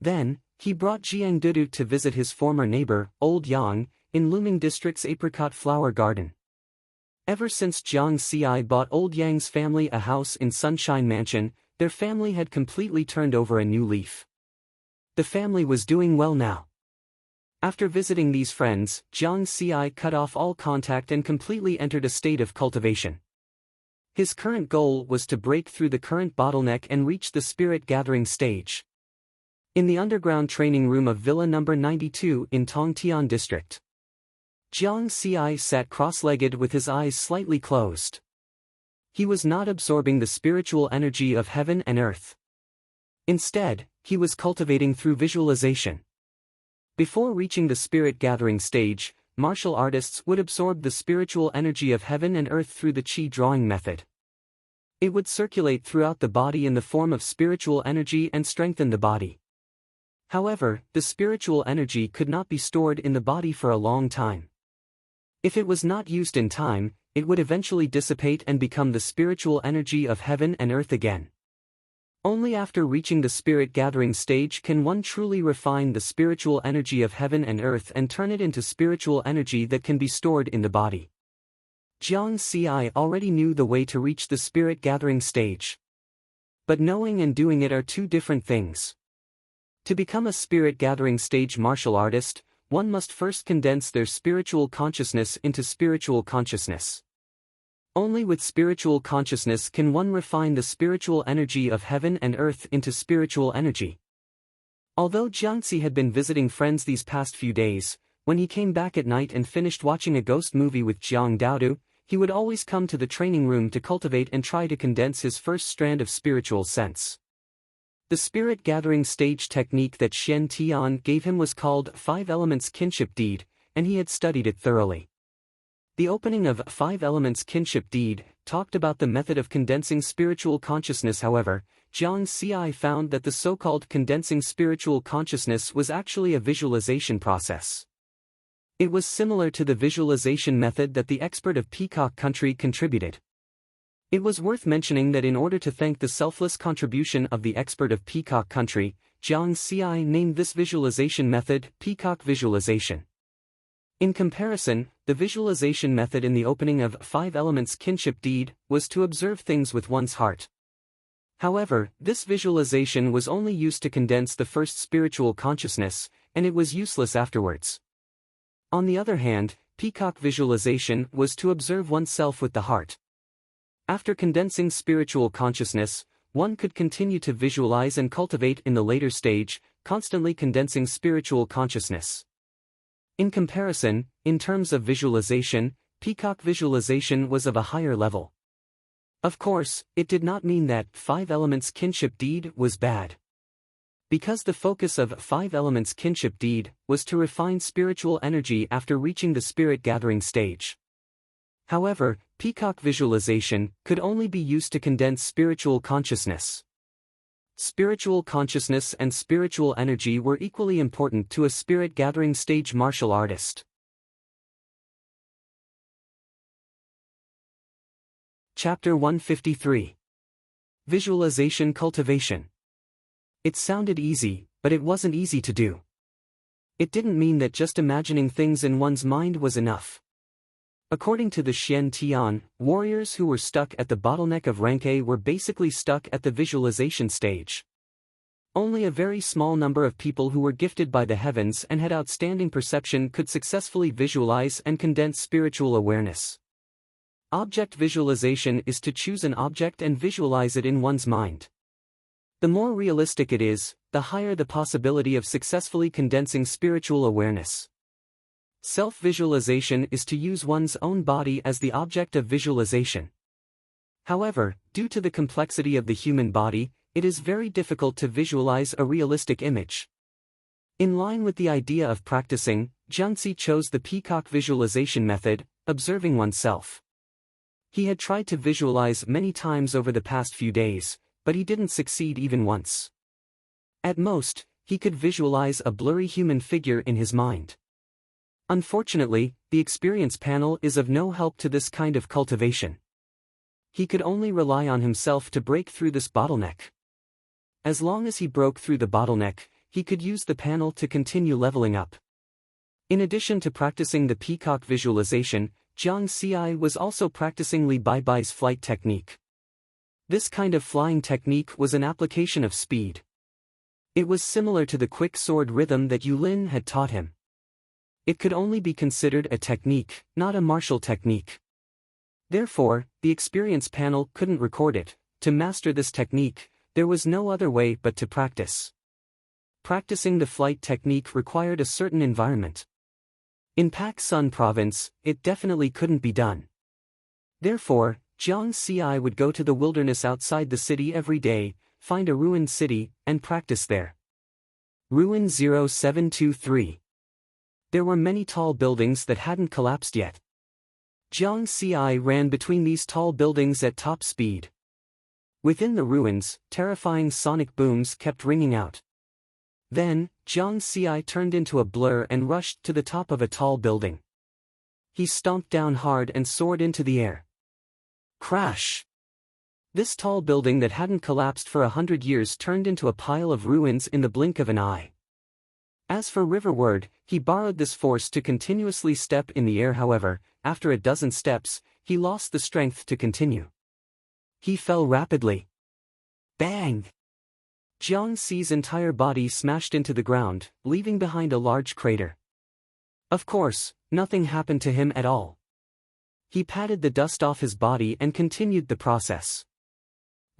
S1: Then, he brought Jiang Dudu to visit his former neighbor, Old Yang, in Luming District's apricot flower garden. Ever since Jiang Xi bought Old Yang's family a house in Sunshine Mansion, their family had completely turned over a new leaf. The family was doing well now. After visiting these friends, Jiang Xi cut off all contact and completely entered a state of cultivation. His current goal was to break through the current bottleneck and reach the spirit gathering stage. In the underground training room of Villa number 92 in Tongtian district, Jiang Xi sat cross-legged with his eyes slightly closed. He was not absorbing the spiritual energy of heaven and earth. Instead, he was cultivating through visualization. Before reaching the spirit gathering stage, martial artists would absorb the spiritual energy of heaven and earth through the qi drawing method. It would circulate throughout the body in the form of spiritual energy and strengthen the body. However, the spiritual energy could not be stored in the body for a long time. If it was not used in time, it would eventually dissipate and become the spiritual energy of heaven and earth again. Only after reaching the spirit gathering stage can one truly refine the spiritual energy of heaven and earth and turn it into spiritual energy that can be stored in the body. Jiang Xi already knew the way to reach the spirit gathering stage. But knowing and doing it are two different things. To become a spirit gathering stage martial artist, one must first condense their spiritual consciousness into spiritual consciousness. Only with spiritual consciousness can one refine the spiritual energy of heaven and earth into spiritual energy. Although Jiang Xi had been visiting friends these past few days, when he came back at night and finished watching a ghost movie with Jiang Daodu, he would always come to the training room to cultivate and try to condense his first strand of spiritual sense. The spirit gathering stage technique that Shen Tian gave him was called 5 Elements Kinship Deed, and he had studied it thoroughly. The opening of 5 Elements Kinship Deed talked about the method of condensing spiritual consciousness. However, Jiang Xi found that the so-called condensing spiritual consciousness was actually a visualization process. It was similar to the visualization method that the expert of Peacock Country contributed. It was worth mentioning that in order to thank the selfless contribution of the expert of Peacock Country, Jiang Xi named this visualization method Peacock Visualization. In comparison, the visualization method in the opening of 5 Elements Kinship Deed was to observe things with one's heart. However, this visualization was only used to condense the first spiritual consciousness, and it was useless afterwards. On the other hand, Peacock Visualization was to observe oneself with the heart. After condensing spiritual consciousness, one could continue to visualize and cultivate in the later stage, constantly condensing spiritual consciousness. In comparison, in terms of visualization, Peacock Visualization was of a higher level. Of course, it did not mean that 5 Elements Kinship Deed was bad. Because the focus of 5 Elements Kinship Deed was to refine spiritual energy after reaching the spirit gathering stage. However, Peacock Visualization could only be used to condense spiritual consciousness. Spiritual consciousness and spiritual energy were equally important to a spirit gathering stage martial artist. Chapter 153. Visualization Cultivation. It sounded easy, but it wasn't easy to do. It didn't mean that just imagining things in one's mind was enough. According to the Shen Tian, warriors who were stuck at the bottleneck of rank A were basically stuck at the visualization stage. Only a very small number of people who were gifted by the heavens and had outstanding perception could successfully visualize and condense spiritual awareness. Object visualization is to choose an object and visualize it in one's mind. The more realistic it is, the higher the possibility of successfully condensing spiritual awareness. Self-visualization is to use one's own body as the object of visualization. However, due to the complexity of the human body, it is very difficult to visualize a realistic image. In line with the idea of practicing, Jiang Xi chose the Peacock Visualization method, observing oneself. He had tried to visualize many times over the past few days, but he didn't succeed even once. At most, he could visualize a blurry human figure in his mind. Unfortunately, the experience panel is of no help to this kind of cultivation. He could only rely on himself to break through this bottleneck. As long as he broke through the bottleneck, he could use the panel to continue leveling up. In addition to practicing the Peacock Visualization, Jiang Xi was also practicing Li Baibai's flight technique. This kind of flying technique was an application of speed. It was similar to the quick sword rhythm that Yu Lin had taught him. It could only be considered a technique, not a martial technique. Therefore, the experience panel couldn't record it. To master this technique, there was no other way but to practice. Practicing the flight technique required a certain environment. In Pak Sun province, it definitely couldn't be done. Therefore, Jiang Ci would go to the wilderness outside the city every day, find a ruined city, and practice there. Ruin 0723. There were many tall buildings that hadn't collapsed yet. Jiang Ci ran between these tall buildings at top speed. Within the ruins, terrifying sonic booms kept ringing out. Then, Jiang Ci turned into a blur and rushed to the top of a tall building. He stomped down hard and soared into the air. Crash! This tall building that hadn't collapsed for 100 years turned into a pile of ruins in the blink of an eye. As for Riverward, he borrowed this force to continuously step in the air. However, after a dozen steps, he lost the strength to continue. He fell rapidly. Bang! Jiang Ci's entire body smashed into the ground, leaving behind a large crater. Of course, nothing happened to him at all. He patted the dust off his body and continued the process.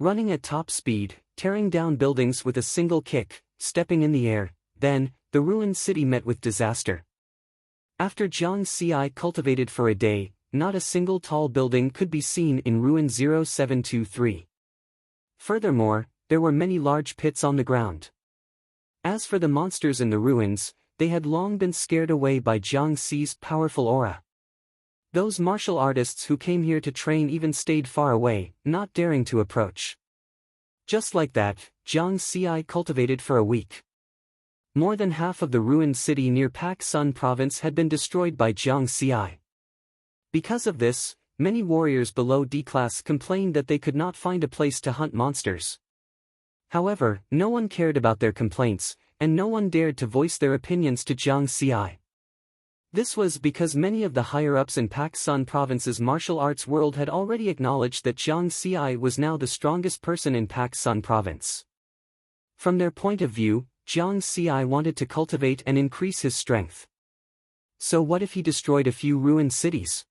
S1: Running at top speed, tearing down buildings with a single kick, stepping in the air, then, the ruined city met with disaster. After Jiang Ci cultivated for a day, not a single tall building could be seen in Ruin 0723. Furthermore, there were many large pits on the ground. As for the monsters in the ruins, they had long been scared away by Jiang Ci's powerful aura. Those martial artists who came here to train even stayed far away, not daring to approach. Just like that, Jiang Ci cultivated for a week. More than half of the ruined city near Pak Sun province had been destroyed by Jiang Ci. Because of this, many warriors below D-class complained that they could not find a place to hunt monsters. However, no one cared about their complaints, and no one dared to voice their opinions to Jiang Ci. This was because many of the higher-ups in Pak Sun province's martial arts world had already acknowledged that Jiang Ci was now the strongest person in Pak Sun province. From their point of view, Jiang Ci wanted to cultivate and increase his strength. So what if he destroyed a few ruined cities?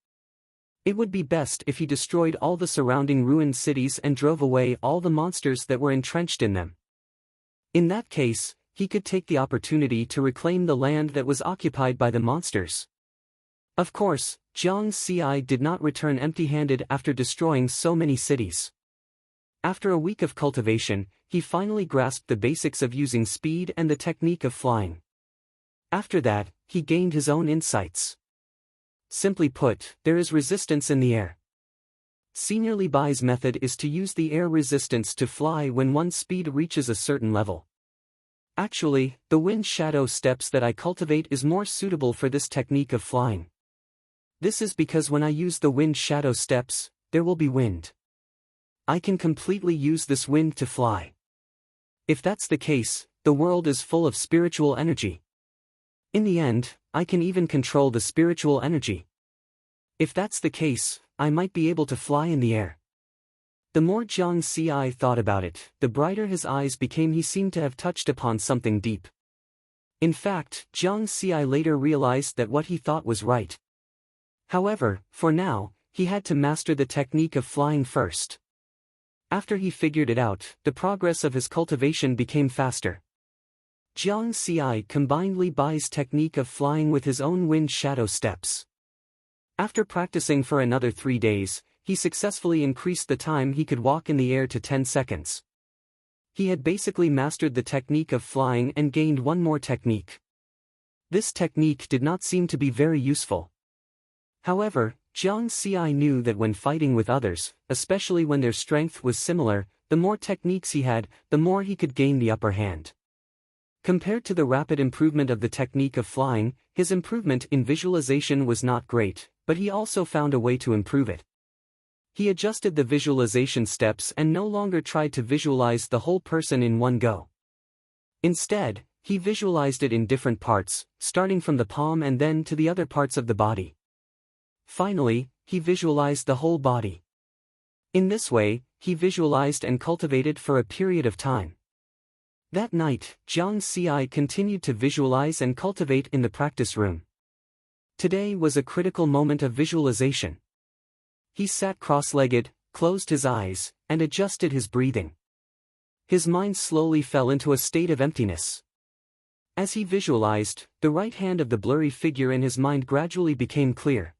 S1: It would be best if he destroyed all the surrounding ruined cities and drove away all the monsters that were entrenched in them. In that case, he could take the opportunity to reclaim the land that was occupied by the monsters. Of course, Jiang Ci did not return empty-handed after destroying so many cities. After a week of cultivation, he finally grasped the basics of using speed and the technique of flying. After that, he gained his own insights. Simply put, there is resistance in the air. Senior Li Bai's method is to use the air resistance to fly when one's speed reaches a certain level. Actually, the wind shadow steps that I cultivate is more suitable for this technique of flying. This is because when I use the wind shadow steps, there will be wind. I can completely use this wind to fly. If that's the case, the world is full of spiritual energy. In the end, I can even control the spiritual energy. If that's the case, I might be able to fly in the air. The more Jiang Ci thought about it, the brighter his eyes became. He seemed to have touched upon something deep. In fact, Jiang Ci later realized that what he thought was right. However, for now, he had to master the technique of flying first. After he figured it out, the progress of his cultivation became faster. Jiang Ci combined Li Bai's technique of flying with his own wind shadow steps. After practicing for another 3 days, he successfully increased the time he could walk in the air to 10 seconds. He had basically mastered the technique of flying and gained one more technique. This technique did not seem to be very useful. However, Jiang Ci knew that when fighting with others, especially when their strength was similar, the more techniques he had, the more he could gain the upper hand. Compared to the rapid improvement of the technique of flying, his improvement in visualization was not great, but he also found a way to improve it. He adjusted the visualization steps and no longer tried to visualize the whole person in one go. Instead, he visualized it in different parts, starting from the palm and then to the other parts of the body. Finally, he visualized the whole body. In this way, he visualized and cultivated for a period of time. That night, Jiang Ci continued to visualize and cultivate in the practice room. Today was a critical moment of visualization. He sat cross-legged, closed his eyes, and adjusted his breathing. His mind slowly fell into a state of emptiness. As he visualized, the right hand of the blurry figure in his mind gradually became clear.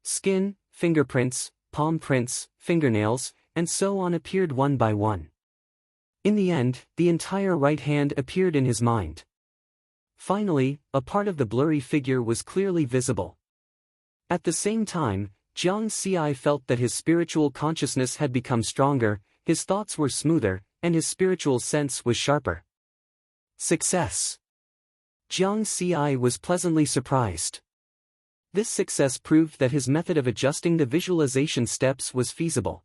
S1: Skin, fingerprints, palm prints, fingernails, and so on appeared one by one. In the end, the entire right hand appeared in his mind. Finally, a part of the blurry figure was clearly visible. At the same time, Jiang Xi felt that his spiritual consciousness had become stronger, his thoughts were smoother, and his spiritual sense was sharper. Success. Jiang Xi was pleasantly surprised. This success proved that his method of adjusting the visualization steps was feasible.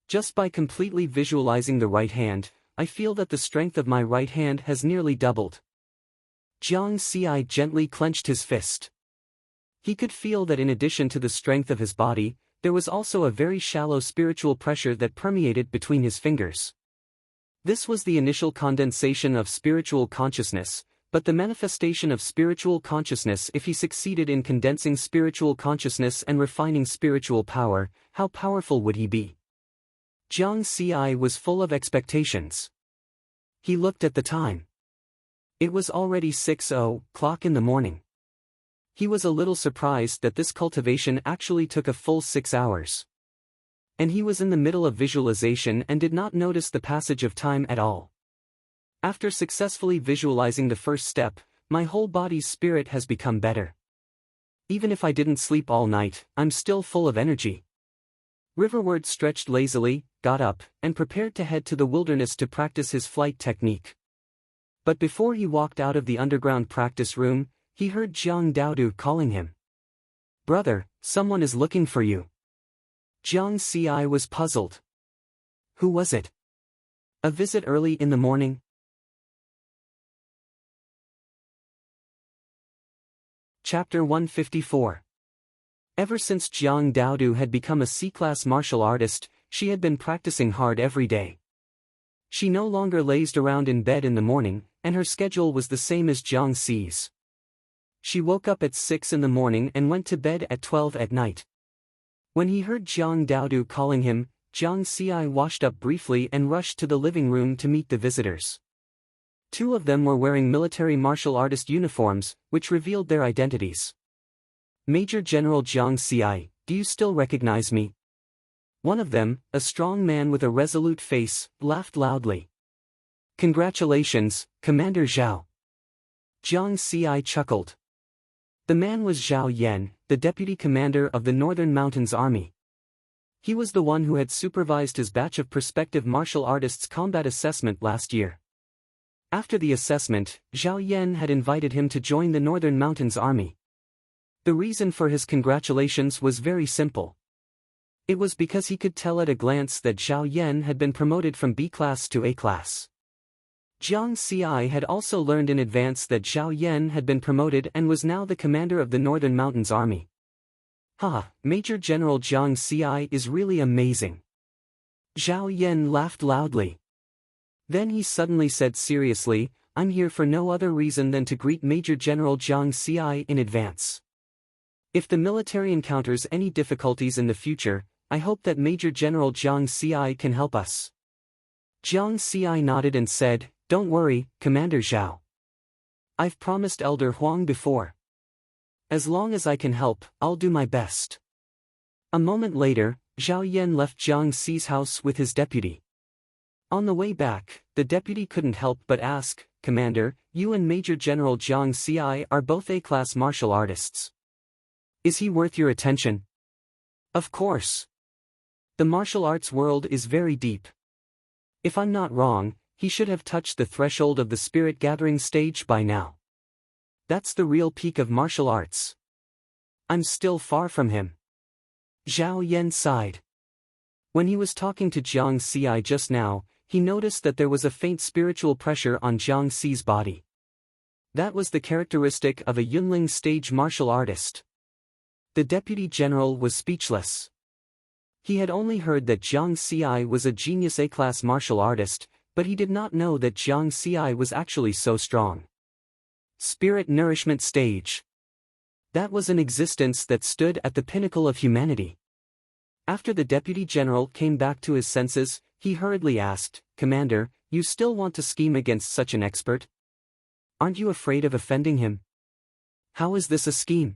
S1: Just by completely visualizing the right hand, I feel that the strength of my right hand has nearly doubled. Jiang Xi gently clenched his fist. He could feel that in addition to the strength of his body, there was also a very shallow spiritual pressure that permeated between his fingers. This was the initial condensation of spiritual consciousness, but the manifestation of spiritual consciousness. If he succeeded in condensing spiritual consciousness and refining spiritual power, how powerful would he be? Jiang Xi was full of expectations. He looked at the time. It was already 6:00 in the morning. He was a little surprised that this cultivation actually took a full 6 hours. And he was in the middle of visualization and did not notice the passage of time at all. After successfully visualizing the first step, my whole body's spirit has become better. Even if I didn't sleep all night, I'm still full of energy. Riverward stretched lazily, got up, and prepared to head to the wilderness to practice his flight technique. But before he walked out of the underground practice room, he heard Jiang Daodu calling him. "Brother, someone is looking for you." Jiang Xi was puzzled. Who was it? A visit early in the morning? Chapter 154. Ever since Jiang Daodu had become a C-class martial artist, she had been practicing hard every day. She no longer lazed around in bed in the morning, and her schedule was the same as Jiang Xi's. She woke up at 6 in the morning and went to bed at 12 at night. When he heard Jiang Daodu calling him, Jiang Xi washed up briefly and rushed to the living room to meet the visitors. 2 of them were wearing military martial artist uniforms, which revealed their identities. "Major General Jiang Xi, do you still recognize me?" One of them, a strong man with a resolute face, laughed loudly. "Congratulations, Commander Zhao." Jiang Xi chuckled. The man was Zhao Yan, the deputy commander of the Northern Mountains Army. He was the one who had supervised his batch of prospective martial artists' combat assessment last year. After the assessment, Zhao Yan had invited him to join the Northern Mountains Army. The reason for his congratulations was very simple. It was because he could tell at a glance that Zhao Yan had been promoted from B class to A class. Jiang Xi had also learned in advance that Zhao Yan had been promoted and was now the commander of the Northern Mountains Army. Major General Jiang Xi is really amazing. Zhao Yan laughed loudly. Then he suddenly said seriously, "I'm here for no other reason than to greet Major General Jiang Xi in advance. If the military encounters any difficulties in the future, I hope that Major General Jiang Xi can help us." Jiang Xi nodded and said, "Don't worry, Commander Zhao. I've promised Elder Huang before. As long as I can help, I'll do my best." A moment later, Zhao Yan left Jiang Xi's house with his deputy. On the way back, the deputy couldn't help but ask, "Commander, you and Major General Jiang Xi are both A-class martial artists. Is he worth your attention?" "Of course. The martial arts world is very deep. If I'm not wrong, he should have touched the threshold of the spirit gathering stage by now. That's the real peak of martial arts. I'm still far from him." Zhao Yan sighed. When he was talking to Jiang Xi just now, he noticed that there was a faint spiritual pressure on Jiang Xi's body. That was the characteristic of a Yunling stage martial artist. The deputy general was speechless. He had only heard that Jiang Xi was a genius A-class martial artist, but he did not know that Jiang Xi was actually so strong. Spirit nourishment stage. That was an existence that stood at the pinnacle of humanity. After the deputy general came back to his senses, he hurriedly asked, "Commander, you still want to scheme against such an expert? Aren't you afraid of offending him? How is this a scheme?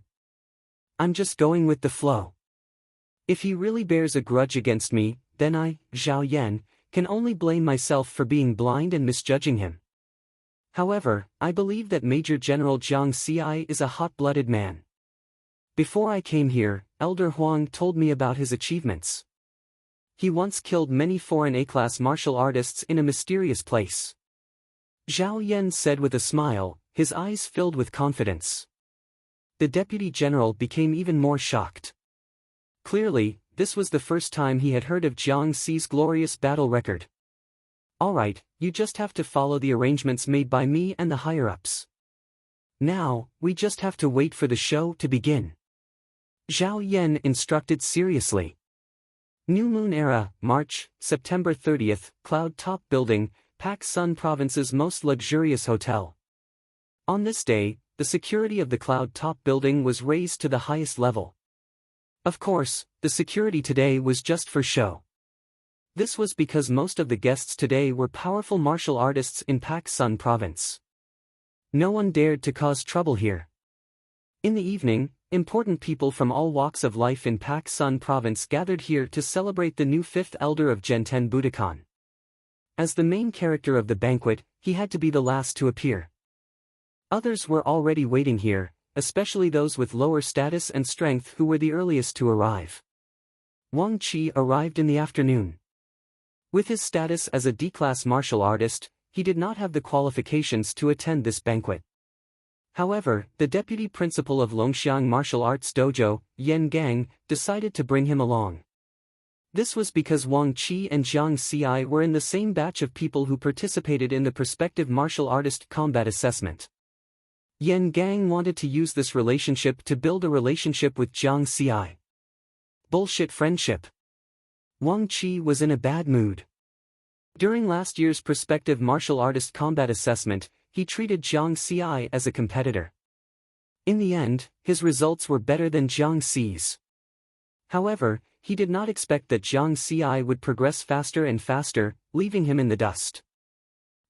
S1: I'm just going with the flow. If he really bears a grudge against me, then I, Zhao Yan, can only blame myself for being blind and misjudging him. However, I believe that Major General Jiang Xi is a hot-blooded man. Before I came here, Elder Huang told me about his achievements. He once killed many foreign A-class martial artists in a mysterious place." Zhao Yan said with a smile, his eyes filled with confidence. The deputy general became even more shocked. Clearly, this was the first time he had heard of Jiang Xi's glorious battle record. "Alright, you just have to follow the arrangements made by me and the higher-ups. Now, we just have to wait for the show to begin," Zhao Yan instructed seriously. New Moon Era, March, September 30th, Cloud Top Building, Pak Sun Province's most luxurious hotel. On this day, the security of the Cloud Top Building was raised to the highest level. Of course, the security today was just for show. This was because most of the guests today were powerful martial artists in Pak Sun Province. No one dared to cause trouble here. In the evening, important people from all walks of life in Pak Sun Province gathered here to celebrate the new fifth elder of Genten Budokan. As the main character of the banquet, he had to be the last to appear. Others were already waiting here, especially those with lower status and strength who were the earliest to arrive. Wang Qi arrived in the afternoon. With his status as a D-class martial artist, he did not have the qualifications to attend this banquet. However, the deputy principal of Longxiang Martial Arts Dojo, Yan Gang, decided to bring him along. This was because Wang Qi and Jiang Xi were in the same batch of people who participated in the prospective martial artist combat assessment. Yan Gang wanted to use this relationship to build a relationship with Jiang Xi. Bullshit friendship. Wang Qi was in a bad mood. During last year's prospective martial artist combat assessment, he treated Jiang Xi as a competitor. In the end, his results were better than Jiang Xi's. However, he did not expect that Jiang Xi would progress faster and faster, leaving him in the dust.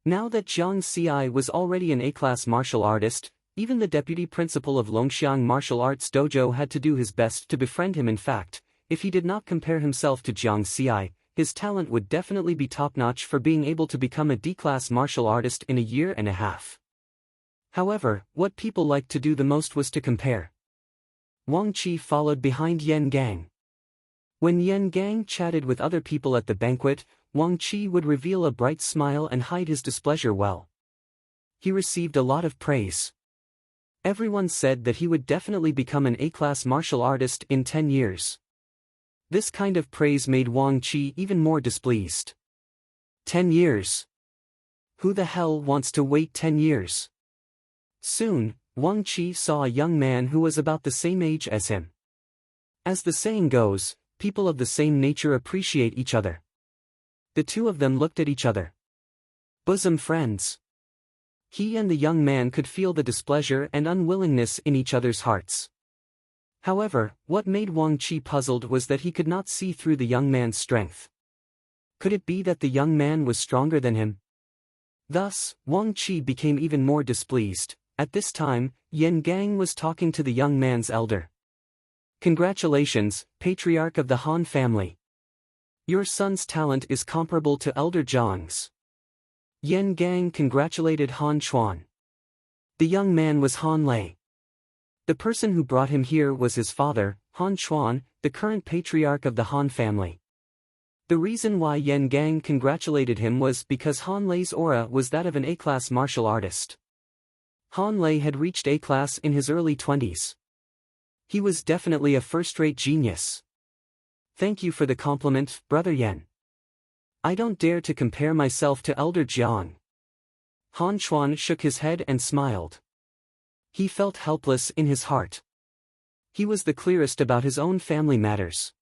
S1: Now that Jiang Xi was already an A-class martial artist, even the deputy principal of Longxiang Martial Arts Dojo had to do his best to befriend him. In fact, if he did not compare himself to Jiang Xi, his talent would definitely be top-notch for being able to become a D-class martial artist in a year and a half. However, what people liked to do the most was to compare. Wang Qi followed behind Yan Gang. When Yan Gang chatted with other people at the banquet, Wang Qi would reveal a bright smile and hide his displeasure well. He received a lot of praise. Everyone said that he would definitely become an A-class martial artist in 10 years. This kind of praise made Wang Qi even more displeased. 10 years. Who the hell wants to wait 10 years? Soon, Wang Qi saw a young man who was about the same age as him. As the saying goes, people of the same nature appreciate each other. The two of them looked at each other. Bosom friends. He and the young man could feel the displeasure and unwillingness in each other's hearts. However, what made Wang Qi puzzled was that he could not see through the young man's strength. Could it be that the young man was stronger than him? Thus, Wang Qi became even more displeased. At this time, Yan Gang was talking to the young man's elder. "Congratulations, patriarch of the Han family. Your son's talent is comparable to Elder Zhang's." Yan Gang congratulated Han Chuan. The young man was Han Lei. The person who brought him here was his father, Han Chuan, the current patriarch of the Han family. The reason why Yan Gang congratulated him was because Han Lei's aura was that of an A-class martial artist. Han Lei had reached A-class in his early 20s. He was definitely a first-rate genius. Thank you for the compliment, Brother Yan. I don't dare to compare myself to Elder Jiang. Han Chuan shook his head and smiled. He felt helpless in his heart. He was the clearest about his own family matters.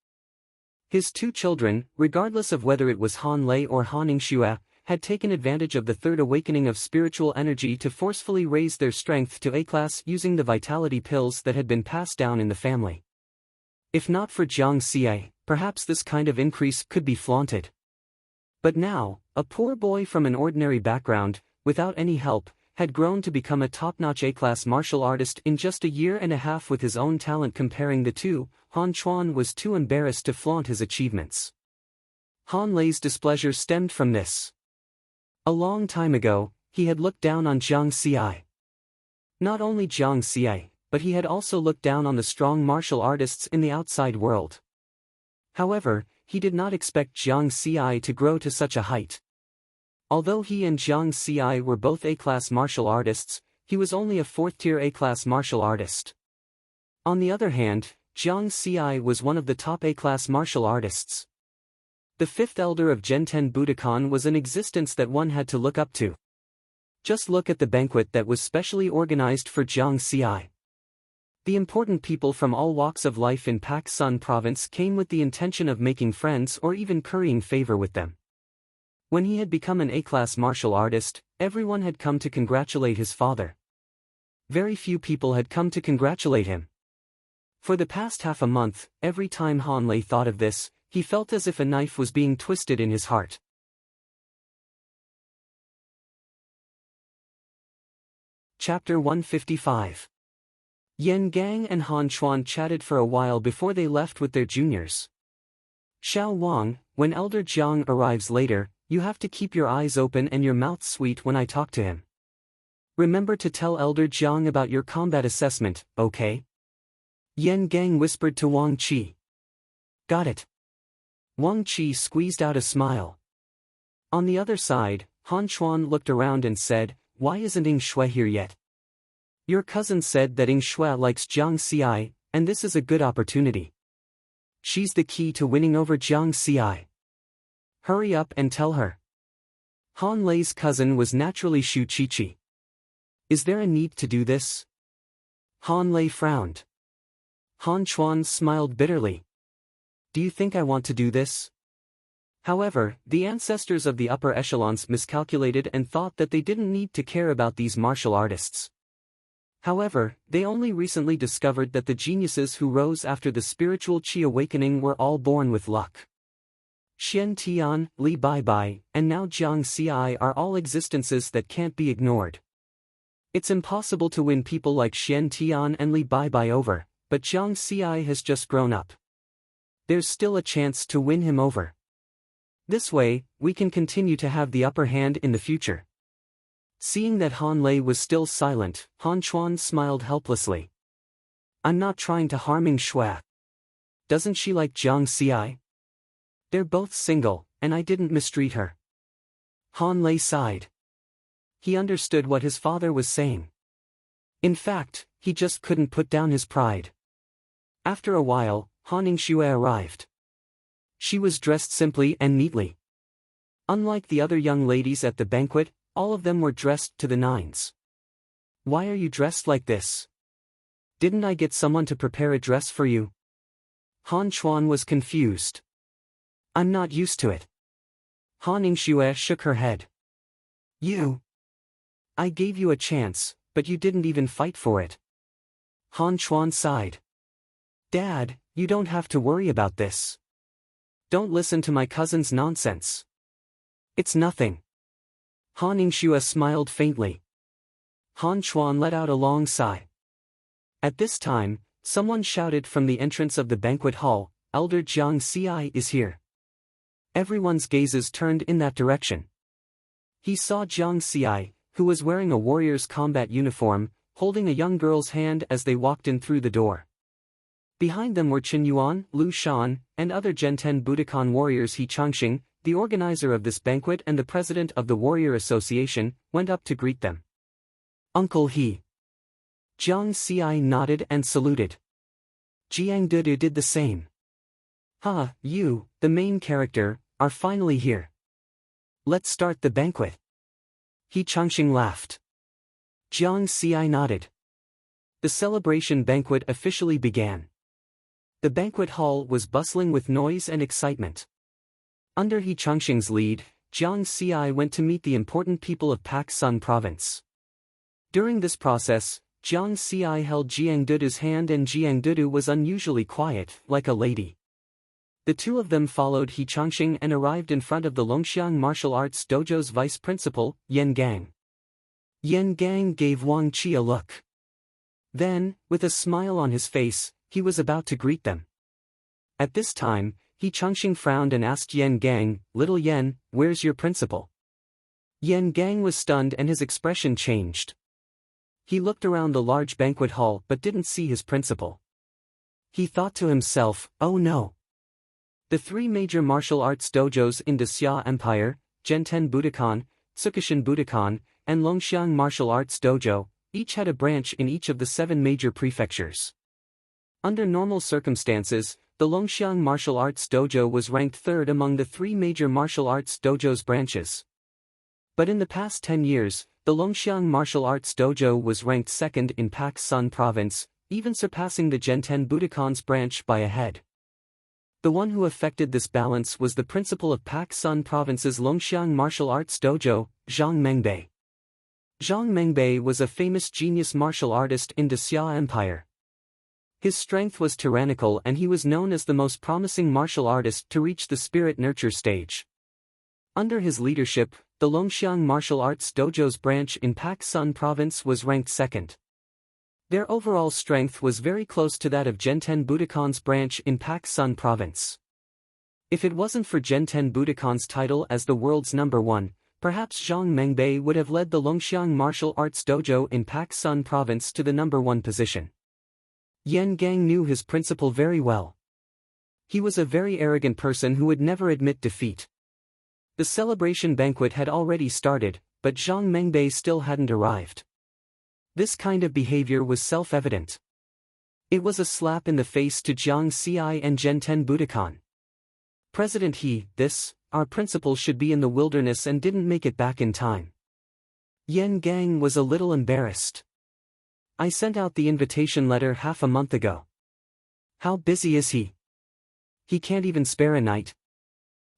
S1: His two children, regardless of whether it was Han Lei or Han Yingxue, had taken advantage of the third awakening of spiritual energy to forcefully raise their strength to A-class using the vitality pills that had been passed down in the family. If not for Jiang Xie, perhaps this kind of increase could be flaunted. But now, a poor boy from an ordinary background, without any help, had grown to become a top-notch A-class martial artist in just a year and a half with his own talent. Comparing the two, Han Chuan was too embarrassed to flaunt his achievements. Han Lei's displeasure stemmed from this. A long time ago, he had looked down on Jiang Xie. Not only Jiang Xie, but he had also looked down on the strong martial artists in the outside world. However, he did not expect Jiang Xie to grow to such a height. Although he and Jiang Xie were both A-class martial artists, he was only a fourth-tier A-class martial artist. On the other hand, Jiang Xie was one of the top A-class martial artists. The fifth elder of Genten Budokan was an existence that one had to look up to. Just look at the banquet that was specially organized for Jiang Xie. The important people from all walks of life in Pak Sun province came with the intention of making friends or even currying favor with them. When he had become an A-class martial artist, everyone had come to congratulate his father. Very few people had come to congratulate him. For the past half a month, every time Han Lei thought of this, he felt as if a knife was being twisted in his heart. Chapter 155. Yan Gang and Han Chuan chatted for a while before they left with their juniors. Xiao Wang, when Elder Jiang arrives later, you have to keep your eyes open and your mouth sweet when I talk to him. Remember to tell Elder Jiang about your combat assessment, okay? Yan Gang whispered to Wang Qi. Got it. Wang Qi squeezed out a smile. On the other side, Han Chuan looked around and said, why isn't Ying Shui here yet? Your cousin said that Ying Shui likes Jiang Xie, and this is a good opportunity. She's the key to winning over Jiang Xie. Hurry up and tell her. Han Lei's cousin was naturally Shu Qiqi. Is there a need to do this? Han Lei frowned. Han Chuan smiled bitterly. Do you think I want to do this? However, the ancestors of the upper echelons miscalculated and thought that they didn't need to care about these martial artists. However, they only recently discovered that the geniuses who rose after the spiritual qi awakening were all born with luck. Xian Tian, Li Baibai, and now Jiang Xie are all existences that can't be ignored. It's impossible to win people like Xian Tian and Li Baibai over, but Jiang Xie has just grown up. There's still a chance to win him over. This way, we can continue to have the upper hand in the future. Seeing that Han Lei was still silent, Han Chuan smiled helplessly. I'm not trying to harm Ying Shui. Doesn't she like Jiang Xie? They're both single, and I didn't mistreat her. Han Lei sighed. He understood what his father was saying. In fact, he just couldn't put down his pride. After a while, Han Ying Shui arrived. She was dressed simply and neatly. Unlike the other young ladies at the banquet, all of them were dressed to the nines. Why are you dressed like this? Didn't I get someone to prepare a dress for you? Han Chuan was confused. I'm not used to it. Han Ying Shui shook her head. I gave you a chance, but you didn't even fight for it. Han Chuan sighed. Dad, you don't have to worry about this. Don't listen to my cousin's nonsense. It's nothing. Han Ying Shui smiled faintly. Han Chuan let out a long sigh. At this time, someone shouted from the entrance of the banquet hall, Elder Jiang Xie is here. Everyone's gazes turned in that direction. He saw Jiang Xie, who was wearing a warrior's combat uniform, holding a young girl's hand as they walked in through the door. Behind them were Qin Yuan, Lu Shan, and other Genten Budokan warriors. He Changxing, the organizer of this banquet and the president of the Warrior Association, went up to greet them. Uncle He. Jiang Xie nodded and saluted. Jiang Dudu did the same. You, the main character, are finally here. Let's start the banquet. He Changxing laughed. Jiang Xie nodded. The celebration banquet officially began. The banquet hall was bustling with noise and excitement. Under He Changxing's lead, Jiang Xi went to meet the important people of Pak Sun province. During this process, Jiang Xi held Jiang Dudu's hand and Jiang Dudu was unusually quiet, like a lady. The two of them followed He Changxing and arrived in front of the Longxiang Martial Arts Dojo's vice principal, Yan Gang. Yan Gang gave Wang Qi a look. Then, with a smile on his face, he was about to greet them. At this time, He Changxing frowned and asked Yan Gang, "Little Yan, where's your principal?" Yan Gang was stunned and his expression changed. He looked around the large banquet hall but didn't see his principal. He thought to himself, "Oh no." The three major martial arts dojos in the Xia Empire, Zhenten Budokan, Tsukishin Budokan, and Longxiang Martial Arts Dojo, each had a branch in each of the 7 major prefectures. Under normal circumstances, the Longxiang Martial Arts Dojo was ranked 3rd among the 3 major martial arts dojo's branches. But in the past 10 years, the Longxiang Martial Arts Dojo was ranked 2nd in Pak Sun province, even surpassing the Zhenten Budokan's branch by a head. The one who affected this balance was the principal of Pak Sun province's Longxiang Martial Arts Dojo, Zhang Mengbei. Zhang Mengbei was a famous genius martial artist in the Xia Empire. His strength was tyrannical and he was known as the most promising martial artist to reach the spirit nurture stage. Under his leadership, the Longxiang Martial Arts Dojo's branch in Pak Sun province was ranked 2nd. Their overall strength was very close to that of Zhenten Budokan's branch in Pak Sun province. If it wasn't for Zhenten Budokan's title as the world's number 1, perhaps Zhang Mengbei would have led the Longxiang Martial Arts Dojo in Pak Sun province to the number 1 position. Yan Gang knew his principal very well. He was a very arrogant person who would never admit defeat. The celebration banquet had already started, but Zhang Mengbei still hadn't arrived. This kind of behavior was self-evident. It was a slap in the face to Jiang Xi and Zhenten Budokan. President He, our principal should be in the wilderness and didn't make it back in time. Yan Gang was a little embarrassed. I sent out the invitation letter half a month ago. How busy is he? He can't even spare a night.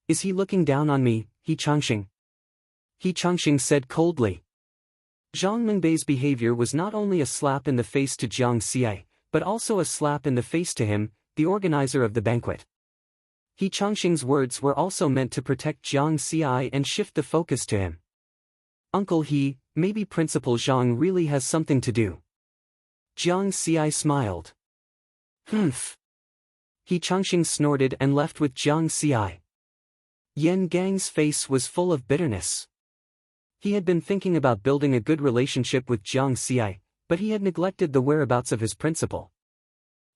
S1: Is he looking down on me, He Changxing? He Changxing said coldly. Zhang Mengbei's behavior was not only a slap in the face to Jiang Xi, but also a slap in the face to him, the organizer of the banquet. He Changxing's words were also meant to protect Jiang Xi and shift the focus to him. Uncle He, maybe Principal Zhang really has something to do. Jiang Xi smiled. Humph. He Changxing snorted and left with Jiang Xi. Yan Gang's face was full of bitterness. He had been thinking about building a good relationship with Jiang Xi, but he had neglected the whereabouts of his principal.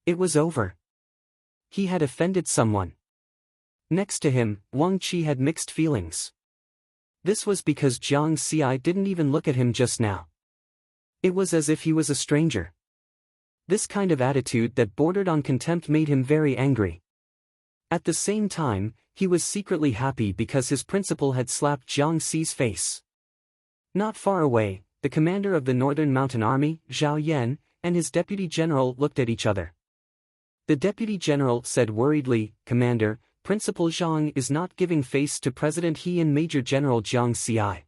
S1: It was over. He had offended someone. Next to him, Wang Qi had mixed feelings. This was because Jiang Xi didn't even look at him just now. It was as if he was a stranger. This kind of attitude that bordered on contempt made him very angry. At the same time, he was secretly happy because his principal had slapped Jiang Xi's face. Not far away, the commander of the Northern Mountain Army, Zhao Yan, and his deputy general looked at each other. The deputy general said worriedly, "Commander, Principal Zhang is not giving face to President He and Major General Jiang Xi.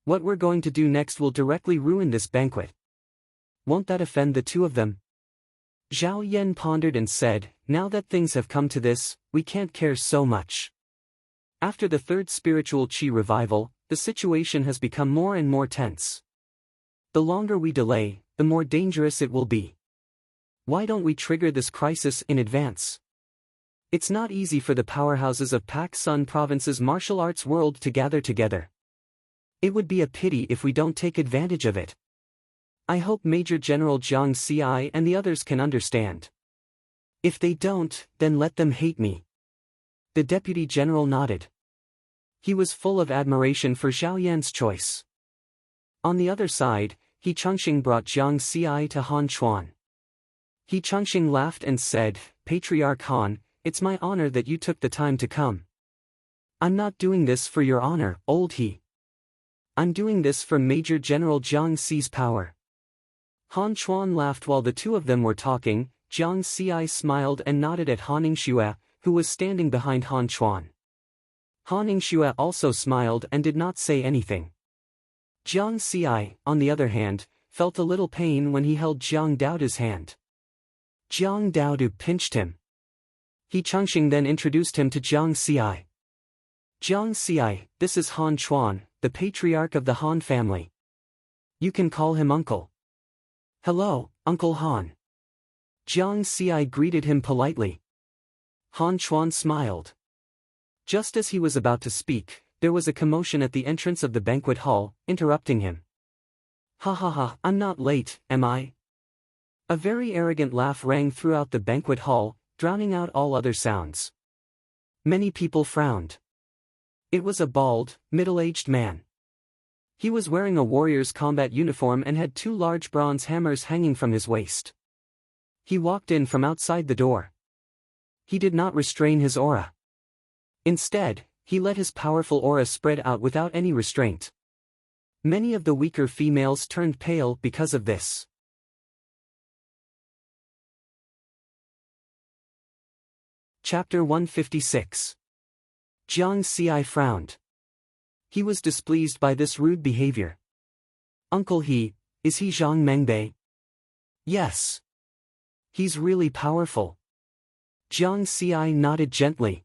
S1: What we're going to do next will directly ruin this banquet. Won't that offend the two of them?" Zhao Yan pondered and said, "Now that things have come to this, we can't care so much." After the 3rd spiritual Qi revival, the situation has become more and more tense. The longer we delay, the more dangerous it will be. Why don't we trigger this crisis in advance? It's not easy for the powerhouses of Pak Sun province's martial arts world to gather together. It would be a pity if we don't take advantage of it. I hope Major General Jiang Xi and the others can understand. If they don't, then let them hate me. The deputy general nodded. He was full of admiration for Zhao Yan's choice. On the other side, He Changxing brought Jiang Xi to Han Chuan. He Changxing laughed and said, "Patriarch Han, it's my honor that you took the time to come. I'm not doing this for your honor, old He. I'm doing this for Major General Jiang Xi's power." Han Chuan laughed while the two of them were talking. Jiang Xi smiled and nodded at Han Ningxue, who was standing behind Han Chuan. Han Ningxue also smiled and did not say anything. Jiang Xi, on the other hand, felt a little pain when he held Jiang Daodu's hand. Jiang Daodu pinched him. He Chengxing then introduced him to Jiang Xi. Jiang Xi, this is Han Chuan, the patriarch of the Han family. You can call him uncle. Hello, Uncle Han. Jiang Xi greeted him politely. Han Chuan smiled. Just as he was about to speak, there was a commotion at the entrance of the banquet hall, interrupting him. Ha ha ha, I'm not late, am I? A very arrogant laugh rang throughout the banquet hall, drowning out all other sounds. Many people frowned. It was a bald, middle-aged man. He was wearing a warrior's combat uniform and had 2 large bronze hammers hanging from his waist. He walked in from outside the door. He did not restrain his aura. Instead, he let his powerful aura spread out without any restraint. Many of the weaker females turned pale because of this. Chapter 156. Jiang Xi frowned. He was displeased by this rude behavior. Uncle is he Zhang Mengbei? Yes. He's really powerful. Jiang Xi nodded gently.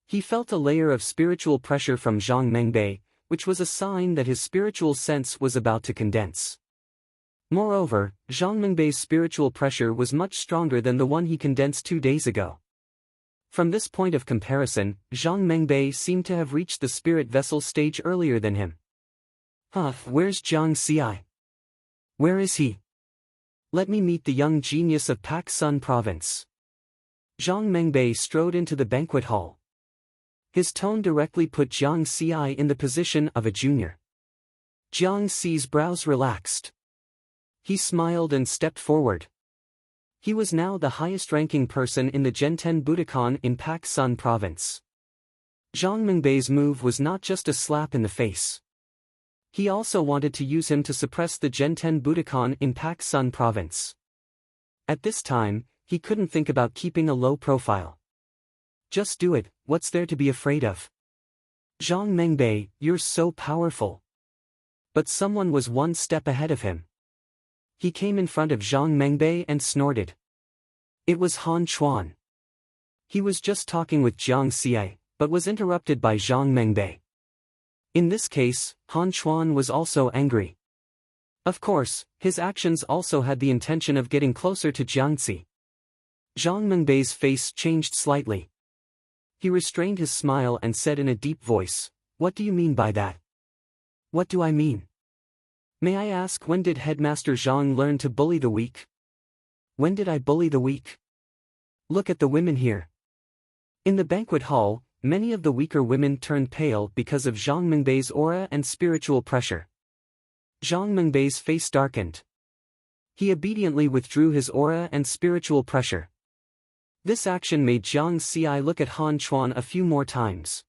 S1: He felt a layer of spiritual pressure from Zhang Mengbei, which was a sign that his spiritual sense was about to condense. Moreover, Zhang Mengbei's spiritual pressure was much stronger than the one he condensed 2 days ago. From this point of comparison, Zhang Mengbei seemed to have reached the spirit vessel stage earlier than him. Where's Jiang Xi? Where is he? Let me meet the young genius of Pak Sun Province. Zhang Mengbei strode into the banquet hall. His tone directly put Jiang Xi in the position of a junior. Jiang Xi's brows relaxed. He smiled and stepped forward. He was now the highest-ranking person in the Genten Budokan in Pak Sun Province. Zhang Mengbei's move was not just a slap in the face. He also wanted to use him to suppress the Genten Budokan in Pak Sun Province. At this time, he couldn't think about keeping a low profile. Just do it, what's there to be afraid of? Zhang Mengbei, you're so powerful. But someone was 1 step ahead of him. He came in front of Zhang Mengbei and snorted. It was Han Chuan. He was just talking with Jiang Xi, but was interrupted by Zhang Mengbei. In this case, Han Chuan was also angry. Of course, his actions also had the intention of getting closer to Jiang Xi. Zhang Mengbei's face changed slightly. He restrained his smile and said in a deep voice, "What do you mean by that?" "What do I mean? May I ask, when did Headmaster Zhang learn to bully the weak? When did I bully the weak? Look at the women here." In the banquet hall, many of the weaker women turned pale because of Zhang Mengbei's aura and spiritual pressure. Zhang Mengbei's face darkened. He obediently withdrew his aura and spiritual pressure. This action made Jiang Xi look at Han Chuan a few more times.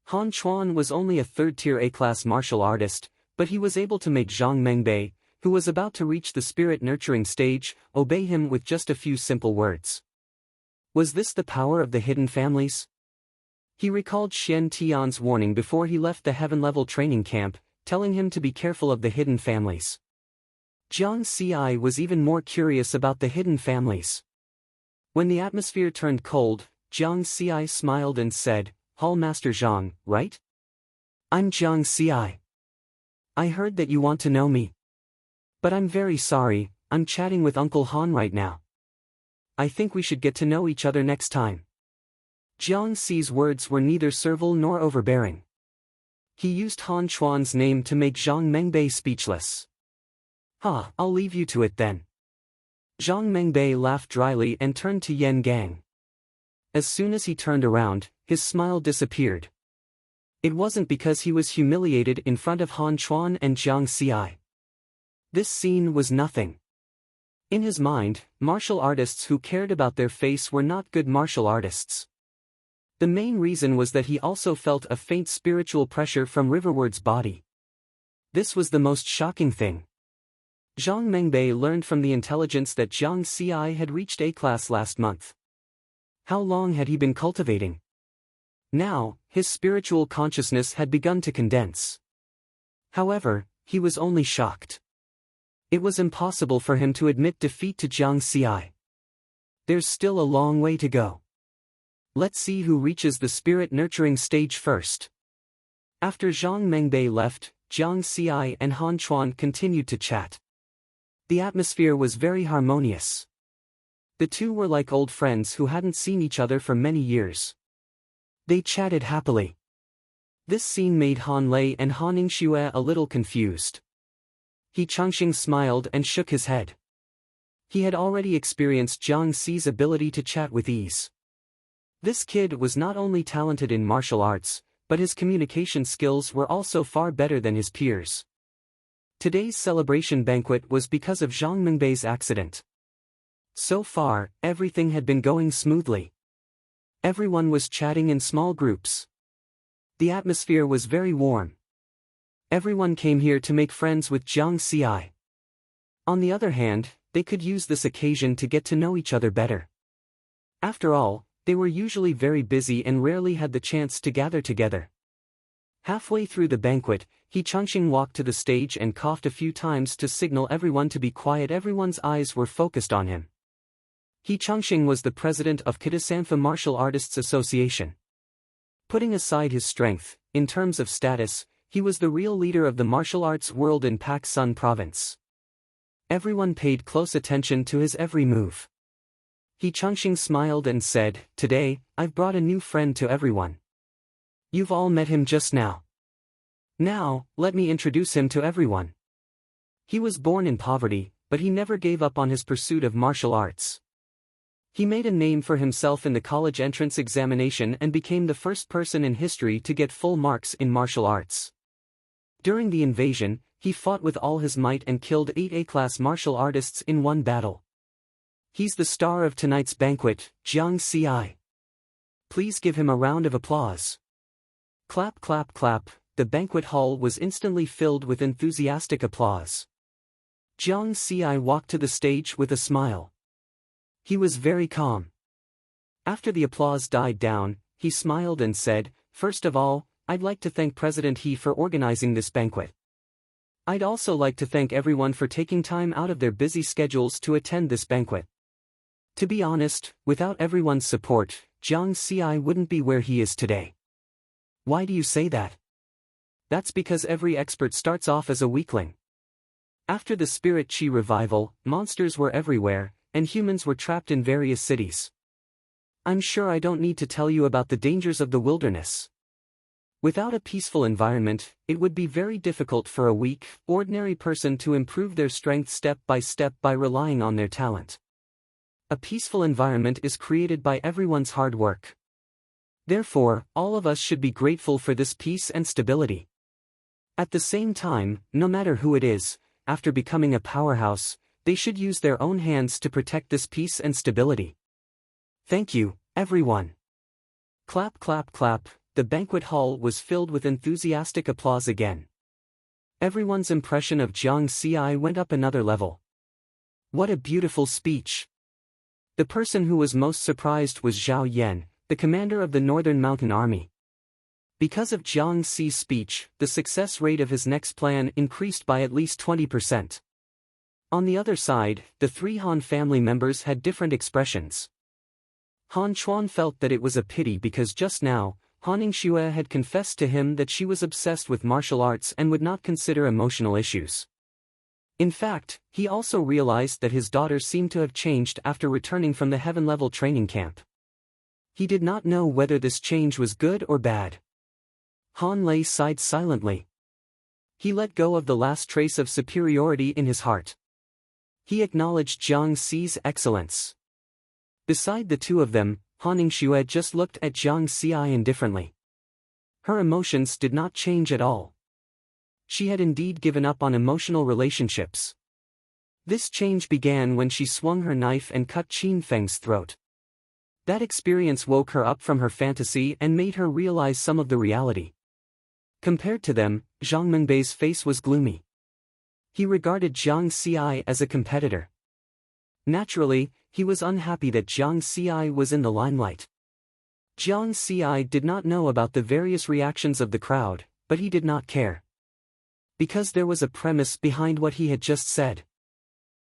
S1: Han Chuan was only a 3rd-tier A-class martial artist, but he was able to make Zhang Mengbei, who was about to reach the spirit-nurturing stage, obey him with just a few simple words. Was this the power of the hidden families? He recalled Xian Tian's warning before he left the heaven-level training camp, telling him to be careful of the hidden families. Jiang Xi was even more curious about the hidden families. When the atmosphere turned cold, Jiang Xi smiled and said, "Hall Master Zhang, right? I'm Jiang Xi. I heard that you want to know me. But I'm very sorry, I'm chatting with Uncle Han right now. I think we should get to know each other next time." Jiang Xi's words were neither servile nor overbearing. He used Han Chuan's name to make Zhang Mengbei speechless. I'll leave you to it then. Zhang Mengbei laughed dryly and turned to Yan Gang. As soon as he turned around, his smile disappeared. It wasn't because he was humiliated in front of Han Chuan and Jiang Xi. This scene was nothing. In his mind, martial artists who cared about their face were not good martial artists. The main reason was that he also felt a faint spiritual pressure from Riverward's body. This was the most shocking thing. Zhang Mengbei learned from the intelligence that Jiang Xi had reached A-class last month. How long had he been cultivating? Now, his spiritual consciousness had begun to condense. However, he was only shocked. It was impossible for him to admit defeat to Jiang Xi. There's still a long way to go. Let's see who reaches the spirit-nurturing stage first. After Zhang Mengbei left, Jiang Xi and Han Chuan continued to chat. The atmosphere was very harmonious. The two were like old friends who hadn't seen each other for many years. They chatted happily. This scene made Han Lei and Han Ningxue a little confused. He Changxing smiled and shook his head. He had already experienced Jiang Xi's ability to chat with ease. This kid was not only talented in martial arts, but his communication skills were also far better than his peers. Today's celebration banquet was because of Zhang Mengbei's accident. So far, everything had been going smoothly. Everyone was chatting in small groups. The atmosphere was very warm. Everyone came here to make friends with Jiang Xi. On the other hand, they could use this occasion to get to know each other better. After all, they were usually very busy and rarely had the chance to gather together. Halfway through the banquet, He Changxing walked to the stage and coughed a few times to signal everyone to be quiet. Everyone's eyes were focused on him. He Changxing was the president of Kitasanfa Martial Artists Association. Putting aside his strength, in terms of status, he was the real leader of the martial arts world in Pak Sun province. Everyone paid close attention to his every move. He Changxing smiled and said, "Today, I've brought a new friend to everyone. You've all met him just now. Now, let me introduce him to everyone." He was born in poverty, but he never gave up on his pursuit of martial arts. He made a name for himself in the college entrance examination and became the first person in history to get full marks in martial arts. During the invasion, he fought with all his might and killed 8 A-class martial artists in one battle. He's the star of tonight's banquet, Jiang Xi. Please give him a round of applause. Clap, clap, clap. The banquet hall was instantly filled with enthusiastic applause. Jiang Xi walked to the stage with a smile. He was very calm. After the applause died down, he smiled and said, "First of all, I'd like to thank President He for organizing this banquet. I'd also like to thank everyone for taking time out of their busy schedules to attend this banquet. To be honest, without everyone's support, Jiang Xi wouldn't be where he is today." "Why do you say that?" "That's because every expert starts off as a weakling. After the Spirit Qi revival, monsters were everywhere, and humans were trapped in various cities. I'm sure I don't need to tell you about the dangers of the wilderness. Without a peaceful environment, it would be very difficult for a weak, ordinary person to improve their strength step by relying on their talent. A peaceful environment is created by everyone's hard work. Therefore, all of us should be grateful for this peace and stability. At the same time, no matter who it is, after becoming a powerhouse, they should use their own hands to protect this peace and stability. Thank you, everyone." Clap, clap, clap. The banquet hall was filled with enthusiastic applause again. Everyone's impression of Jiang Xi went up another level. What a beautiful speech. The person who was most surprised was Zhao Yan, the commander of the Northern Mountain Army. Because of Jiang Xi's speech, the success rate of his next plan increased by at least 20%. On the other side, the 3 Han family members had different expressions. Han Chuan felt that it was a pity because just now, Han Ningxue had confessed to him that she was obsessed with martial arts and would not consider emotional issues. In fact, he also realized that his daughter seemed to have changed after returning from the heaven-level training camp. He did not know whether this change was good or bad. Han Lei sighed silently. He let go of the last trace of superiority in his heart. He acknowledged Jiang Xi's excellence. Beside the two of them, Han Ningxue just looked at Jiang Xi indifferently. Her emotions did not change at all. She had indeed given up on emotional relationships. This change began when she swung her knife and cut Qin Feng's throat. That experience woke her up from her fantasy and made her realize some of the reality. Compared to them, Zhang Mengbei's face was gloomy. He regarded Jiang Xi as a competitor. Naturally, he was unhappy that Jiang Xi was in the limelight. Jiang Xi did not know about the various reactions of the crowd, but he did not care. Because there was a premise behind what he had just said.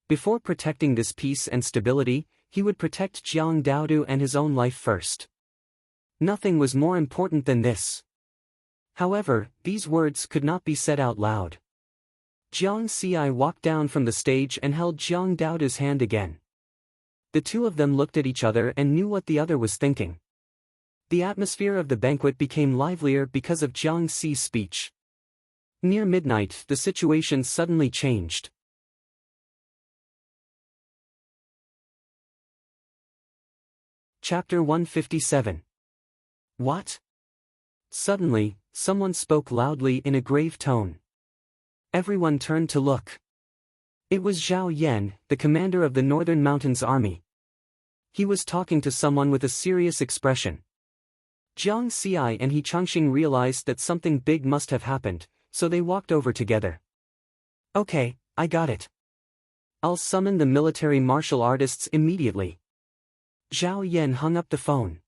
S1: Before protecting this peace and stability, he would protect Jiang Daodu and his own life first. Nothing was more important than this. However, these words could not be said out loud. Jiang Xi walked down from the stage and held Jiang Daodu's hand again. The two of them looked at each other and knew what the other was thinking. The atmosphere of the banquet became livelier because of Jiang Xi's speech. Near midnight, the situation suddenly changed. Chapter 157. What? Suddenly, someone spoke loudly in a grave tone. Everyone turned to look. It was Zhao Yan, the commander of the Northern Mountains Army. He was talking to someone with a serious expression. Jiang Xi and He Changxing realized that something big must have happened, so they walked over together. Okay, I got it. I'll summon the military martial artists immediately. Zhao Yan hung up the phone.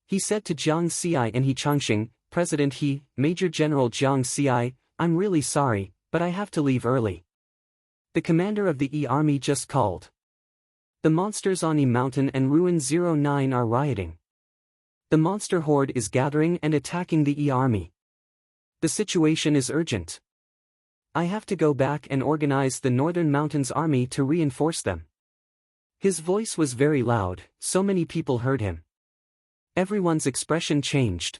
S1: He said to Jiang Xi and He Changxing, President He, Major General Jiang Xi, I'm really sorry, but I have to leave early. The commander of the E Army just called. The monsters on E Mountain and Ruin 09 are rioting. The monster horde is gathering and attacking the E Army. The situation is urgent. I have to go back and organize the Northern Mountains Army to reinforce them. His voice was very loud, so many people heard him. Everyone's expression changed.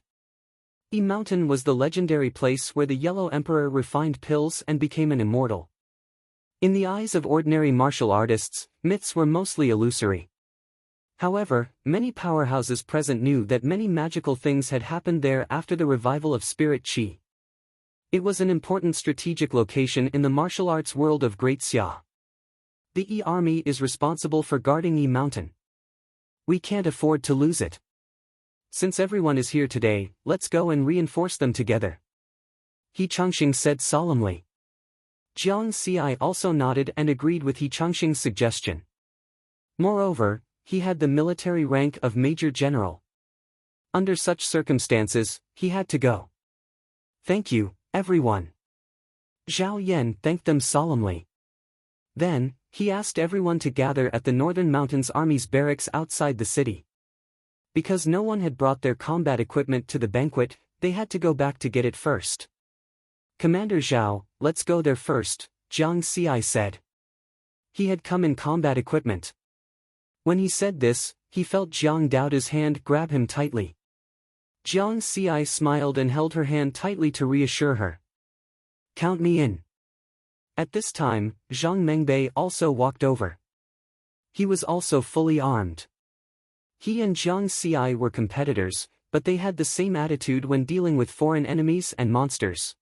S1: E Mountain was the legendary place where the Yellow Emperor refined pills and became an immortal. In the eyes of ordinary martial artists, myths were mostly illusory. However, many powerhouses present knew that many magical things had happened there after the revival of spirit qi. It was an important strategic location in the martial arts world of Great Xia. The E Army is responsible for guarding E Mountain. We can't afford to lose it. Since everyone is here today, let's go and reinforce them together. He Changxing said solemnly. Jiang Xi also nodded and agreed with He Changxing's suggestion. Moreover, he had the military rank of Major General. Under such circumstances, he had to go. Thank you, everyone. Zhao Yan thanked them solemnly. Then, he asked everyone to gather at the Northern Mountains Army's barracks outside the city. Because no one had brought their combat equipment to the banquet, they had to go back to get it first. Commander Zhao, let's go there first, Jiang Xi said. He had come in combat equipment. When he said this, he felt Jiang Daoda's hand grab him tightly. Jiang Xi smiled and held her hand tightly to reassure her. Count me in. At this time, Zhang Mengbei also walked over. He was also fully armed. He and Jiang Xi were competitors, but they had the same attitude when dealing with foreign enemies and monsters.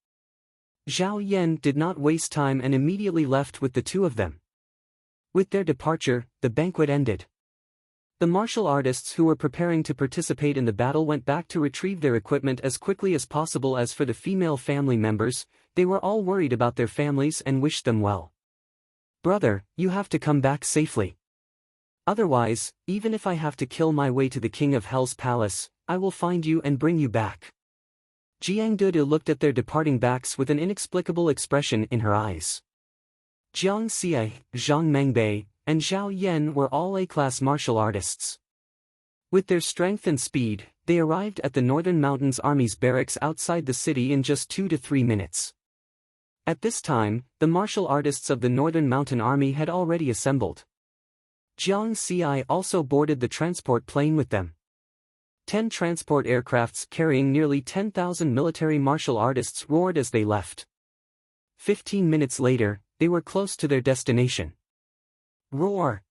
S1: Zhao Yan did not waste time and immediately left with the two of them. With their departure, the banquet ended. The martial artists who were preparing to participate in the battle went back to retrieve their equipment as quickly as possible. As for the female family members, they were all worried about their families and wished them well. Brother, you have to come back safely. Otherwise, even if I have to kill my way to the King of Hell's palace, I will find you and bring you back. Jiang Dudu looked at their departing backs with an inexplicable expression in her eyes. Jiang Xi, Zhang Mengbei, and Zhao Yan were all A-class martial artists. With their strength and speed, they arrived at the Northern Mountains Army's barracks outside the city in just 2 to 3 minutes. At this time, the martial artists of the Northern Mountain Army had already assembled. Jiang Xi also boarded the transport plane with them. 10 transport aircrafts carrying nearly 10,000 military martial artists roared as they left. 15 minutes later, they were close to their destination. Roar!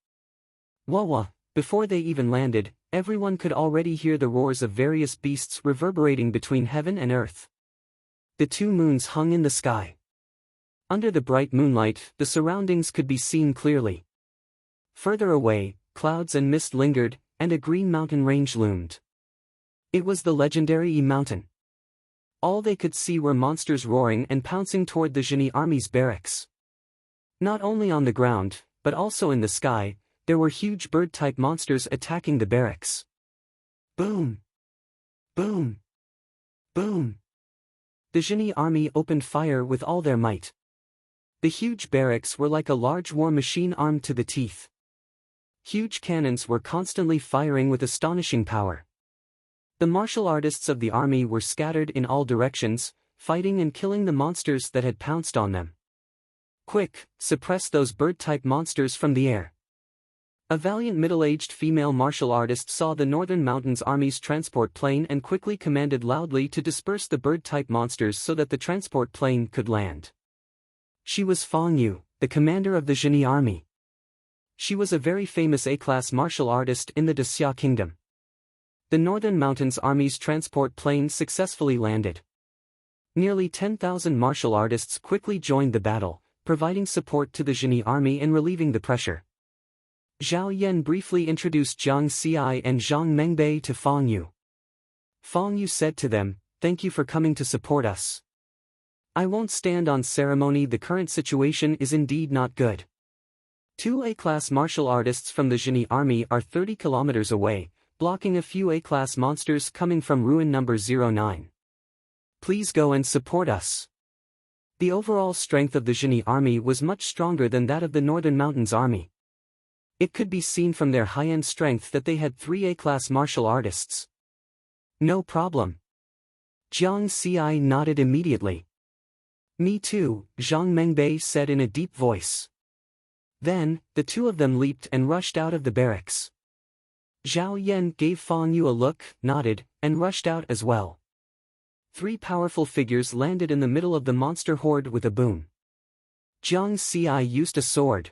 S1: Wah-wah! Before they even landed, everyone could already hear the roars of various beasts reverberating between heaven and earth. The 2 moons hung in the sky. Under the bright moonlight, the surroundings could be seen clearly. Further away, clouds and mist lingered, and a green mountain range loomed. It was the legendary E Mountain. All they could see were monsters roaring and pouncing toward the Zhenyi army's barracks. Not only on the ground, but also in the sky, there were huge bird-type monsters attacking the barracks. Boom! Boom! Boom! The Genie army opened fire with all their might. The huge barracks were like a large war machine armed to the teeth. Huge cannons were constantly firing with astonishing power. The martial artists of the army were scattered in all directions, fighting and killing the monsters that had pounced on them. Quick, suppress those bird-type monsters from the air. A valiant middle-aged female martial artist saw the Northern Mountains Army's transport plane and quickly commanded loudly to disperse the bird-type monsters so that the transport plane could land. She was Fang Yu, the commander of the Genie army. She was a very famous A-class martial artist in the Daxia Kingdom. The Northern Mountains Army's transport plane successfully landed. Nearly 10,000 martial artists quickly joined the battle, providing support to the Genie army and relieving the pressure. Zhao Yan briefly introduced Jiang Xi and Zhang Mengbei to Fang Yu. Fang Yu said to them, "Thank you for coming to support us. I won't stand on ceremony. The current situation is indeed not good. 2 A-class martial artists from the Genie army are 30 kilometers away, blocking a few A-class monsters coming from ruin number 09. Please go and support us." The overall strength of the Genie army was much stronger than that of the Northern Mountains army. It could be seen from their high-end strength that they had 3 A-class martial artists. No problem. Jiang Xi nodded immediately. Me too, Zhang Mengbei said in a deep voice. Then, the 2 of them leaped and rushed out of the barracks. Zhao Yan gave Fang Yu a look, nodded, and rushed out as well. 3 powerful figures landed in the middle of the monster horde with a boom. Jiang Xi used a sword.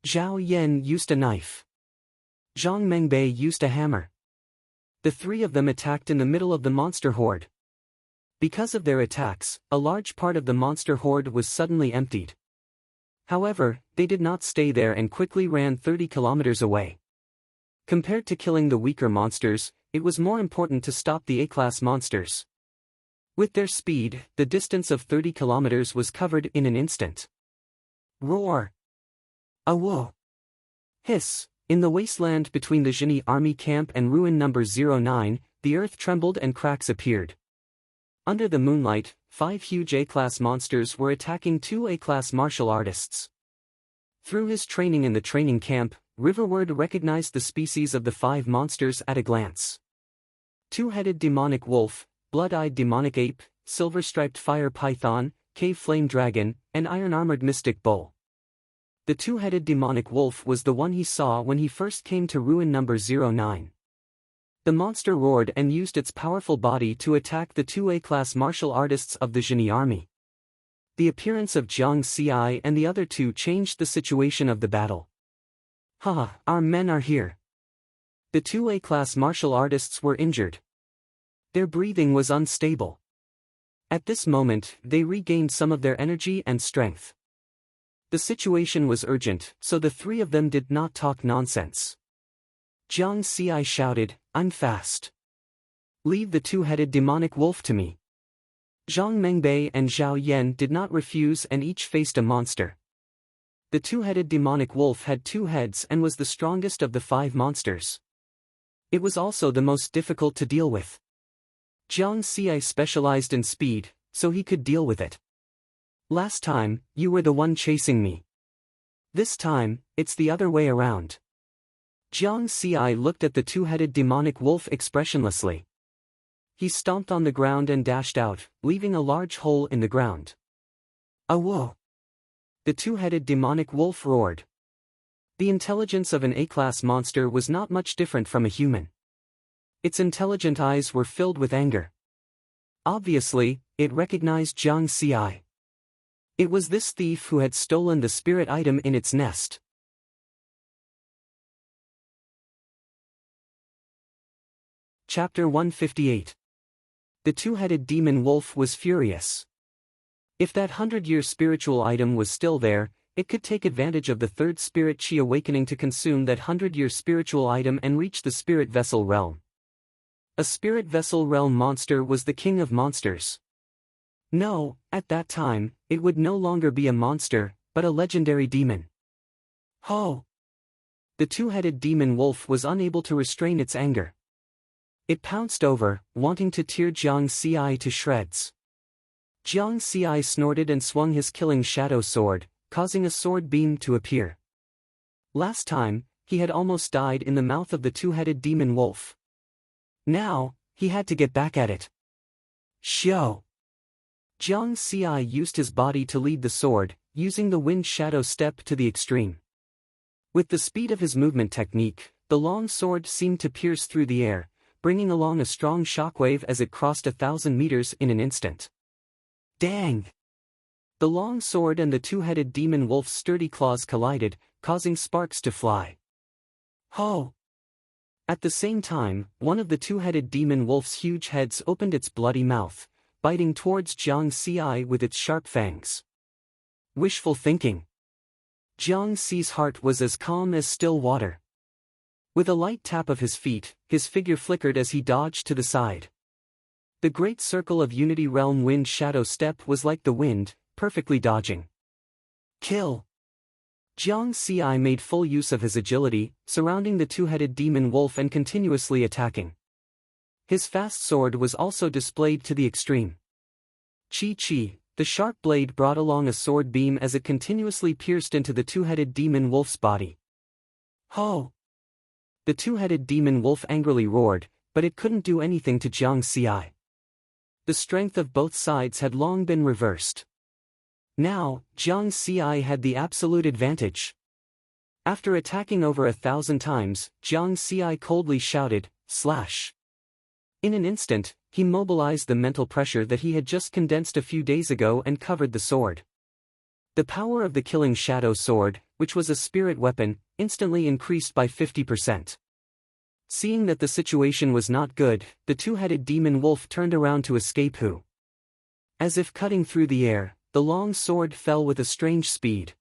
S1: Zhao Yan used a knife. Zhang Mengbei used a hammer. The 3 of them attacked in the middle of the monster horde. Because of their attacks, a large part of the monster horde was suddenly emptied. However, they did not stay there and quickly ran 30 kilometers away. Compared to killing the weaker monsters, it was more important to stop the A-class monsters. With their speed, the distance of 30 kilometers was covered in an instant. Roar! Awo! Hiss! In the wasteland between the Genie army camp and ruin number 09, the earth trembled and cracks appeared. Under the moonlight, 5 huge A-class monsters were attacking 2 A-class martial artists. Through his training in the training camp, Riverward recognized the species of the 5 monsters at a glance. 2-headed demonic wolf, blood-eyed demonic ape, silver-striped fire python, cave flame dragon, and iron-armored mystic bull. The 2-headed demonic wolf was the one he saw when he first came to ruin number 09. The monster roared and used its powerful body to attack the 2 A-class martial artists of the Genie army. The appearance of Jiang Xi and the other 2 changed the situation of the battle. "Ha, our men are here." The 2 A-class martial artists were injured. Their breathing was unstable. At this moment, they regained some of their energy and strength. The situation was urgent, so the 3 of them did not talk nonsense. Jiang Xi shouted, "I'm fast. Leave the 2-headed demonic wolf to me." Zhang Mengbei and Zhao Yan did not refuse and each faced a monster. The 2-headed demonic wolf had 2 heads and was the strongest of the 5 monsters. It was also the most difficult to deal with. Jiang Xi specialized in speed, so he could deal with it. "Last time, you were the one chasing me. This time, it's the other way around." Jiang Xi looked at the 2-headed demonic wolf expressionlessly. He stomped on the ground and dashed out, leaving a large hole in the ground. "Awo!" The 2-headed demonic wolf roared. The intelligence of an A-class monster was not much different from a human. Its intelligent eyes were filled with anger. Obviously, it recognized Jiang Xi. It was this thief who had stolen the spirit item in its nest. Chapter 158. The 2-headed demon wolf was furious. If that 100-year spiritual item was still there, it could take advantage of the 3rd spirit chi awakening to consume that 100-year spiritual item and reach the spirit vessel realm. A spirit vessel realm monster was the king of monsters. No, at that time, it would no longer be a monster, but a legendary demon. Ho! The 2-headed demon wolf was unable to restrain its anger. It pounced over, wanting to tear Jiang Xi to shreds. Jiang Xi snorted and swung his killing shadow sword, causing a sword beam to appear. Last time, he had almost died in the mouth of the two-headed demon wolf. Now, he had to get back at it. Xiao! Jiang Xi used his body to lead the sword, using the wind shadow step to the extreme. With the speed of his movement technique, the long sword seemed to pierce through the air, bringing along a strong shockwave as it crossed 1,000 meters in an instant. Dang! The long sword and the two-headed demon wolf's sturdy claws collided, causing sparks to fly. Ho! At the same time, one of the two-headed demon wolf's huge heads opened its bloody mouth, biting towards Jiang Xi with its sharp fangs. Wishful thinking. Jiang Xi's heart was as calm as still water. With a light tap of his feet, his figure flickered as he dodged to the side. The great circle of Unity Realm wind shadow step was like the wind, perfectly dodging. Kill! Jiang Xi made full use of his agility, surrounding the two-headed demon wolf and continuously attacking. His fast sword was also displayed to the extreme. Chi-chi, the sharp blade brought along a sword beam as it continuously pierced into the two-headed demon wolf's body. Ho! The two-headed demon wolf angrily roared, but it couldn't do anything to Jiang Xi. The strength of both sides had long been reversed. Now, Jiang Xi had the absolute advantage. After attacking over 1,000 times, Jiang Xi coldly shouted, "Slash!" In an instant, he mobilized the mental pressure that he had just condensed a few days ago and covered the sword. The power of the killing shadow sword, which was a spirit weapon, instantly increased by 50%. Seeing that the situation was not good, the two-headed demon wolf turned around to escape. As if cutting through the air, the long sword fell with a strange speed.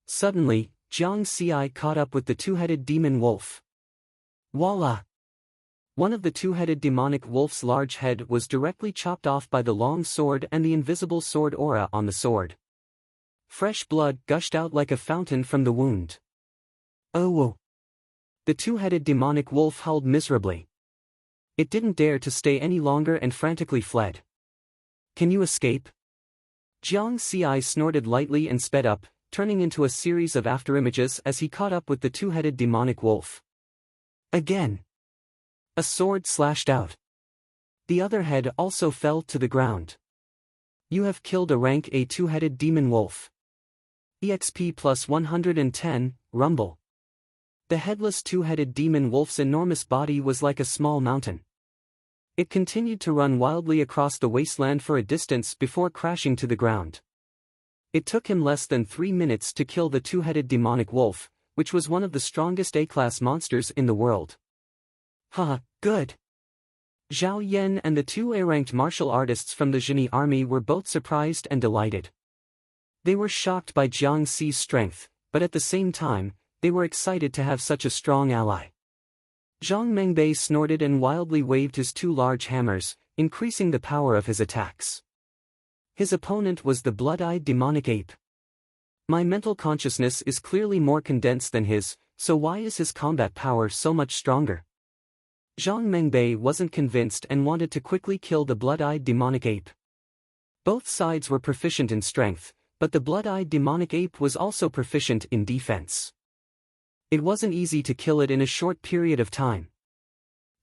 S1: Suddenly, Jiang Xi caught up with the two-headed demon wolf. Voila! One of the two-headed demonic wolf's large head was directly chopped off by the long sword and the invisible sword aura on the sword. Fresh blood gushed out like a fountain from the wound. Oh! The two-headed demonic wolf howled miserably. It didn't dare to stay any longer and frantically fled. Can you escape? Jiang Xi snorted lightly and sped up, turning into a series of afterimages as he caught up with the two-headed demonic wolf. Again! A sword slashed out. The other head also fell to the ground. You have killed a rank A two-headed demon wolf. EXP plus 110, rumble. The headless two-headed demon wolf's enormous body was like a small mountain. It continued to run wildly across the wasteland for a distance before crashing to the ground. It took him less than 3 minutes to kill the two-headed demonic wolf, which was one of the strongest A-class monsters in the world. Haha, good. Zhao Yan and the two A-ranked martial artists from the Zhenyi army were both surprised and delighted. They were shocked by Jiang Xi's strength, but at the same time, they were excited to have such a strong ally. Zhang Mengbei snorted and wildly waved his two large hammers, increasing the power of his attacks. His opponent was the blood-eyed demonic ape. My mental consciousness is clearly more condensed than his, so why is his combat power so much stronger? Zhang Mengbei wasn't convinced and wanted to quickly kill the blood-eyed demonic ape. Both sides were proficient in strength, but the blood-eyed demonic ape was also proficient in defense. It wasn't easy to kill it in a short period of time.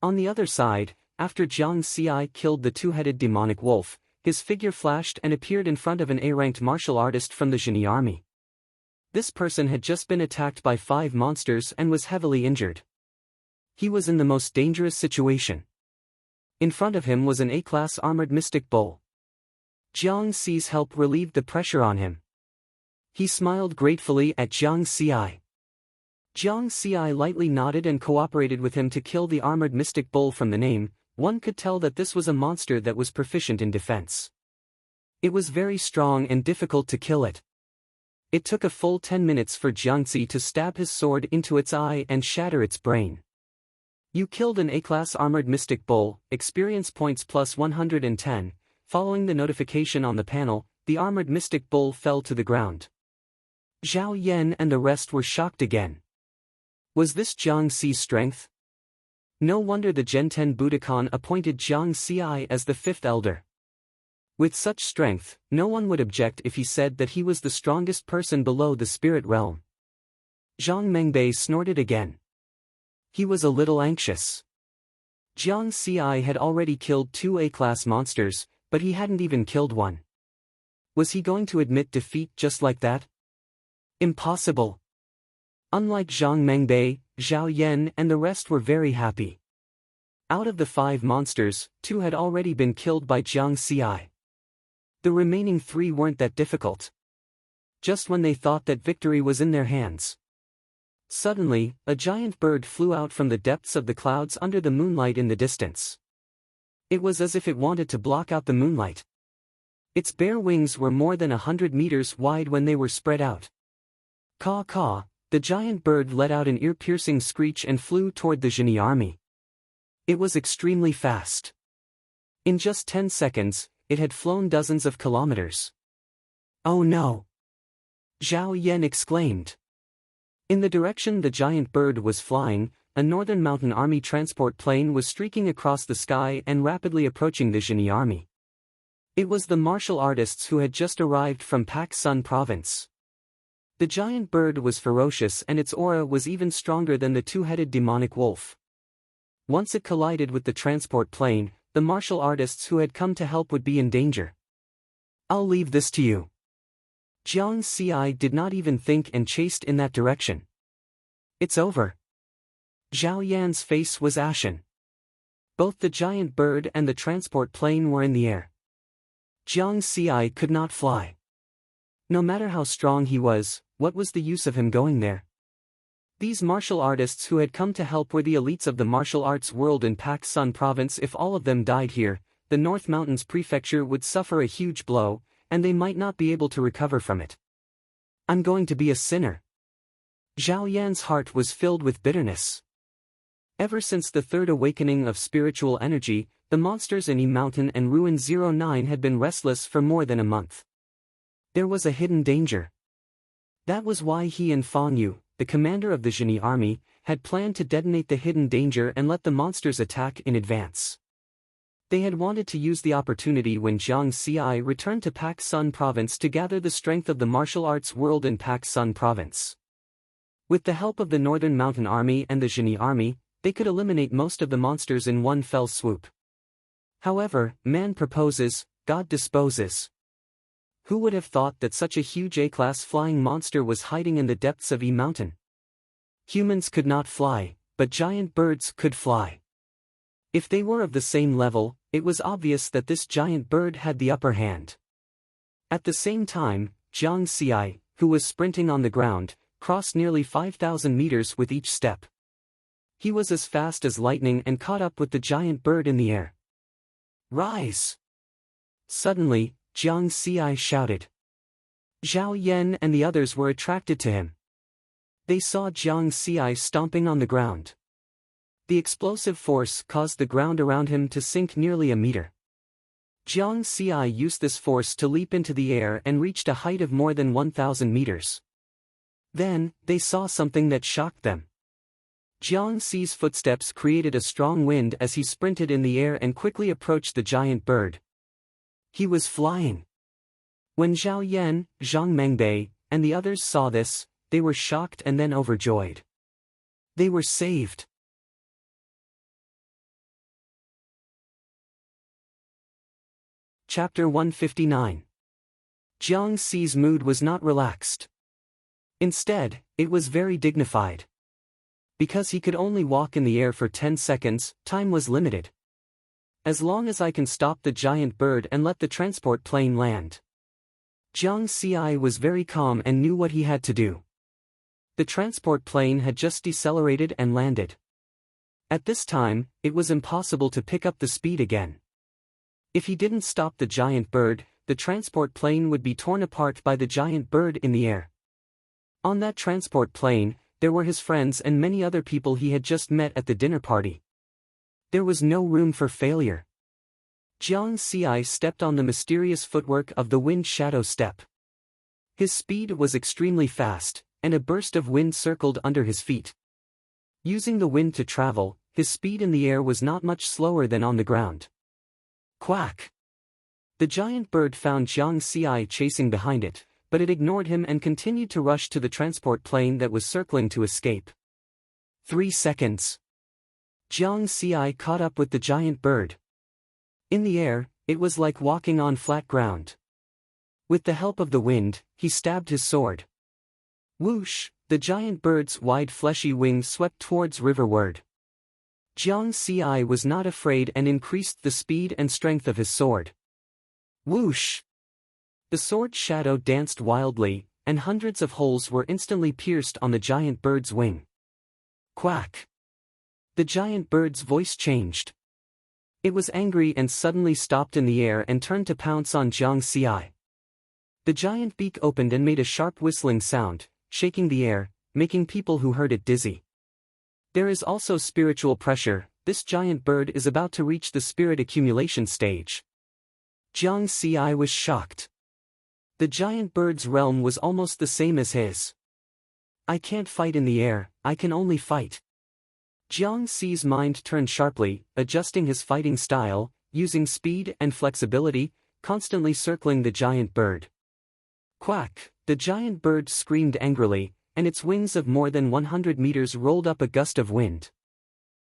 S1: On the other side, after Jiang Xi killed the two-headed demonic wolf, his figure flashed and appeared in front of an A-ranked martial artist from the Zhenyi army. This person had just been attacked by 5 monsters and was heavily injured. He was in the most dangerous situation. In front of him was an A-class armored mystic bull. Jiang Xi's help relieved the pressure on him. He smiled gratefully at Jiang Xi. Jiang Xi lightly nodded and cooperated with him to kill the armored mystic bull. From the name, one could tell that this was a monster that was proficient in defense. It was very strong and difficult to kill it. It took a full 10 minutes for Jiang Xi to stab his sword into its eye and shatter its brain. You killed an A-class armored mystic bull, experience points plus 110. Following the notification on the panel, the armored mystic bull fell to the ground. Zhao Yan and the rest were shocked again. Was this Jiang Xi's strength? No wonder the Genten Budokan appointed Jiang Xi as the fifth elder. With such strength, no one would object if he said that he was the strongest person below the spirit realm. Zhang Mengbei snorted again. He was a little anxious. Jiang Xi had already killed 2 A-class monsters, but he hadn't even killed one. Was he going to admit defeat just like that? Impossible. Unlike Zhang Mengbei, Zhao Yan and the rest were very happy. Out of the 5 monsters, 2 had already been killed by Jiang Xi. The remaining 3 weren't that difficult. Just when they thought that victory was in their hands. Suddenly, a giant bird flew out from the depths of the clouds under the moonlight in the distance. It was as if it wanted to block out the moonlight. Its bare wings were more than 100 meters wide when they were spread out. Caw caw, the giant bird let out an ear-piercing screech and flew toward the Genie army. It was extremely fast. In just 10 seconds, it had flown dozens of kilometers. Oh no! Zhao Yan exclaimed. In the direction the giant bird was flying, a Northern Mountain Army transport plane was streaking across the sky and rapidly approaching the Genie army. It was the martial artists who had just arrived from Pak Sun province. The giant bird was ferocious and its aura was even stronger than the 2-headed demonic wolf. Once it collided with the transport plane, the martial artists who had come to help would be in danger. I'll leave this to you. Jiang Xi did not even think and chased in that direction. It's over. Zhao Yan's face was ashen. Both the giant bird and the transport plane were in the air. Jiang Xi could not fly. No matter how strong he was, what was the use of him going there? These martial artists who had come to help were the elites of the martial arts world in Pak Sun province. If all of them died here, the North Mountains prefecture would suffer a huge blow, and they might not be able to recover from it. I'm going to be a sinner. Zhao Yan's heart was filled with bitterness. Ever since the third awakening of spiritual energy, the monsters in E Mountain and Ruin 09 had been restless for more than a month. There was a hidden danger. That was why he and Fang Yu, the commander of the Genie army, had planned to detonate the hidden danger and let the monsters attack in advance. They had wanted to use the opportunity when Jiang Xi returned to Pak Sun province to gather the strength of the martial arts world in Pak Sun province. With the help of the Northern Mountain Army and the Genie army, they could eliminate most of the monsters in one fell swoop. However, man proposes, God disposes. Who would have thought that such a huge A-class flying monster was hiding in the depths of E Mountain? Humans could not fly, but giant birds could fly. If they were of the same level, it was obvious that this giant bird had the upper hand. At the same time, Jiang Xi, who was sprinting on the ground, crossed nearly 5,000 meters with each step. He was as fast as lightning and caught up with the giant bird in the air. Rise! Suddenly, Jiang Xi shouted. Zhao Yan and the others were attracted to him. They saw Jiang Xi stomping on the ground. The explosive force caused the ground around him to sink nearly a meter. Jiang Xi used this force to leap into the air and reached a height of more than 1,000 meters. Then, they saw something that shocked them. Jiang Xi's footsteps created a strong wind as he sprinted in the air and quickly approached the giant bird. He was flying. When Zhao Yan, Zhang Mengbei, and the others saw this, they were shocked and then overjoyed. They were saved. Chapter 159. Jiang Xi's mood was not relaxed. Instead, it was very dignified. Because he could only walk in the air for 10 seconds, time was limited. As long as I can stop the giant bird and let the transport plane land. Jiang Xi was very calm and knew what he had to do. The transport plane had just decelerated and landed. At this time, it was impossible to pick up the speed again. If he didn't stop the giant bird, the transport plane would be torn apart by the giant bird in the air. On that transport plane, there were his friends and many other people he had just met at the dinner party. There was no room for failure. Jiang Xi stepped on the mysterious footwork of the wind shadow step. His speed was extremely fast, and a burst of wind circled under his feet. Using the wind to travel, his speed in the air was not much slower than on the ground. Quack! The giant bird found Jiang Xi chasing behind it, but it ignored him and continued to rush to the transport plane that was circling to escape. 3 seconds. Jiang Xi caught up with the giant bird. In the air, it was like walking on flat ground. With the help of the wind, he stabbed his sword. Whoosh! The giant bird's wide fleshy wings swept towards riverward. Jiang Xi was not afraid and increased the speed and strength of his sword. Whoosh! The sword's shadow danced wildly, and hundreds of holes were instantly pierced on the giant bird's wing. Quack! The giant bird's voice changed. It was angry and suddenly stopped in the air and turned to pounce on Jiang Xi. The giant beak opened and made a sharp whistling sound, shaking the air, making people who heard it dizzy. There is also spiritual pressure. This giant bird is about to reach the spirit accumulation stage. Jiang Xi was shocked. The giant bird's realm was almost the same as his. I can't fight in the air, I can only fight. Jiang Xi's mind turned sharply, adjusting his fighting style, using speed and flexibility, constantly circling the giant bird. Quack! The giant bird screamed angrily, and its wings of more than 100 meters rolled up a gust of wind.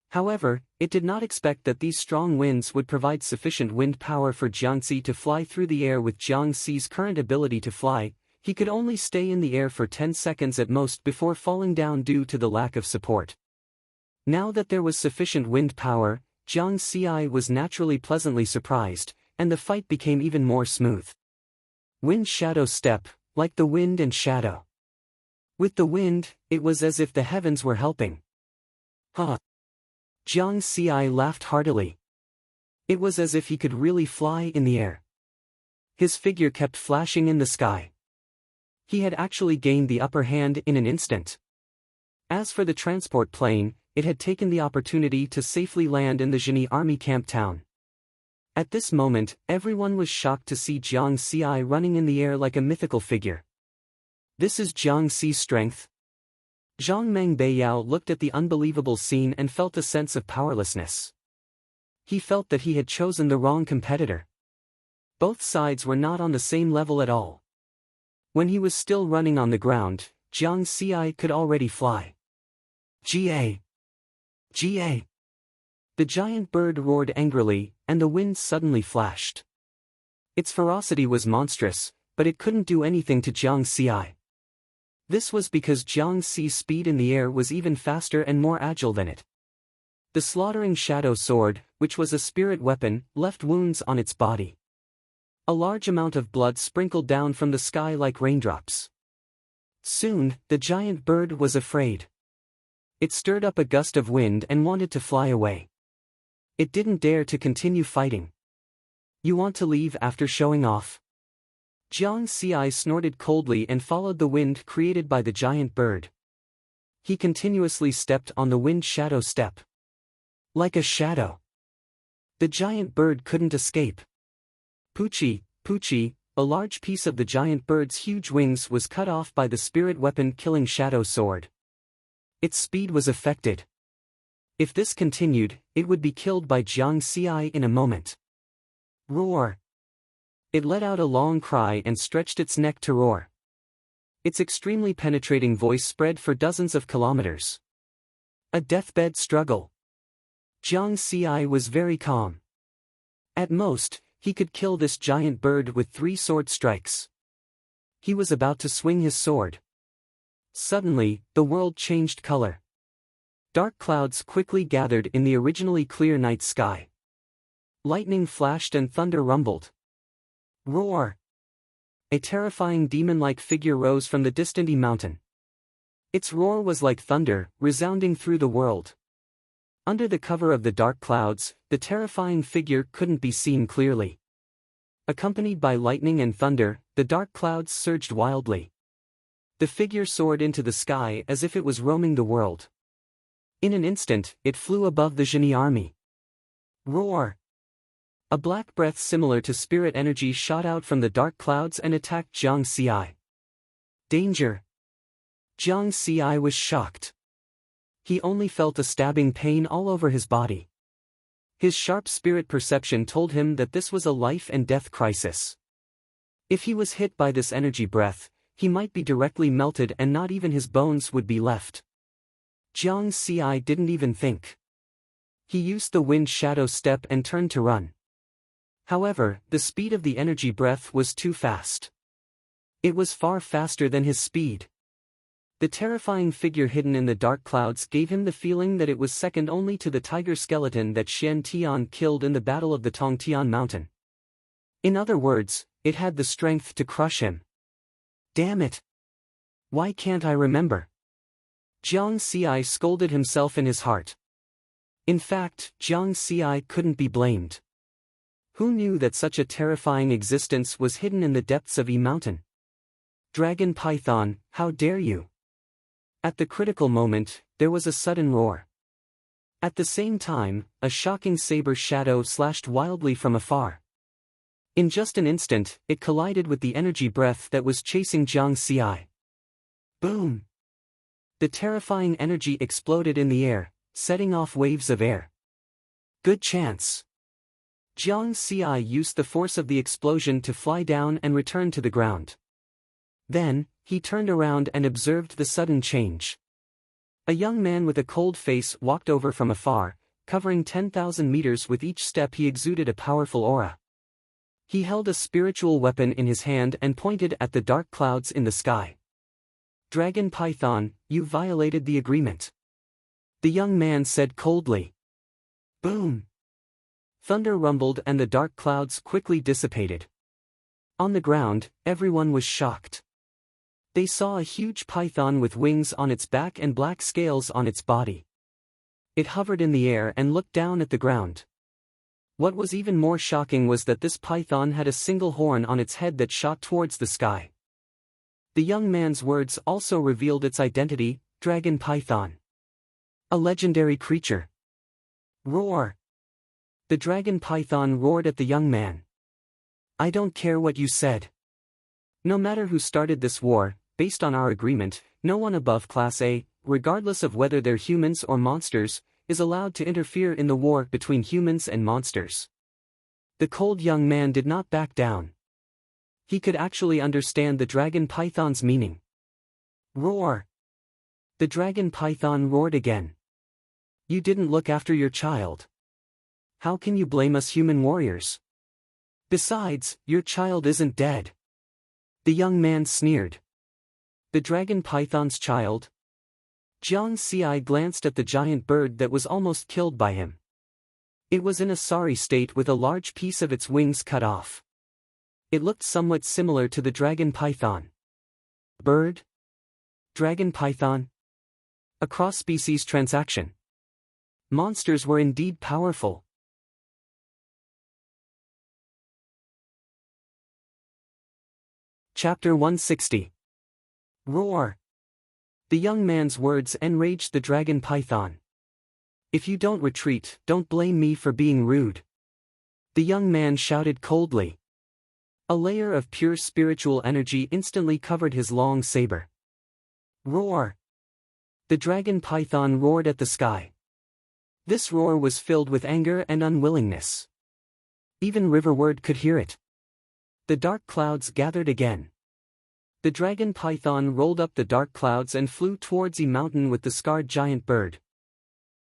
S1: However, it did not expect that these strong winds would provide sufficient wind power for Jiang Xi to fly through the air. With Jiang Xi's current ability to fly, he could only stay in the air for 10 seconds at most before falling down due to the lack of support. Now that there was sufficient wind power, Jiang Xi was naturally pleasantly surprised, and the fight became even more smooth. Wind shadow step, like the wind and shadow. With the wind, it was as if the heavens were helping. Huh! Jiang Xi laughed heartily. It was as if he could really fly in the air. His figure kept flashing in the sky. He had actually gained the upper hand in an instant. As for the transport plane, it had taken the opportunity to safely land in the Zhenyi army camp town. At this moment, everyone was shocked to see Jiang Xi running in the air like a mythical figure. This is Jiang Xi's strength. Zhang Mengbei looked at the unbelievable scene and felt a sense of powerlessness. He felt that he had chosen the wrong competitor. Both sides were not on the same level at all. When he was still running on the ground, Jiang Xi could already fly. Ga! Ga! The giant bird roared angrily, and the wind suddenly flashed. Its ferocity was monstrous, but it couldn't do anything to Jiang Xi. This was because Jiang Xi's speed in the air was even faster and more agile than it. The slaughtering shadow sword, which was a spirit weapon, left wounds on its body. A large amount of blood sprinkled down from the sky like raindrops. Soon, the giant bird was afraid. It stirred up a gust of wind and wanted to fly away. It didn't dare to continue fighting. You want to leave after showing off? Jiang Xi snorted coldly and followed the wind created by the giant bird. He continuously stepped on the wind shadow step. Like a shadow. The giant bird couldn't escape. Poochie, Poochie, a large piece of the giant bird's huge wings was cut off by the spirit weapon killing shadow sword. Its speed was affected. If this continued, it would be killed by Jiang Xi in a moment. Roar! It let out a long cry and stretched its neck to roar. Its extremely penetrating voice spread for dozens of kilometers. A deathbed struggle. Jiang Xi was very calm. At most, he could kill this giant bird with 3 sword strikes. He was about to swing his sword. Suddenly, the world changed color. Dark clouds quickly gathered in the originally clear night sky. Lightning flashed and thunder rumbled. Roar! A terrifying demon-like figure rose from the distant mountain. Its roar was like thunder, resounding through the world. Under the cover of the dark clouds, the terrifying figure couldn't be seen clearly. Accompanied by lightning and thunder, the dark clouds surged wildly. The figure soared into the sky as if it was roaming the world. In an instant, it flew above the Zhenyi army. Roar! A black breath similar to spirit energy shot out from the dark clouds and attacked Jiang Xi. Danger! Jiang Xi was shocked. He only felt a stabbing pain all over his body. His sharp spirit perception told him that this was a life and death crisis. If he was hit by this energy breath, he might be directly melted and not even his bones would be left. Jiang Xi didn't even think. He used the wind shadow step and turned to run. However, the speed of the energy breath was too fast. It was far faster than his speed. The terrifying figure hidden in the dark clouds gave him the feeling that it was second only to the tiger skeleton that Xian Tian killed in the Battle of the Tongtian Mountain. In other words, it had the strength to crush him. Damn it! Why can't I remember? Jiang Xi scolded himself in his heart. In fact, Jiang Xi couldn't be blamed. Who knew that such a terrifying existence was hidden in the depths of Yi Mountain? Dragon Python, how dare you! At the critical moment, there was a sudden roar. At the same time, a shocking saber shadow slashed wildly from afar. In just an instant, it collided with the energy breath that was chasing Jiang Xi. Boom! The terrifying energy exploded in the air, setting off waves of air. Good chance. Jiang Xi used the force of the explosion to fly down and return to the ground. Then, he turned around and observed the sudden change. A young man with a cold face walked over from afar, covering 10,000 meters. With each step he exuded a powerful aura. He held a spiritual weapon in his hand and pointed at the dark clouds in the sky. Dragon Python, you violated the agreement. The young man said coldly. Boom! Thunder rumbled and the dark clouds quickly dissipated. On the ground, everyone was shocked. They saw a huge python with wings on its back and black scales on its body. It hovered in the air and looked down at the ground. What was even more shocking was that this python had a single horn on its head that shot towards the sky. The young man's words also revealed its identity, Dragon Python. A legendary creature. Roar! The dragon python roared at the young man. I don't care what you said. No matter who started this war, based on our agreement, no one above Class A, regardless of whether they're humans or monsters, is allowed to interfere in the war between humans and monsters. The cold young man did not back down. He could actually understand the dragon python's meaning. Roar! The dragon python roared again. You didn't look after your child. How can you blame us human warriors? Besides, your child isn't dead. The young man sneered. The dragon python's child? Jiang Xi glanced at the giant bird that was almost killed by him. It was in a sorry state with a large piece of its wings cut off. It looked somewhat similar to the dragon python. Bird? Dragon python? A cross-species transaction. Monsters were indeed powerful. Chapter 160. Roar! The young man's words enraged the dragon python. If you don't retreat, don't blame me for being rude. The young man shouted coldly. A layer of pure spiritual energy instantly covered his long saber. Roar! The dragon python roared at the sky. This roar was filled with anger and unwillingness. Even Riverward could hear it. The dark clouds gathered again. The dragon python rolled up the dark clouds and flew towards Yi Mountain with the scarred giant bird.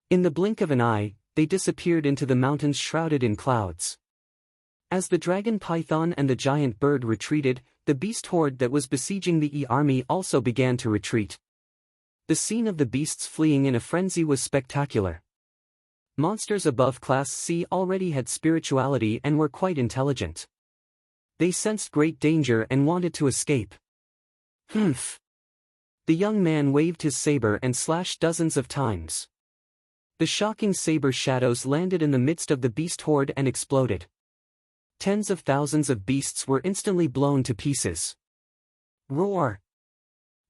S1: In the blink of an eye, they disappeared into the mountains shrouded in clouds. As the dragon python and the giant bird retreated, the beast horde that was besieging the Yi army also began to retreat. The scene of the beasts fleeing in a frenzy was spectacular. Monsters above Class C already had spirituality and were quite intelligent. They sensed great danger and wanted to escape. Humph! The young man waved his saber and slashed dozens of times. The shocking saber shadows landed in the midst of the beast horde and exploded. Tens of thousands of beasts were instantly blown to pieces. Roar!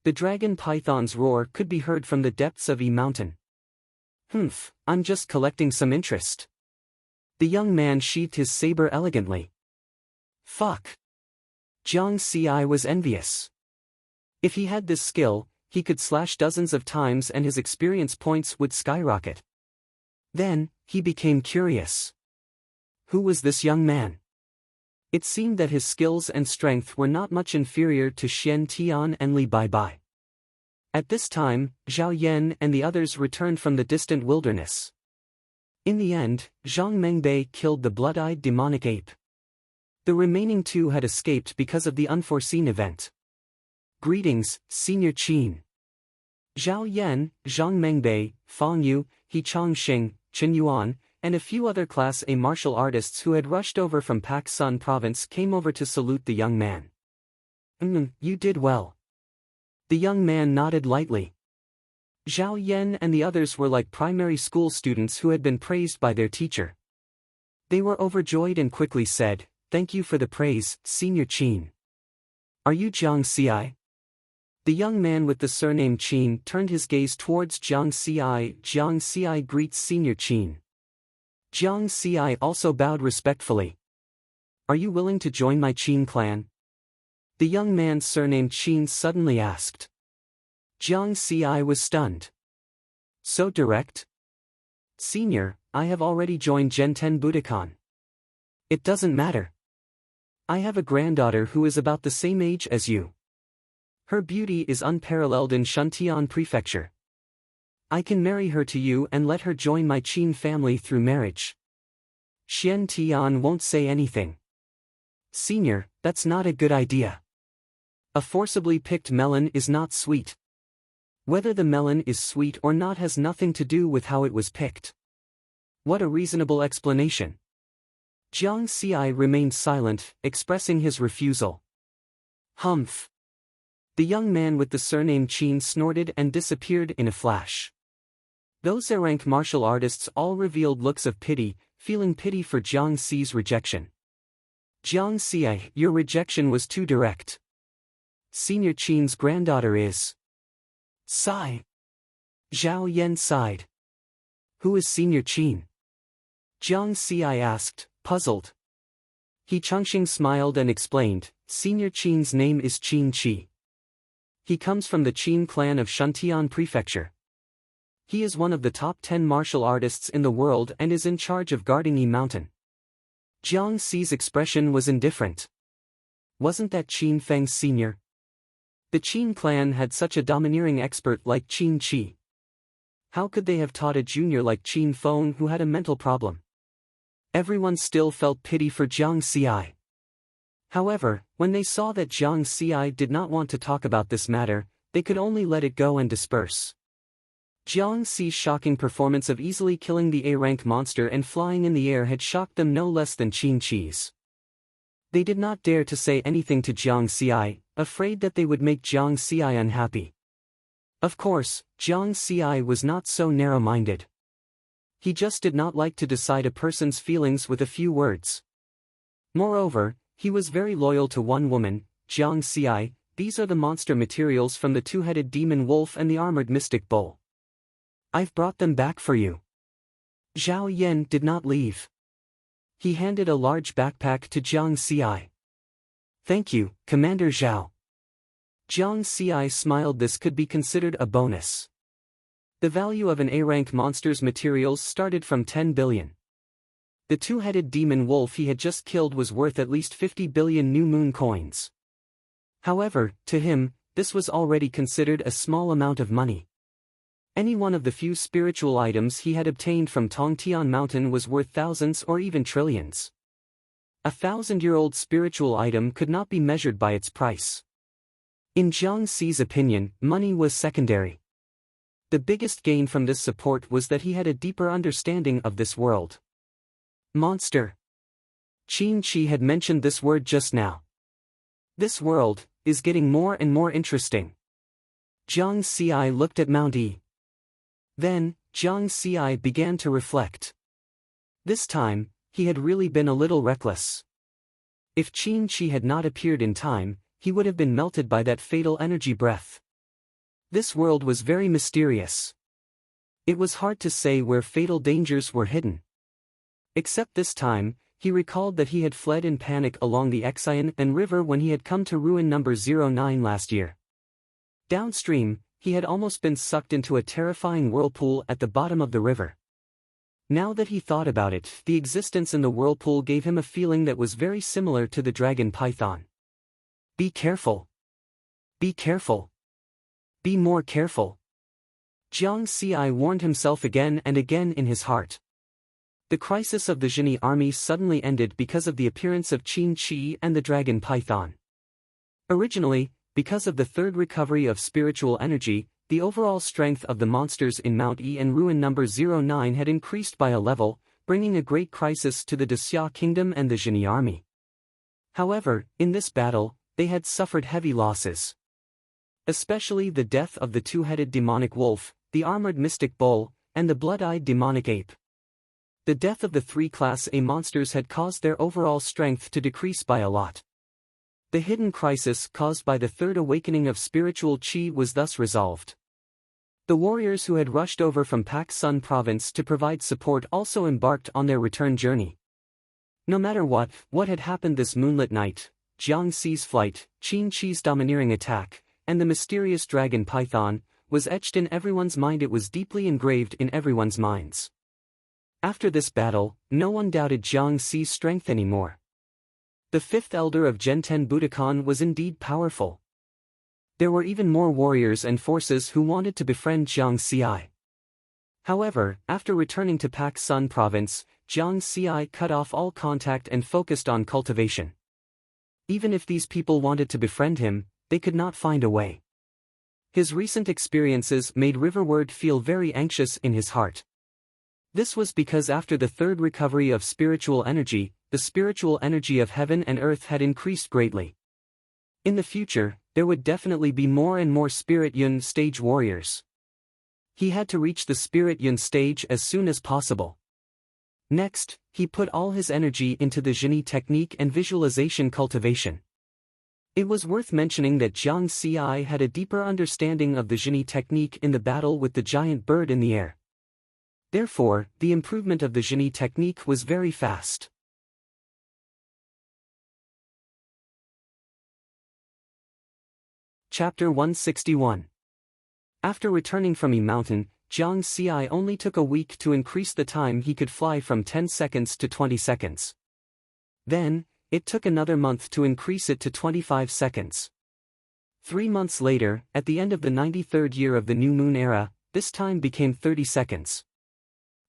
S1: The dragon python's roar could be heard from the depths of Yi Mountain. Humph, I'm just collecting some interest. The young man sheathed his saber elegantly. Fuck! Jiang Xi was envious. If he had this skill, he could slash dozens of times and his experience points would skyrocket. Then, he became curious. Who was this young man? It seemed that his skills and strength were not much inferior to Xian Tian and Li Baibai. At this time, Zhao Yan and the others returned from the distant wilderness. In the end, Zhang Mengbei killed the blood-eyed demonic ape. The remaining two had escaped because of the unforeseen event. Greetings, Senior Qin. Zhao Yan, Zhang Mengbei, Fang Yu, He Changxing, Chen Yuan, and a few other Class A martial artists who had rushed over from Pak Sun province came over to salute the young man. You did well. The young man nodded lightly. Zhao Yan and the others were like primary school students who had been praised by their teacher. They were overjoyed and quickly said, "Thank you for the praise, Senior Qin. Are you Jiang Xi?" The young man with the surname Qin turned his gaze towards Jiang Xi. Jiang Xi greets Senior Qin. Jiang Xi also bowed respectfully. Are you willing to join my Qin clan? The young man surnamed Qin suddenly asked. Jiang Xi was stunned. So direct? Senior, I have already joined Genten Budokan. It doesn't matter. I have a granddaughter who is about the same age as you. Her beauty is unparalleled in Shuntian Prefecture. I can marry her to you and let her join my Qin family through marriage. Xian Tian won't say anything. Senior, that's not a good idea. A forcibly picked melon is not sweet. Whether the melon is sweet or not has nothing to do with how it was picked. What a reasonable explanation. Jiang Xi remained silent, expressing his refusal. Humph. The young man with the surname Qin snorted and disappeared in a flash. Those A-rank martial artists all revealed looks of pity, feeling pity for Jiang Xi's rejection. Jiang Xi, your rejection was too direct. Senior Qin's granddaughter is. Sigh. Zhao Yan sighed. Who is Senior Qin? Jiang Xi asked, puzzled. He Changxing smiled and explained, Senior Qin's name is Qin Qi. He comes from the Qin clan of Shuntian Prefecture. He is one of the top 10 martial artists in the world and is in charge of guarding Yi Mountain. Jiang Xi's expression was indifferent. Wasn't that Qin Feng's senior? The Qin clan had such a domineering expert like Qin Qi. How could they have taught a junior like Qin Feng who had a mental problem? Everyone still felt pity for Jiang Xi. However, when they saw that Jiang Xi did not want to talk about this matter, they could only let it go and disperse. Jiang Xi's shocking performance of easily killing the A-rank monster and flying in the air had shocked them no less than Qin Qi's. They did not dare to say anything to Jiang Xi, afraid that they would make Jiang Xi unhappy. Of course, Jiang Xi was not so narrow-minded. He just did not like to decide a person's feelings with a few words. Moreover, he was very loyal to one woman, Jiang Xi. These are the monster materials from the two-headed demon wolf and the armored mystic bull. I've brought them back for you. Zhao Yan did not leave. He handed a large backpack to Jiang Xi. Thank you, Commander Zhao. Jiang Xi smiled. This could be considered a bonus. The value of an A-rank monster's materials started from 10 billion. The two-headed demon wolf he had just killed was worth at least 50 billion new moon coins. However, to him, this was already considered a small amount of money. Any one of the few spiritual items he had obtained from Tongtian Mountain was worth thousands or even trillions. A 1,000-year-old spiritual item could not be measured by its price. In Jiang Xi's opinion, money was secondary. The biggest gain from this support was that he had a deeper understanding of this world. Monster. Qin Qi had mentioned this word just now. This world is getting more and more interesting. Jiang Xi looked at Mount Yi. Then, Jiang Xi began to reflect. This time, he had really been a little reckless. If Qin Qi had not appeared in time, he would have been melted by that fatal energy breath. This world was very mysterious. It was hard to say where fatal dangers were hidden. Except this time, he recalled that he had fled in panic along the Xian River when he had come to ruin number 09 last year. Downstream, he had almost been sucked into a terrifying whirlpool at the bottom of the river. Now that he thought about it, the existence in the whirlpool gave him a feeling that was very similar to the dragon python. Be careful. Be careful. Be more careful. Jiang Xi warned himself again and again in his heart. The crisis of the Zhenyi army suddenly ended because of the appearance of Qin Qi and the dragon python. Originally, because of the third recovery of spiritual energy, the overall strength of the monsters in Mount E and Ruin number 09 had increased by a level, bringing a great crisis to the Dexia kingdom and the Zhenyi army. However, in this battle, they had suffered heavy losses. Especially the death of the two-headed demonic wolf, the armored mystic bull, and the blood-eyed demonic ape. The death of the three Class A monsters had caused their overall strength to decrease by a lot. The hidden crisis caused by the third awakening of spiritual qi was thus resolved. The warriors who had rushed over from Pak Sun province to provide support also embarked on their return journey. No matter what had happened this moonlit night, Jiang Xi's flight, Qin Qi's domineering attack, and the mysterious dragon python, was etched in everyone's mind. It was deeply engraved in everyone's minds. After this battle, no one doubted Jiang Xi's strength anymore. The fifth elder of Genten Budokan was indeed powerful. There were even more warriors and forces who wanted to befriend Jiang Xi. However, after returning to Pak Sun province, Jiang Xi cut off all contact and focused on cultivation. Even if these people wanted to befriend him, they could not find a way. His recent experiences made Riverward feel very anxious in his heart. This was because after the third recovery of spiritual energy, the spiritual energy of heaven and earth had increased greatly. In the future, there would definitely be more and more Spirit Yun stage warriors. He had to reach the Spirit Yun stage as soon as possible. Next, he put all his energy into the Zhenyi technique and visualization cultivation. It was worth mentioning that Jiang Xi had a deeper understanding of the Zhenyi technique in the battle with the giant bird in the air. Therefore, the improvement of the Zhenyi technique was very fast. Chapter 161. After returning from E Mountain, Jiang Xi only took a week to increase the time he could fly from 10 seconds to 20 seconds. Then, it took another month to increase it to 25 seconds. 3 months later, at the end of the 93rd year of the New Moon era, this time became 30 seconds.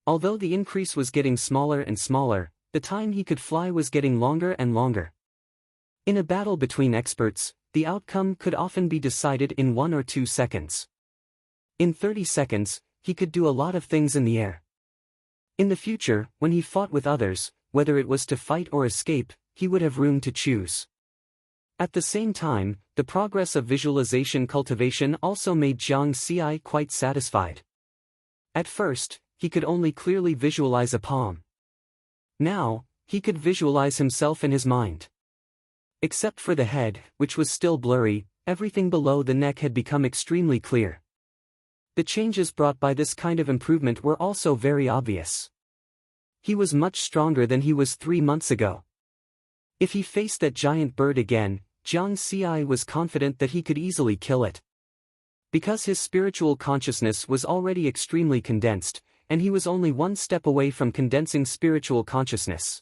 S1: Although the increase was getting smaller and smaller, the time he could fly was getting longer and longer. In a battle between experts, the outcome could often be decided in 1 or 2 seconds. In 30 seconds, he could do a lot of things in the air. In the future, when he fought with others, whether it was to fight or escape, he would have room to choose. At the same time, the progress of visualization cultivation also made Jiang Xi quite satisfied. At first, he could only clearly visualize a palm. Now, he could visualize himself in his mind. Except for the head, which was still blurry, everything below the neck had become extremely clear. The changes brought by this kind of improvement were also very obvious. He was much stronger than he was 3 months ago. If he faced that giant bird again, Jiang Xi was confident that he could easily kill it. Because his spiritual consciousness was already extremely condensed, and he was only 1 step away from condensing spiritual consciousness.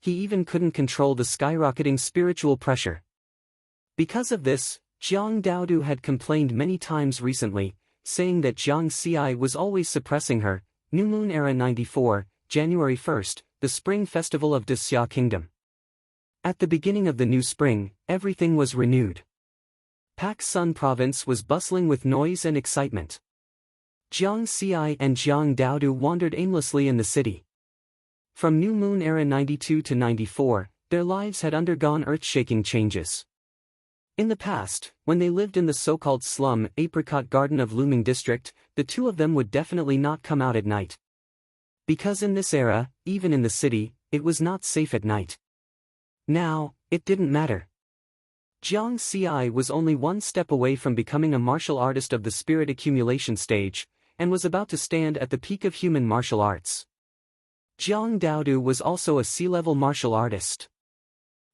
S1: He even couldn't control the skyrocketing spiritual pressure. Because of this, Jiang Daodu had complained many times recently, saying that Jiang Xi was always suppressing her. New Moon Era 94, January 1st, the Spring Festival of Dexia Kingdom. At the beginning of the new spring, everything was renewed. Pak Sun province was bustling with noise and excitement. Jiang Xi and Jiang Daodu wandered aimlessly in the city. From New Moon Era 92 to 94, their lives had undergone earth-shaking changes. In the past, when they lived in the so-called slum Apricot Garden of Looming District, the two of them would definitely not come out at night. Because in this era, even in the city, it was not safe at night. Now, it didn't matter. Jiang Xi was only 1 step away from becoming a martial artist of the spirit accumulation stage, and was about to stand at the peak of human martial arts. Jiang Daodu was also a sea-level martial artist.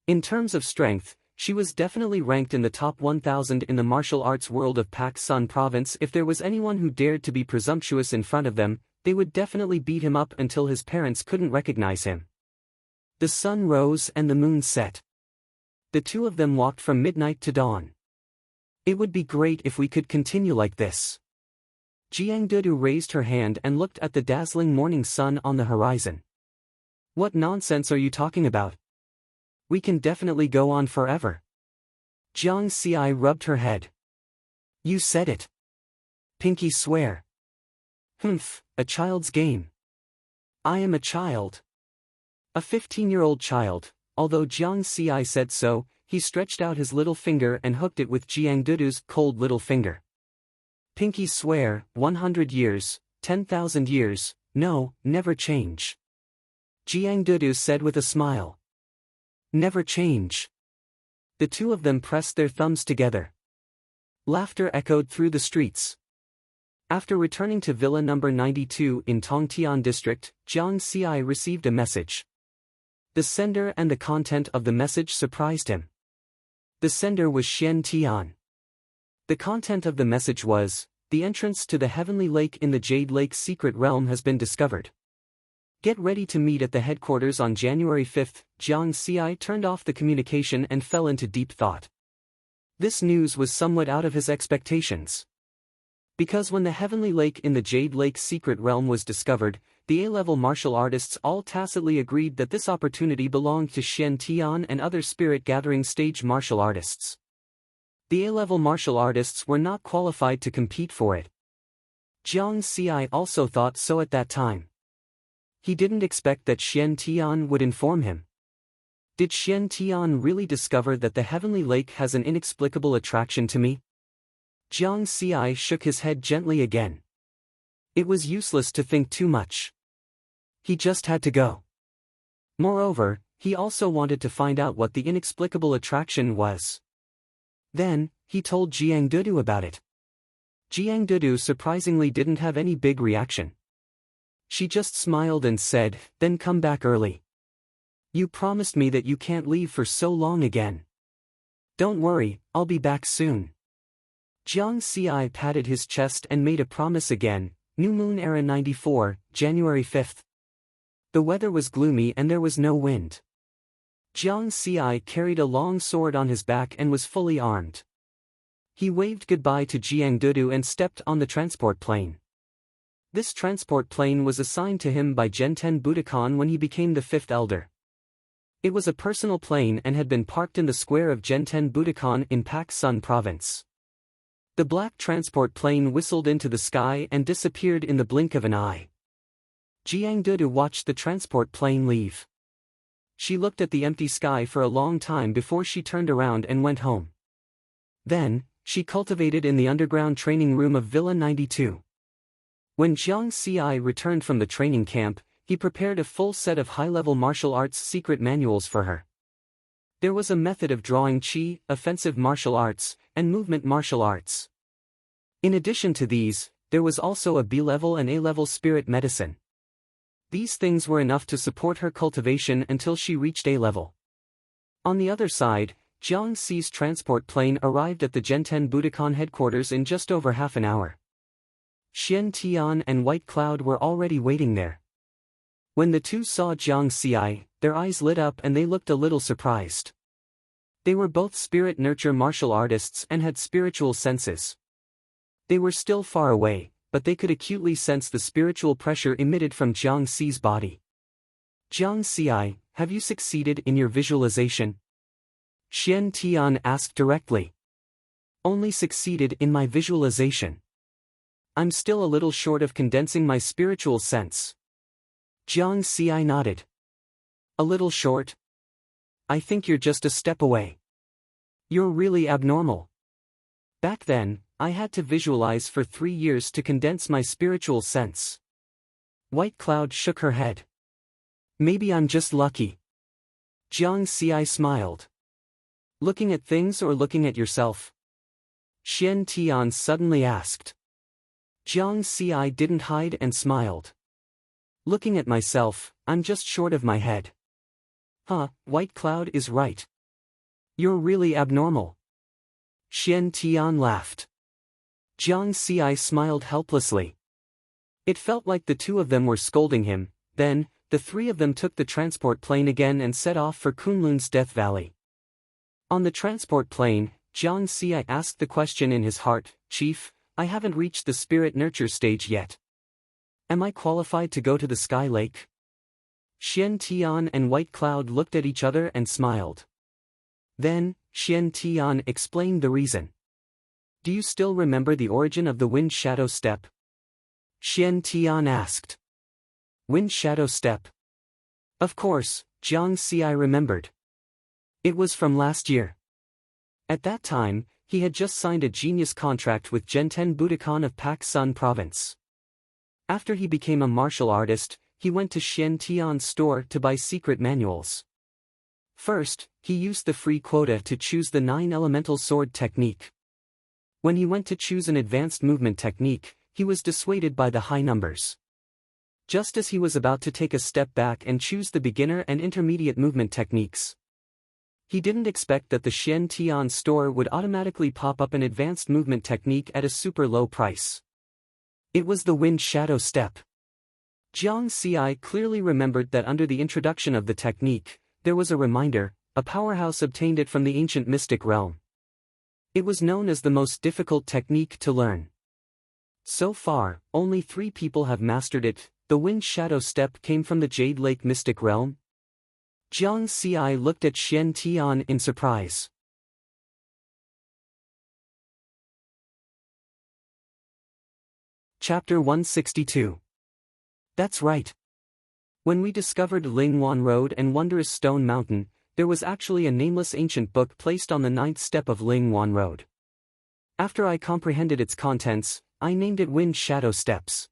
S1: In terms of strength, She was definitely ranked in the top 1,000 in the martial arts world of Pak Sun province. If there was anyone who dared to be presumptuous in front of them, they would definitely beat him up until his parents couldn't recognize him. The sun rose and the moon set. The two of them walked from midnight to dawn. It would be great if we could continue like this. Jiang Dudu raised her hand and looked at the dazzling morning sun on the horizon. What nonsense are you talking about? We can definitely go on forever. Jiang Xi rubbed her head. You said it. Pinky swear. Humph, a child's game. I am a child. A 15-year-old child. Although Jiang Xi said so, he stretched out his little finger and hooked it with Jiang Dudu's cold little finger. Pinky swear, 100 years, 10,000 years, no, never change. Jiang Dudu said with a smile. Never change. The two of them pressed their thumbs together. Laughter echoed through the streets. After returning to Villa number 92 in Tongtian district, Jiang Xi received a message. The sender and the content of the message surprised him. The sender was Xian Tian. The content of the message was, the entrance to the Heavenly Lake in the Jade Lake secret realm has been discovered. Get ready to meet at the headquarters on January 5th. Jiang Xi turned off the communication and fell into deep thought. This news was somewhat out of his expectations. Because when the Heavenly Lake in the Jade Lake secret realm was discovered, the A-level martial artists all tacitly agreed that this opportunity belonged to Xian Tian and other spirit-gathering stage martial artists. The A-level martial artists were not qualified to compete for it. Jiang Xi also thought so at that time. He didn't expect that Xian Tian would inform him. Did Xian Tian really discover that the Heavenly Lake has an inexplicable attraction to me? Jiang Xi shook his head gently again. It was useless to think too much. He just had to go. Moreover, he also wanted to find out what the inexplicable attraction was. Then, he told Jiang Dudu about it. Jiang Dudu surprisingly didn't have any big reaction. She just smiled and said, then come back early. You promised me that you can't leave for so long again. Don't worry, I'll be back soon. Jiang Xi patted his chest and made a promise again. New Moon Era 94, January 5th. The weather was gloomy and there was no wind. Jiang Xi carried a long sword on his back and was fully armed. He waved goodbye to Jiang Dudu and stepped on the transport plane. This transport plane was assigned to him by Genten Budokan when he became the fifth elder. It was a personal plane and had been parked in the square of Genten Budokan in Pak Sun province. The black transport plane whistled into the sky and disappeared in the blink of an eye. Jiang Dudu watched the transport plane leave. She looked at the empty sky for a long time before she turned around and went home. Then, she cultivated in the underground training room of Villa 92. When Jiang Xi returned from the training camp, he prepared a full set of high-level martial arts secret manuals for her. There was a method of drawing qi, offensive martial arts, and movement martial arts. In addition to these, there was also a B-level and A-level spirit medicine. These things were enough to support her cultivation until she reached A-level. On the other side, Jiang Xi's transport plane arrived at the Genten Budokan headquarters in just over half an hour. Xian Tian and White Cloud were already waiting there. When the two saw Jiang Xi, their eyes lit up and they looked a little surprised. They were both spirit nurture martial artists and had spiritual senses. They were still far away, but they could acutely sense the spiritual pressure emitted from Jiang Xi's body. Jiang Xi, have you succeeded in your visualization? Xian Tian asked directly. Only succeeded in my visualization. I'm still a little short of condensing my spiritual sense. Jiang Xi nodded. A little short? I think you're just a step away. You're really abnormal. Back then, I had to visualize for 3 years to condense my spiritual sense. White Cloud shook her head. Maybe I'm just lucky. Jiang Xi smiled. Looking at things or looking at yourself? Xian Tian suddenly asked. Jiang Xi didn't hide and smiled. Looking at myself, I'm just short of my head. Huh, White Cloud is right. You're really abnormal. Xian Tian laughed. Jiang Xi smiled helplessly. It felt like the two of them were scolding him. Then, the three of them took the transport plane again and set off for Kunlun's Death Valley. On the transport plane, Jiang Xi asked the question in his heart, "Chief, I haven't reached the spirit nurture stage yet. Am I qualified to go to the Sky Lake?" Xian Tian and White Cloud looked at each other and smiled. Then, Xian Tian explained the reason. "Do you still remember the origin of the Wind Shadow Step?" Xian Tian asked. Wind Shadow Step. Of course, Jiang Xi remembered. It was from last year. At that time, he had just signed a genius contract with Genten Budokan of Pak Sun Province. After he became a martial artist, he went to Xian Tian's store to buy secret manuals. First, he used the free quota to choose the 9 elemental sword technique. When he went to choose an advanced movement technique, he was dissuaded by the high numbers. Just as he was about to take a step back and choose the beginner and intermediate movement techniques, he didn't expect that the Xian Tian store would automatically pop up an advanced movement technique at a super low price. It was the Wind Shadow Step. Jiang Xi clearly remembered that under the introduction of the technique, there was a reminder, a powerhouse obtained it from the ancient mystic realm. It was known as the most difficult technique to learn. So far, only 3 people have mastered it. The Wind Shadow Step came from the Jade Lake mystic realm. Jiang Xi looked at Xian Tian in surprise. Chapter 162. That's right. When we discovered Lingwan Road and Wondrous Stone Mountain, there was actually a nameless ancient book placed on the 9th step of Lingwan Road. After I comprehended its contents, I named it Wind Shadow Steps.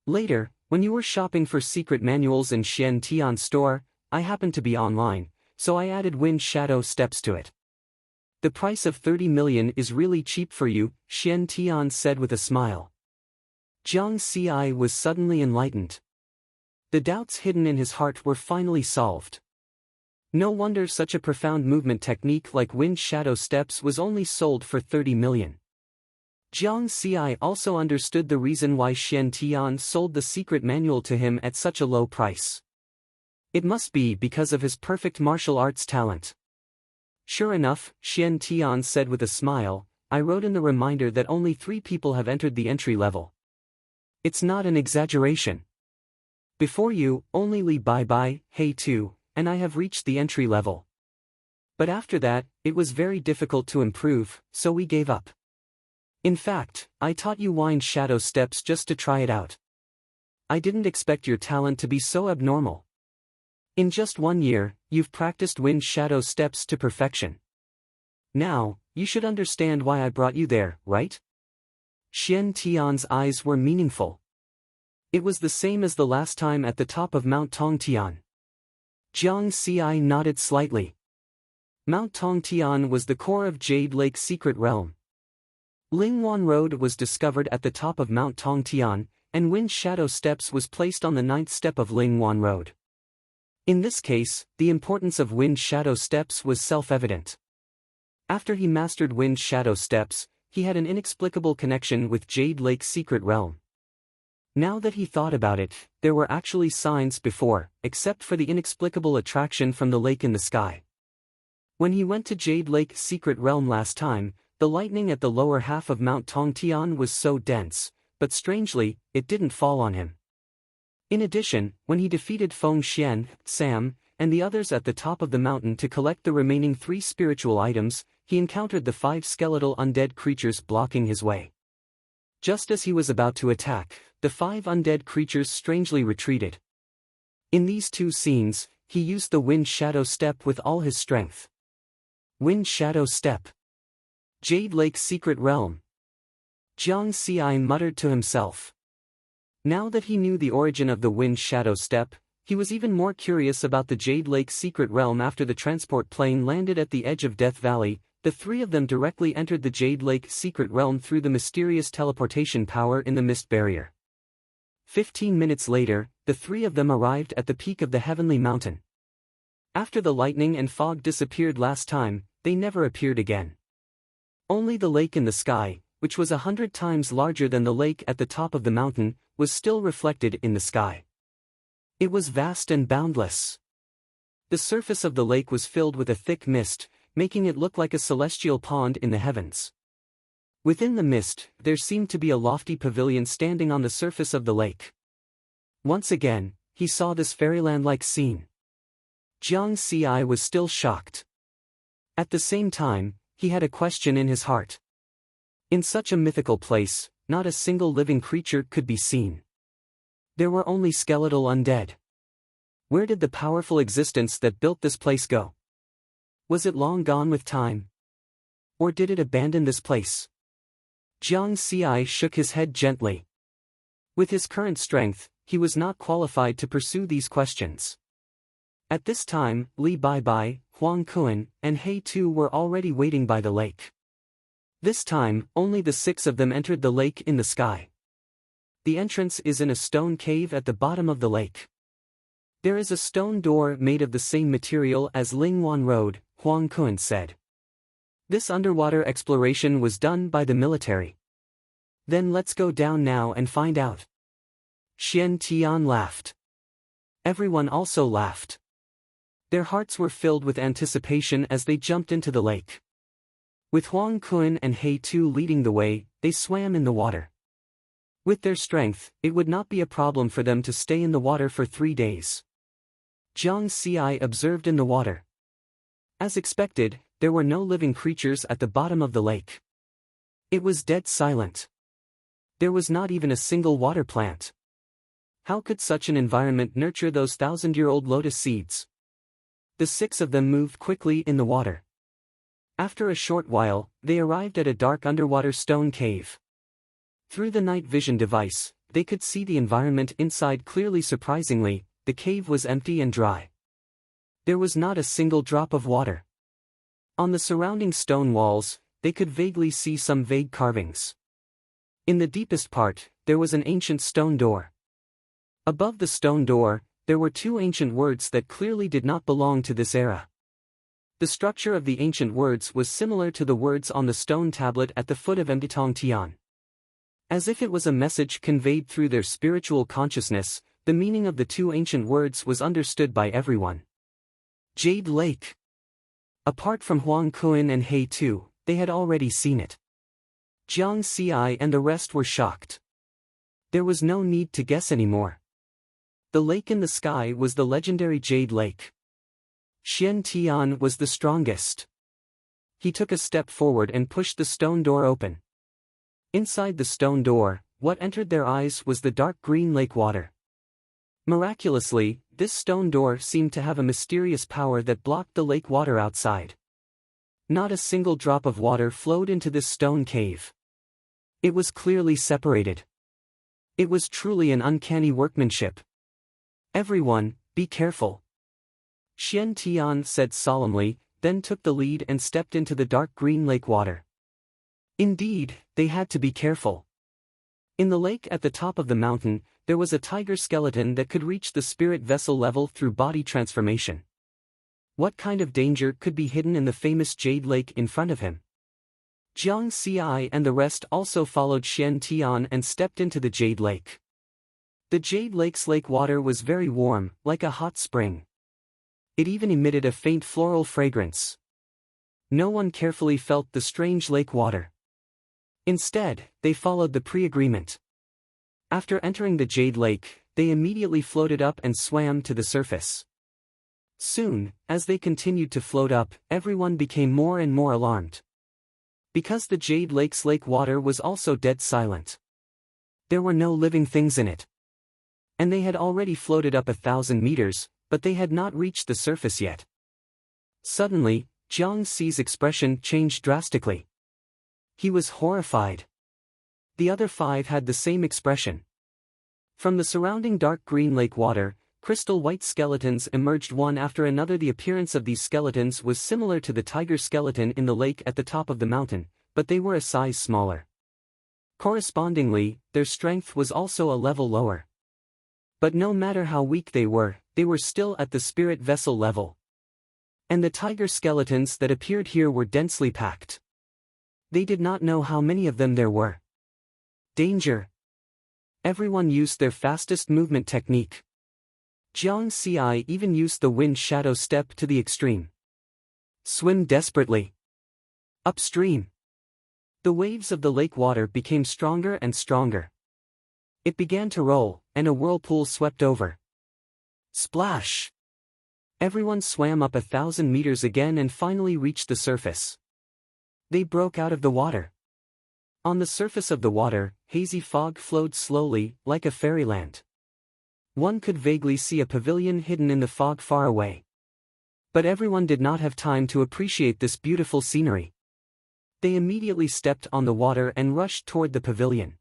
S1: Later, when you were shopping for secret manuals in Xian Tian's store, I happened to be online, so I added Wind Shadow Steps to it. The price of 30 million is really cheap for you, Xian Tian said with a smile. Jiang Xi was suddenly enlightened. The doubts hidden in his heart were finally solved. No wonder such a profound movement technique like Wind Shadow Steps was only sold for 30 million. Jiang Xi also understood the reason why Xian Tian sold the secret manual to him at such a low price. It must be because of his perfect martial arts talent. Sure enough, Xian Tian said with a smile, I wrote in the reminder that only 3 people have entered the entry level. It's not an exaggeration. Before you, only Li Bai, Hei Tu, and I have reached the entry level. But after that, it was very difficult to improve, so we gave up. In fact, I taught you Wind Shadow Steps just to try it out. I didn't expect your talent to be so abnormal. In just 1 year, you've practiced Wind Shadow Steps to perfection. Now, you should understand why I brought you there, right? Xian Tian's eyes were meaningful. It was the same as the last time at the top of Mount Tongtian. Jiang Xi nodded slightly. Mount Tongtian was the core of Jade Lake's secret realm. Lingwan Road was discovered at the top of Mount Tongtian, and Wind Shadow Steps was placed on the 9th step of Lingwan Road. In this case, the importance of Wind Shadow Steps was self-evident. After he mastered Wind Shadow Steps, he had an inexplicable connection with Jade Lake's secret realm. Now that he thought about it, there were actually signs before, except for the inexplicable attraction from the lake in the sky. When he went to Jade Lake's secret realm last time, the lightning at the lower half of Mount Tongtian was so dense, but strangely, it didn't fall on him. In addition, when he defeated Feng Xian, Sam, and the others at the top of the mountain to collect the remaining 3 spiritual items, he encountered the 5 skeletal undead creatures blocking his way. Just as he was about to attack, the 5 undead creatures strangely retreated. In these 2 scenes, he used the Wind Shadow Step with all his strength. Wind Shadow Step. Jade Lake's secret realm. Jiang Xi muttered to himself. Now that he knew the origin of the Wind Shadow Step, he was even more curious about the Jade Lake's secret realm. After the transport plane landed at the edge of Death Valley, the 3 of them directly entered the Jade Lake secret realm through the mysterious teleportation power in the mist barrier. 15 minutes later, the 3 of them arrived at the peak of the Heavenly Mountain. After the lightning and fog disappeared last time, they never appeared again. Only the lake in the sky, which was 100 times larger than the lake at the top of the mountain, was still reflected in the sky. It was vast and boundless. The surface of the lake was filled with a thick mist, making it look like a celestial pond in the heavens. Within the mist, there seemed to be a lofty pavilion standing on the surface of the lake. Once again, he saw this fairyland-like scene. Jiang Ci was still shocked. At the same time, he had a question in his heart. In such a mythical place, not a single living creature could be seen. There were only skeletal undead. Where did the powerful existence that built this place go? Was it long gone with time? Or did it abandon this place? Jiang Ci shook his head gently. With his current strength, he was not qualified to pursue these questions. At this time, Li Baibai, Huang Kuan, and He Tu were already waiting by the lake. This time, only the 6 of them entered the lake in the sky. The entrance is in a stone cave at the bottom of the lake. There is a stone door made of the same material as Lingwan Road, Huang Kuan said. This underwater exploration was done by the military. Then let's go down now and find out. Xian Tian laughed. Everyone also laughed. Their hearts were filled with anticipation as they jumped into the lake. With Huang Kuan and He Tu leading the way, they swam in the water. With their strength, it would not be a problem for them to stay in the water for 3 days. Jiang Ci observed in the water. As expected, there were no living creatures at the bottom of the lake. It was dead silent. There was not even a single water plant. How could such an environment nurture those 1,000-year-old lotus seeds? The 6 of them moved quickly in the water. After a short while, they arrived at a dark underwater stone cave. Through the night vision device, they could see the environment inside clearly. Surprisingly, the cave was empty and dry. There was not a single drop of water. On the surrounding stone walls, they could vaguely see some vague carvings. In the deepest part, there was an ancient stone door. Above the stone door, there were 2 ancient words that clearly did not belong to this era. The structure of the ancient words was similar to the words on the stone tablet at the foot of Mditong Tian. As if it was a message conveyed through their spiritual consciousness, the meaning of the 2 ancient words was understood by everyone. Jade Lake. Apart from Huang Kuan and He Tu, they had already seen it. Jiang Ci and the rest were shocked. There was no need to guess anymore. The lake in the sky was the legendary Jade Lake. Xian Tian was the strongest. He took a step forward and pushed the stone door open. Inside the stone door, what entered their eyes was the dark green lake water. Miraculously, this stone door seemed to have a mysterious power that blocked the lake water outside. Not a single drop of water flowed into this stone cave. It was clearly separated. It was truly an uncanny workmanship. Everyone, be careful. Xian Tian said solemnly, then took the lead and stepped into the dark green lake water. Indeed, they had to be careful. In the lake at the top of the mountain, there was a tiger skeleton that could reach the spirit vessel level through body transformation. What kind of danger could be hidden in the famous Jade Lake in front of him? Jiang Ci and the rest also followed Xian Tian and stepped into the Jade Lake. The Jade Lake's lake water was very warm, like a hot spring. It even emitted a faint floral fragrance. No one carefully felt the strange lake water. Instead, they followed the pre-agreement. After entering the Jade Lake, they immediately floated up and swam to the surface. Soon, as they continued to float up, everyone became more and more alarmed. Because the Jade Lake's lake water was also dead silent. There were no living things in it. And they had already floated up 1,000 meters, but they had not reached the surface yet. Suddenly, Jiang Ci's expression changed drastically. He was horrified. The other 5 had the same expression. From the surrounding dark green lake water, crystal white skeletons emerged one after another. The appearance of these skeletons was similar to the tiger skeleton in the lake at the top of the mountain, but they were a size smaller. Correspondingly, their strength was also a level lower. But no matter how weak they were still at the spirit vessel level. And the tiger skeletons that appeared here were densely packed. They did not know how many of them there were. Danger! Everyone used their fastest movement technique. Jiang Ci even used the wind shadow step to the extreme. Swim desperately. Upstream. The waves of the lake water became stronger and stronger. It began to roll, and a whirlpool swept over. Splash! Everyone swam up 1,000 meters again and finally reached the surface. They broke out of the water. On the surface of the water, hazy fog flowed slowly, like a fairyland. One could vaguely see a pavilion hidden in the fog far away. But everyone did not have time to appreciate this beautiful scenery. They immediately stepped on the water and rushed toward the pavilion.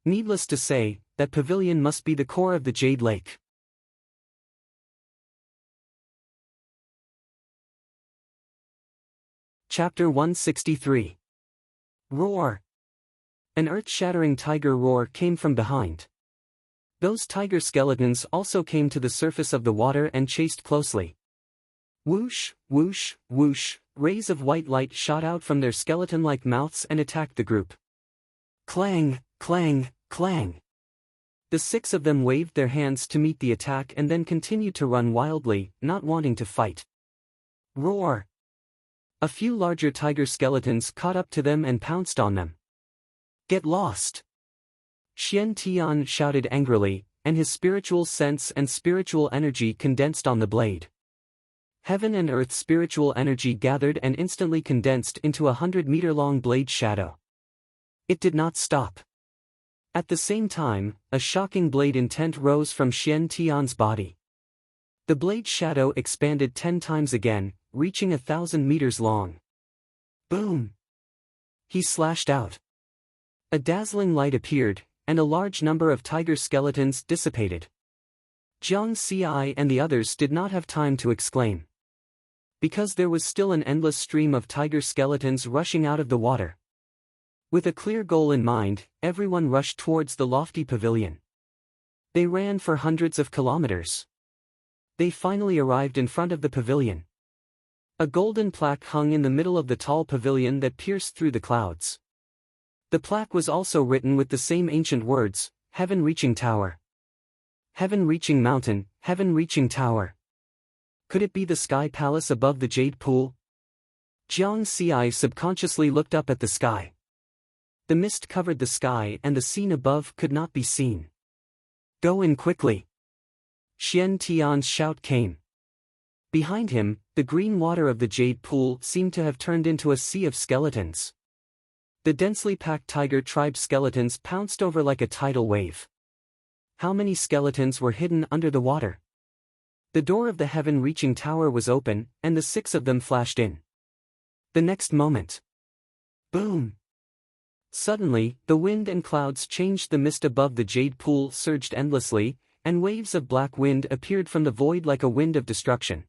S1: Needless to say, that pavilion must be the core of the Jade Lake. Chapter 163. Roar! An earth-shattering tiger roar came from behind. Those tiger skeletons also came to the surface of the water and chased closely. Whoosh, whoosh, whoosh, rays of white light shot out from their skeleton-like mouths and attacked the group. Clang, clang, clang. The 6 of them waved their hands to meet the attack and then continued to run wildly, not wanting to fight. Roar! A few larger tiger skeletons caught up to them and pounced on them. Get lost! Xian Tian shouted angrily, and his spiritual sense and spiritual energy condensed on the blade. Heaven and earth spiritual energy gathered and instantly condensed into a 100-meter-long blade shadow. It did not stop. At the same time, a shocking blade intent rose from Xian Tian's body. The blade shadow expanded 10 times again, reaching 1,000 meters long. Boom! He slashed out. A dazzling light appeared, and a large number of tiger skeletons dissipated. Jiang Ci and the others did not have time to exclaim. Because there was still an endless stream of tiger skeletons rushing out of the water. With a clear goal in mind, everyone rushed towards the lofty pavilion. They ran for hundreds of kilometers. They finally arrived in front of the pavilion. A golden plaque hung in the middle of the tall pavilion that pierced through the clouds. The plaque was also written with the same ancient words, Heaven-reaching tower. Heaven-reaching mountain, heaven-reaching tower. Could it be the sky palace above the jade pool? Jiang Ci subconsciously looked up at the sky. The mist covered the sky and the scene above could not be seen. Go in quickly! Xian Tian's shout came. Behind him, the green water of the jade pool seemed to have turned into a sea of skeletons. The densely packed tiger tribe skeletons pounced over like a tidal wave. How many skeletons were hidden under the water? The door of the heaven-reaching tower was open, and the 6 of them flashed in. The next moment. Boom! Suddenly, the wind and clouds changed. The mist above the jade pool surged endlessly, and waves of black wind appeared from the void like a wind of destruction.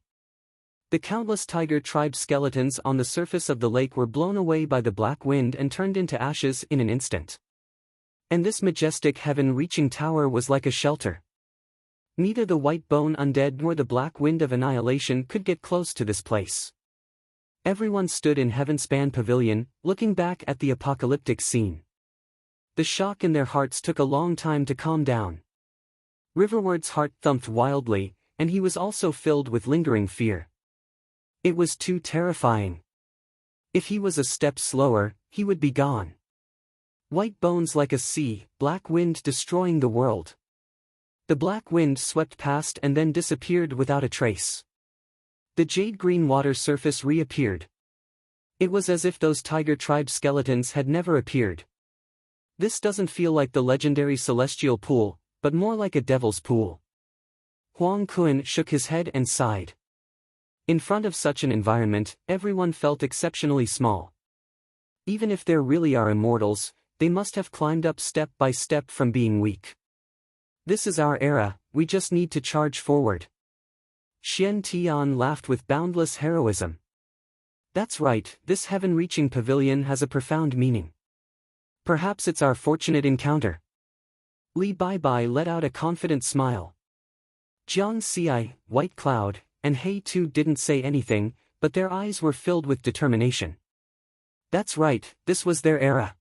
S1: The countless tiger tribe skeletons on the surface of the lake were blown away by the black wind and turned into ashes in an instant. And this majestic heaven-reaching tower was like a shelter. Neither the white bone undead nor the black wind of annihilation could get close to this place. Everyone stood in Heavenspan Pavilion, looking back at the apocalyptic scene. The shock in their hearts took a long time to calm down. Riverward's heart thumped wildly, and he was also filled with lingering fear. It was too terrifying. If he was a step slower, he would be gone. White bones like a sea, black wind destroying the world. The black wind swept past and then disappeared without a trace. The jade-green water surface reappeared. It was as if those tiger tribe skeletons had never appeared. This doesn't feel like the legendary celestial pool, but more like a devil's pool. Huang Kun shook his head and sighed. In front of such an environment, everyone felt exceptionally small. Even if there really are immortals, they must have climbed up step by step from being weak. This is our era, we just need to charge forward. Xian Tian laughed with boundless heroism. That's right, this heaven-reaching pavilion has a profound meaning. Perhaps it's our fortunate encounter. Li Baibai let out a confident smile. Jiang Ci, White Cloud, and He too didn't say anything, but their eyes were filled with determination. That's right, this was their era.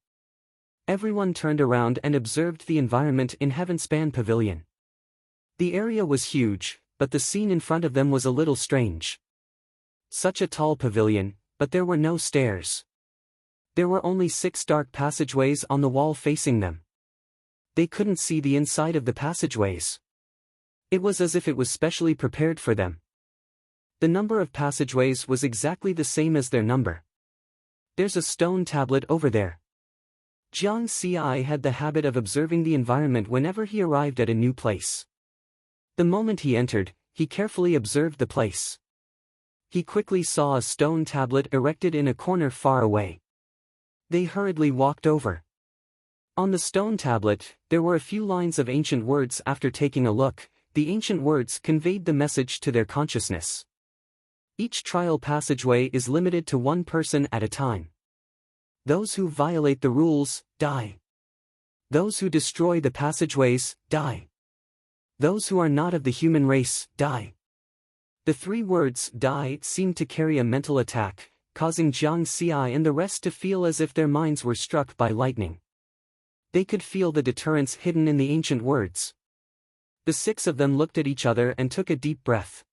S1: Everyone turned around and observed the environment in Heavenspan Pavilion. The area was huge, but the scene in front of them was a little strange. Such a tall pavilion, but there were no stairs. There were only 6 dark passageways on the wall facing them. They couldn't see the inside of the passageways. It was as if it was specially prepared for them. The number of passageways was exactly the same as their number. There's a stone tablet over there. Jiang Ci had the habit of observing the environment whenever he arrived at a new place. The moment he entered, he carefully observed the place. He quickly saw a stone tablet erected in a corner far away. They hurriedly walked over. On the stone tablet, there were a few lines of ancient words. After taking a look, the ancient words conveyed the message to their consciousness. Each trial passageway is limited to 1 person at a time. Those who violate the rules, die. Those who destroy the passageways, die. Those who are not of the human race, die. The 3 words, die, seemed to carry a mental attack, causing Jiang Ci and the rest to feel as if their minds were struck by lightning. They could feel the deterrence hidden in the ancient words. The 6 of them looked at each other and took a deep breath.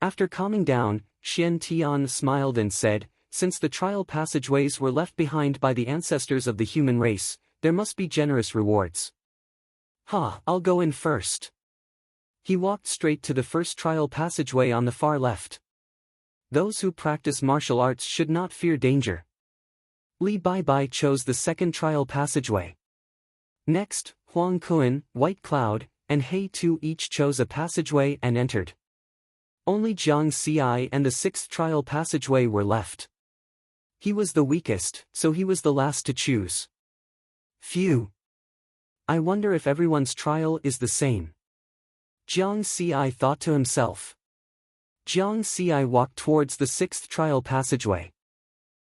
S1: After calming down, Xian Tian smiled and said, "Since the trial passageways were left behind by the ancestors of the human race, there must be generous rewards. I'll go in first." He walked straight to the first trial passageway on the far left. Those who practice martial arts should not fear danger. Li Baibai chose the second trial passageway. Next, Huang Kun, White Cloud, and He Tu each chose a passageway and entered. Only Jiang Ci and the 6th trial passageway were left. He was the weakest, so he was the last to choose. Phew. I wonder if everyone's trial is the same. Jiang Ci thought to himself. Jiang Ci walked towards the 6th trial passageway.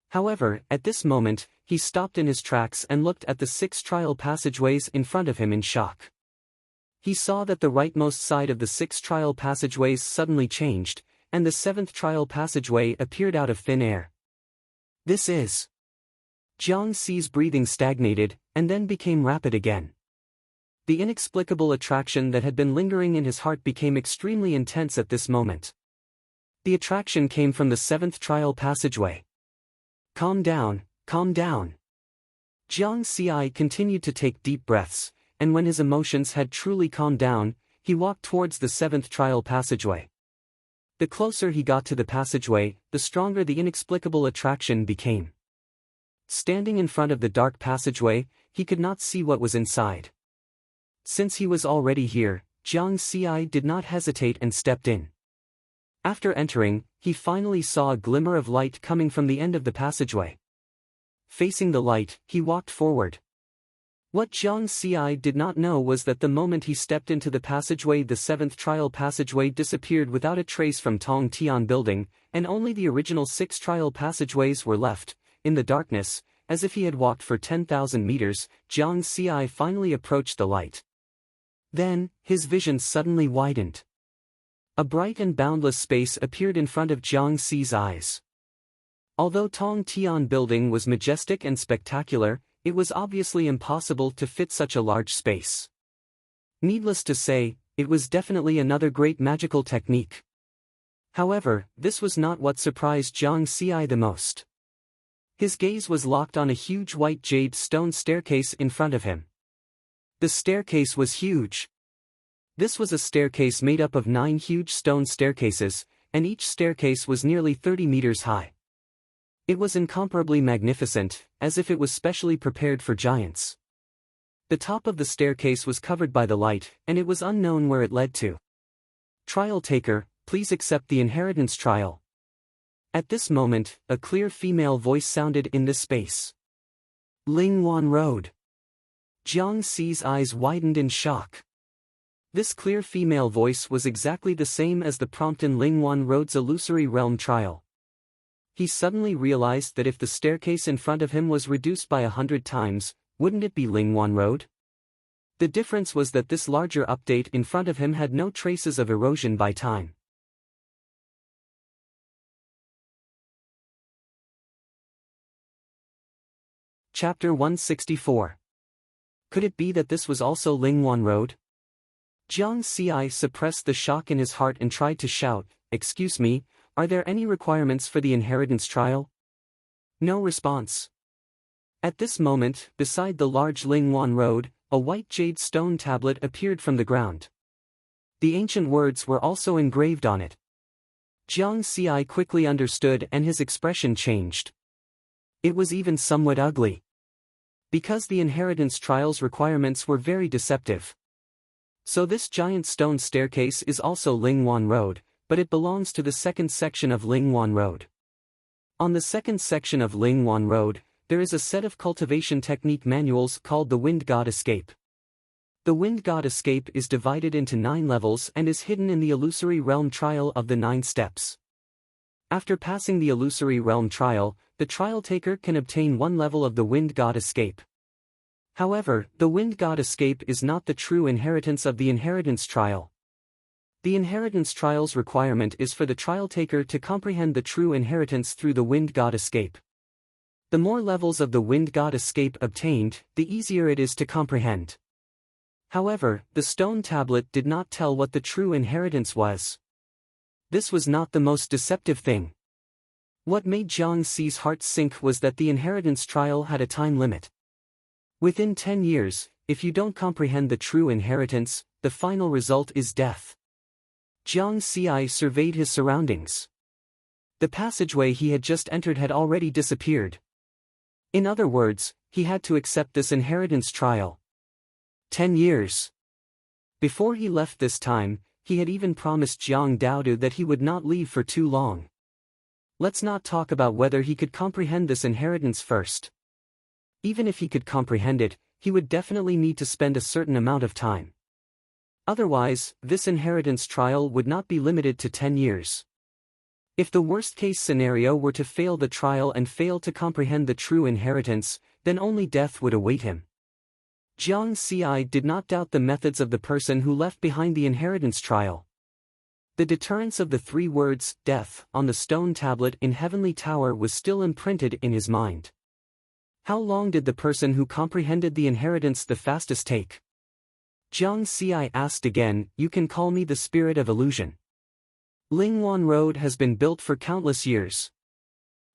S1: However, at this moment, he stopped in his tracks and looked at the 6 trial passageways in front of him in shock. He saw that the rightmost side of the 6 trial passageways suddenly changed, and the 7th trial passageway appeared out of thin air. This is... Jiang Ci's breathing stagnated, and then became rapid again. The inexplicable attraction that had been lingering in his heart became extremely intense at this moment. The attraction came from the 7th trial passageway. Calm down, calm down. Jiang Ci continued to take deep breaths, and when his emotions had truly calmed down, he walked towards the 7th trial passageway. The closer he got to the passageway, the stronger the inexplicable attraction became. Standing in front of the dark passageway, he could not see what was inside. Since he was already here, Jiang Ci did not hesitate and stepped in. After entering, he finally saw a glimmer of light coming from the end of the passageway. Facing the light, he walked forward. What Jiang Ci did not know was that the moment he stepped into the passageway, the 7th trial passageway disappeared without a trace from Tong Tian building, and only the original 6 trial passageways were left. In the darkness, as if he had walked for 10,000 meters, Jiang Ci finally approached the light. Then, his vision suddenly widened. A bright and boundless space appeared in front of Jiang Ci's eyes. Although Tong Tian building was majestic and spectacular, it was obviously impossible to fit such a large space. Needless to say, it was definitely another great magical technique. However, this was not what surprised Jiang Ci the most. His gaze was locked on a huge white jade stone staircase in front of him. The staircase was huge. This was a staircase made up of 9 huge stone staircases, and each staircase was nearly 30 meters high. It was incomparably magnificent, as if it was specially prepared for giants. The top of the staircase was covered by the light, and it was unknown where it led to. "Trial taker, please accept the inheritance trial." At this moment, a clear female voice sounded in this space. Lingwan Road. Jiang Ci's eyes widened in shock. This clear female voice was exactly the same as the prompt in Lingwan Road's illusory realm trial. He suddenly realized that if the staircase in front of him was reduced by 100 times, wouldn't it be Lingwan Road? The difference was that this larger update in front of him had no traces of erosion by time. Chapter 164. Could it be that this was also Lingwan Road? Jiang Ci suppressed the shock in his heart and tried to shout, "Excuse me, are there any requirements for the inheritance trial?" No response. At this moment, beside the large Lingwan Road, a white jade stone tablet appeared from the ground. The ancient words were also engraved on it. Jiang Ci quickly understood and his expression changed. It was even somewhat ugly. Because the inheritance trial's requirements were very deceptive. So this giant stone staircase is also Lingwan Road, but it belongs to the second section of Lingwan Road. On the second section of Lingwan Road, there is a set of cultivation technique manuals called the Wind God Escape. The Wind God Escape is divided into 9 levels and is hidden in the illusory realm trial of the 9 steps. After passing the illusory realm trial, the trial taker can obtain 1 level of the Wind God Escape. However, the Wind God Escape is not the true inheritance of the inheritance trial. The inheritance trial's requirement is for the trial taker to comprehend the true inheritance through the Wind God Escape. The more levels of the Wind God Escape obtained, the easier it is to comprehend. However, the stone tablet did not tell what the true inheritance was. This was not the most deceptive thing. What made Jiang Ci's heart sink was that the inheritance trial had a time limit. Within 10 years, if you don't comprehend the true inheritance, the final result is death. Jiang Ci surveyed his surroundings. The passageway he had just entered had already disappeared. In other words, he had to accept this inheritance trial. 10 years. Before he left this time, he had even promised Jiang Daodu that he would not leave for too long. Let's not talk about whether he could comprehend this inheritance first. Even if he could comprehend it, he would definitely need to spend a certain amount of time. Otherwise, this inheritance trial would not be limited to 10 years. If the worst-case scenario were to fail the trial and fail to comprehend the true inheritance, then only death would await him. Jiang Ci did not doubt the methods of the person who left behind the inheritance trial. The deterrence of the 3 words, death, on the stone tablet in Heavenly Tower was still imprinted in his mind. How long did the person who comprehended the inheritance the fastest take? Jiang Ci asked again, "You can call me the spirit of illusion. Lingwan Road has been built for countless years.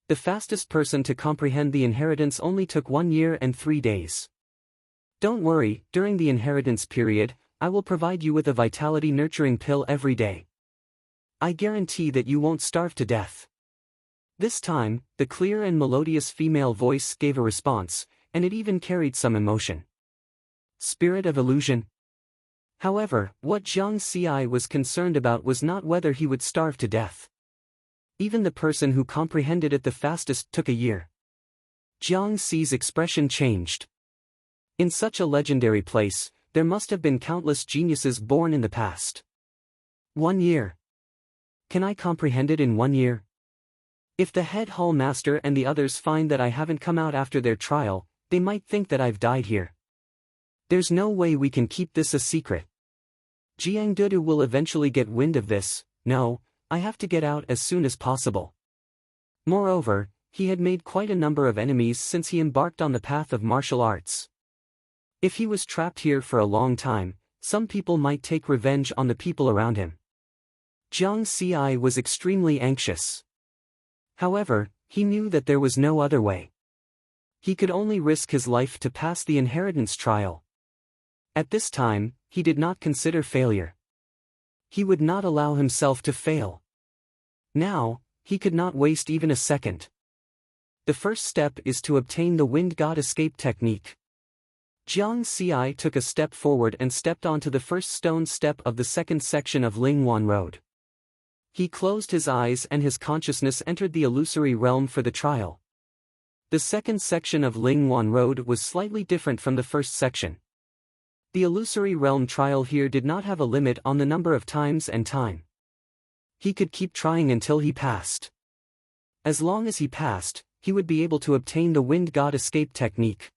S1: The fastest person to comprehend the inheritance only took 1 year and 3 days. Don't worry, during the inheritance period, I will provide you with a vitality nurturing pill every day. I guarantee that you won't starve to death." This time, the clear and melodious female voice gave a response, and it even carried some emotion. Spirit of illusion. However, what Jiang Ci was concerned about was not whether he would starve to death. Even the person who comprehended it the fastest took a year. Jiang Ci's expression changed. In such a legendary place, there must have been countless geniuses born in the past. 1 year. Can I comprehend it in 1 year? If the head hall master and the others find that I haven't come out after their trial, they might think that I've died here. There's no way we can keep this a secret. Jiang Dudu will eventually get wind of this. No, I have to get out as soon as possible. Moreover, he had made quite a number of enemies since he embarked on the path of martial arts. If he was trapped here for a long time, some people might take revenge on the people around him. Jiang Ci was extremely anxious. However, he knew that there was no other way. He could only risk his life to pass the inheritance trial. At this time, he did not consider failure. He would not allow himself to fail. Now, he could not waste even a second. The first step is to obtain the Wind God Escape technique. Jiang Ci took a step forward and stepped onto the first stone step of the second section of Lingwan Road. He closed his eyes and his consciousness entered the illusory realm for the trial. The second section of Lingwan Road was slightly different from the first section. The illusory realm trial here did not have a limit on the number of times and time. He could keep trying until he passed. As long as he passed, he would be able to obtain the Wind God Escape technique.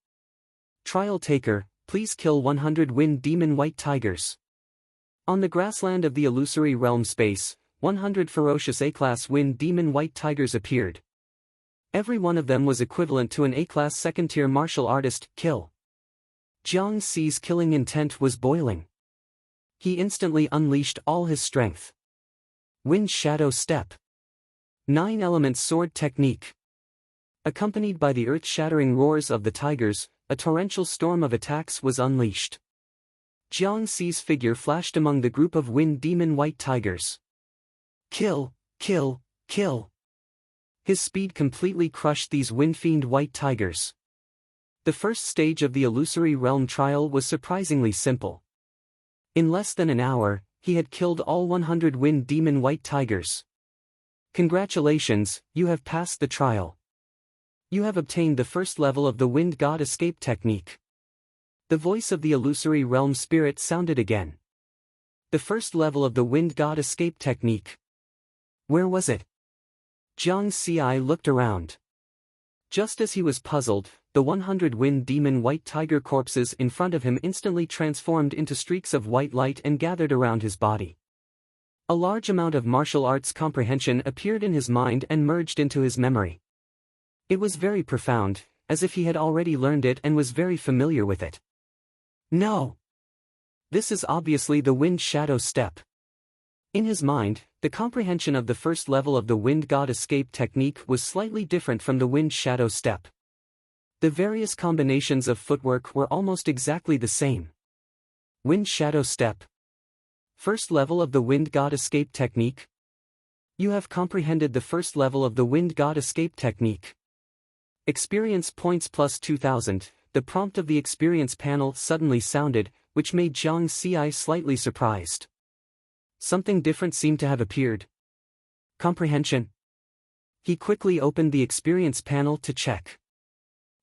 S1: Trial taker, please kill 100 wind demon white tigers. On the grassland of the illusory realm space, 100 ferocious A-class wind demon white tigers appeared. Every one of them was equivalent to an A-class second-tier martial artist. Kill. Jiang Xi's killing intent was boiling. He instantly unleashed all his strength. Wind Shadow Step. 9 Elements Sword Technique. Accompanied by the earth-shattering roars of the tigers, a torrential storm of attacks was unleashed. Jiang Xi's figure flashed among the group of wind demon white tigers. Kill, kill, kill. His speed completely crushed these wind fiend white tigers. The first stage of the illusory realm trial was surprisingly simple. In less than an hour, he had killed all 100 wind demon white tigers. Congratulations, you have passed the trial. You have obtained the first level of the Wind God Escape Technique. The voice of the illusory realm spirit sounded again. The first level of the Wind God Escape Technique. Where was it? Jiang Xi looked around. Just as he was puzzled, the 100 wind demon white tiger corpses in front of him instantly transformed into streaks of white light and gathered around his body. A large amount of martial arts comprehension appeared in his mind and merged into his memory. It was very profound, as if he had already learned it and was very familiar with it. No! This is obviously the Wind Shadow Step. In his mind, the comprehension of the first level of the Wind God Escape Technique was slightly different from the Wind Shadow Step. The various combinations of footwork were almost exactly the same. Wind Shadow Step. First level of the Wind God Escape Technique. You have comprehended the first level of the Wind God Escape Technique. Experience points plus 2000, the prompt of the experience panel suddenly sounded, which made Jiang Xi slightly surprised. Something different seemed to have appeared. Comprehension. He quickly opened the experience panel to check.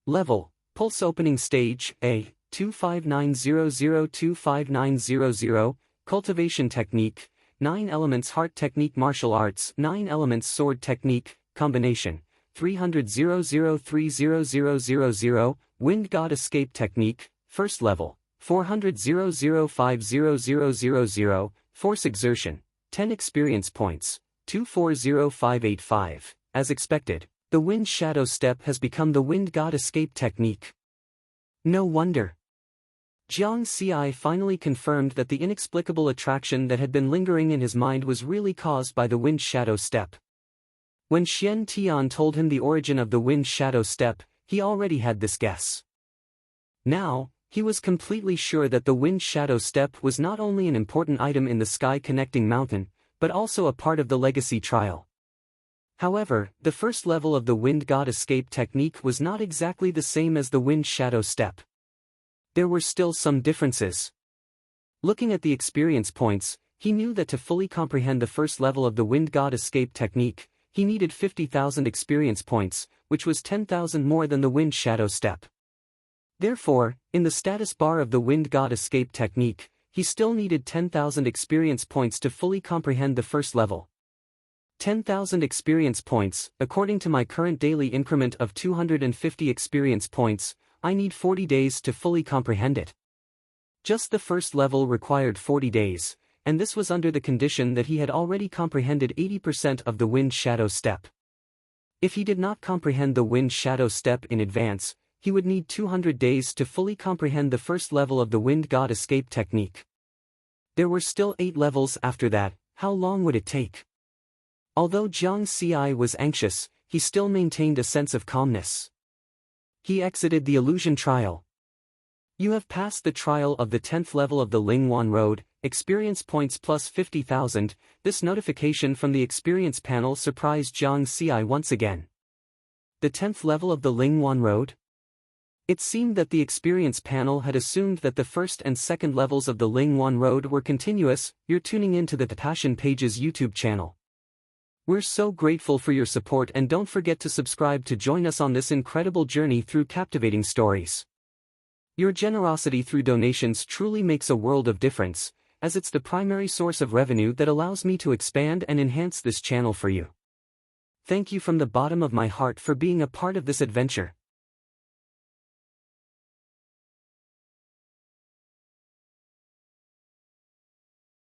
S1: Level, Pulse Opening Stage, A, 2590025900, Cultivation Technique, 9 Elements Heart Technique Martial Arts 9 Elements Sword Technique, Combination, 300,030,000, Wind God Escape Technique, First Level, 400,050,000, Force Exertion, 10 Experience Points, 240585. As expected, the Wind Shadow Step has become the Wind God Escape Technique. No wonder. Jiang Xi finally confirmed that the inexplicable attraction that had been lingering in his mind was really caused by the Wind Shadow Step. When Xian Tian told him the origin of the Wind Shadow Step, he already had this guess. Now, he was completely sure that the Wind Shadow Step was not only an important item in the Sky Connecting Mountain, but also a part of the Legacy Trial. However, the first level of the Wind God Escape Technique was not exactly the same as the Wind Shadow Step. There were still some differences. Looking at the experience points, he knew that to fully comprehend the first level of the Wind God Escape Technique, he needed 50,000 experience points, which was 10,000 more than the Wind Shadow Step. Therefore, in the status bar of the Wind God Escape Technique, he still needed 10,000 experience points to fully comprehend the first level. 10,000 experience points, according to my current daily increment of 250 experience points, I need 40 days to fully comprehend it. Just the first level required 40 days, and this was under the condition that he had already comprehended 80% of the Wind Shadow Step. If he did not comprehend the Wind Shadow Step in advance, he would need 200 days to fully comprehend the first level of the Wind God Escape Technique. There were still 8 levels after that. How long would it take? Although Jiang Xi was anxious, he still maintained a sense of calmness. He exited the illusion trial. You have passed the trial of the 10th level of the Lingwan Road, experience points plus 50,000. This notification from the experience panel surprised Jiang Xi once again. The 10th level of the Lingwan Road? It seemed that the experience panel had assumed that the first and second levels of the Lingwan Road were continuous. You're tuning in to the Tatashin Pages YouTube channel. We're so grateful for your support, and don't forget to subscribe to join us on this incredible journey through captivating stories. Your generosity through donations truly makes a world of difference, as it's the primary source of revenue that allows me to expand and enhance this channel for you. Thank you from the bottom of my heart for being a part of this adventure.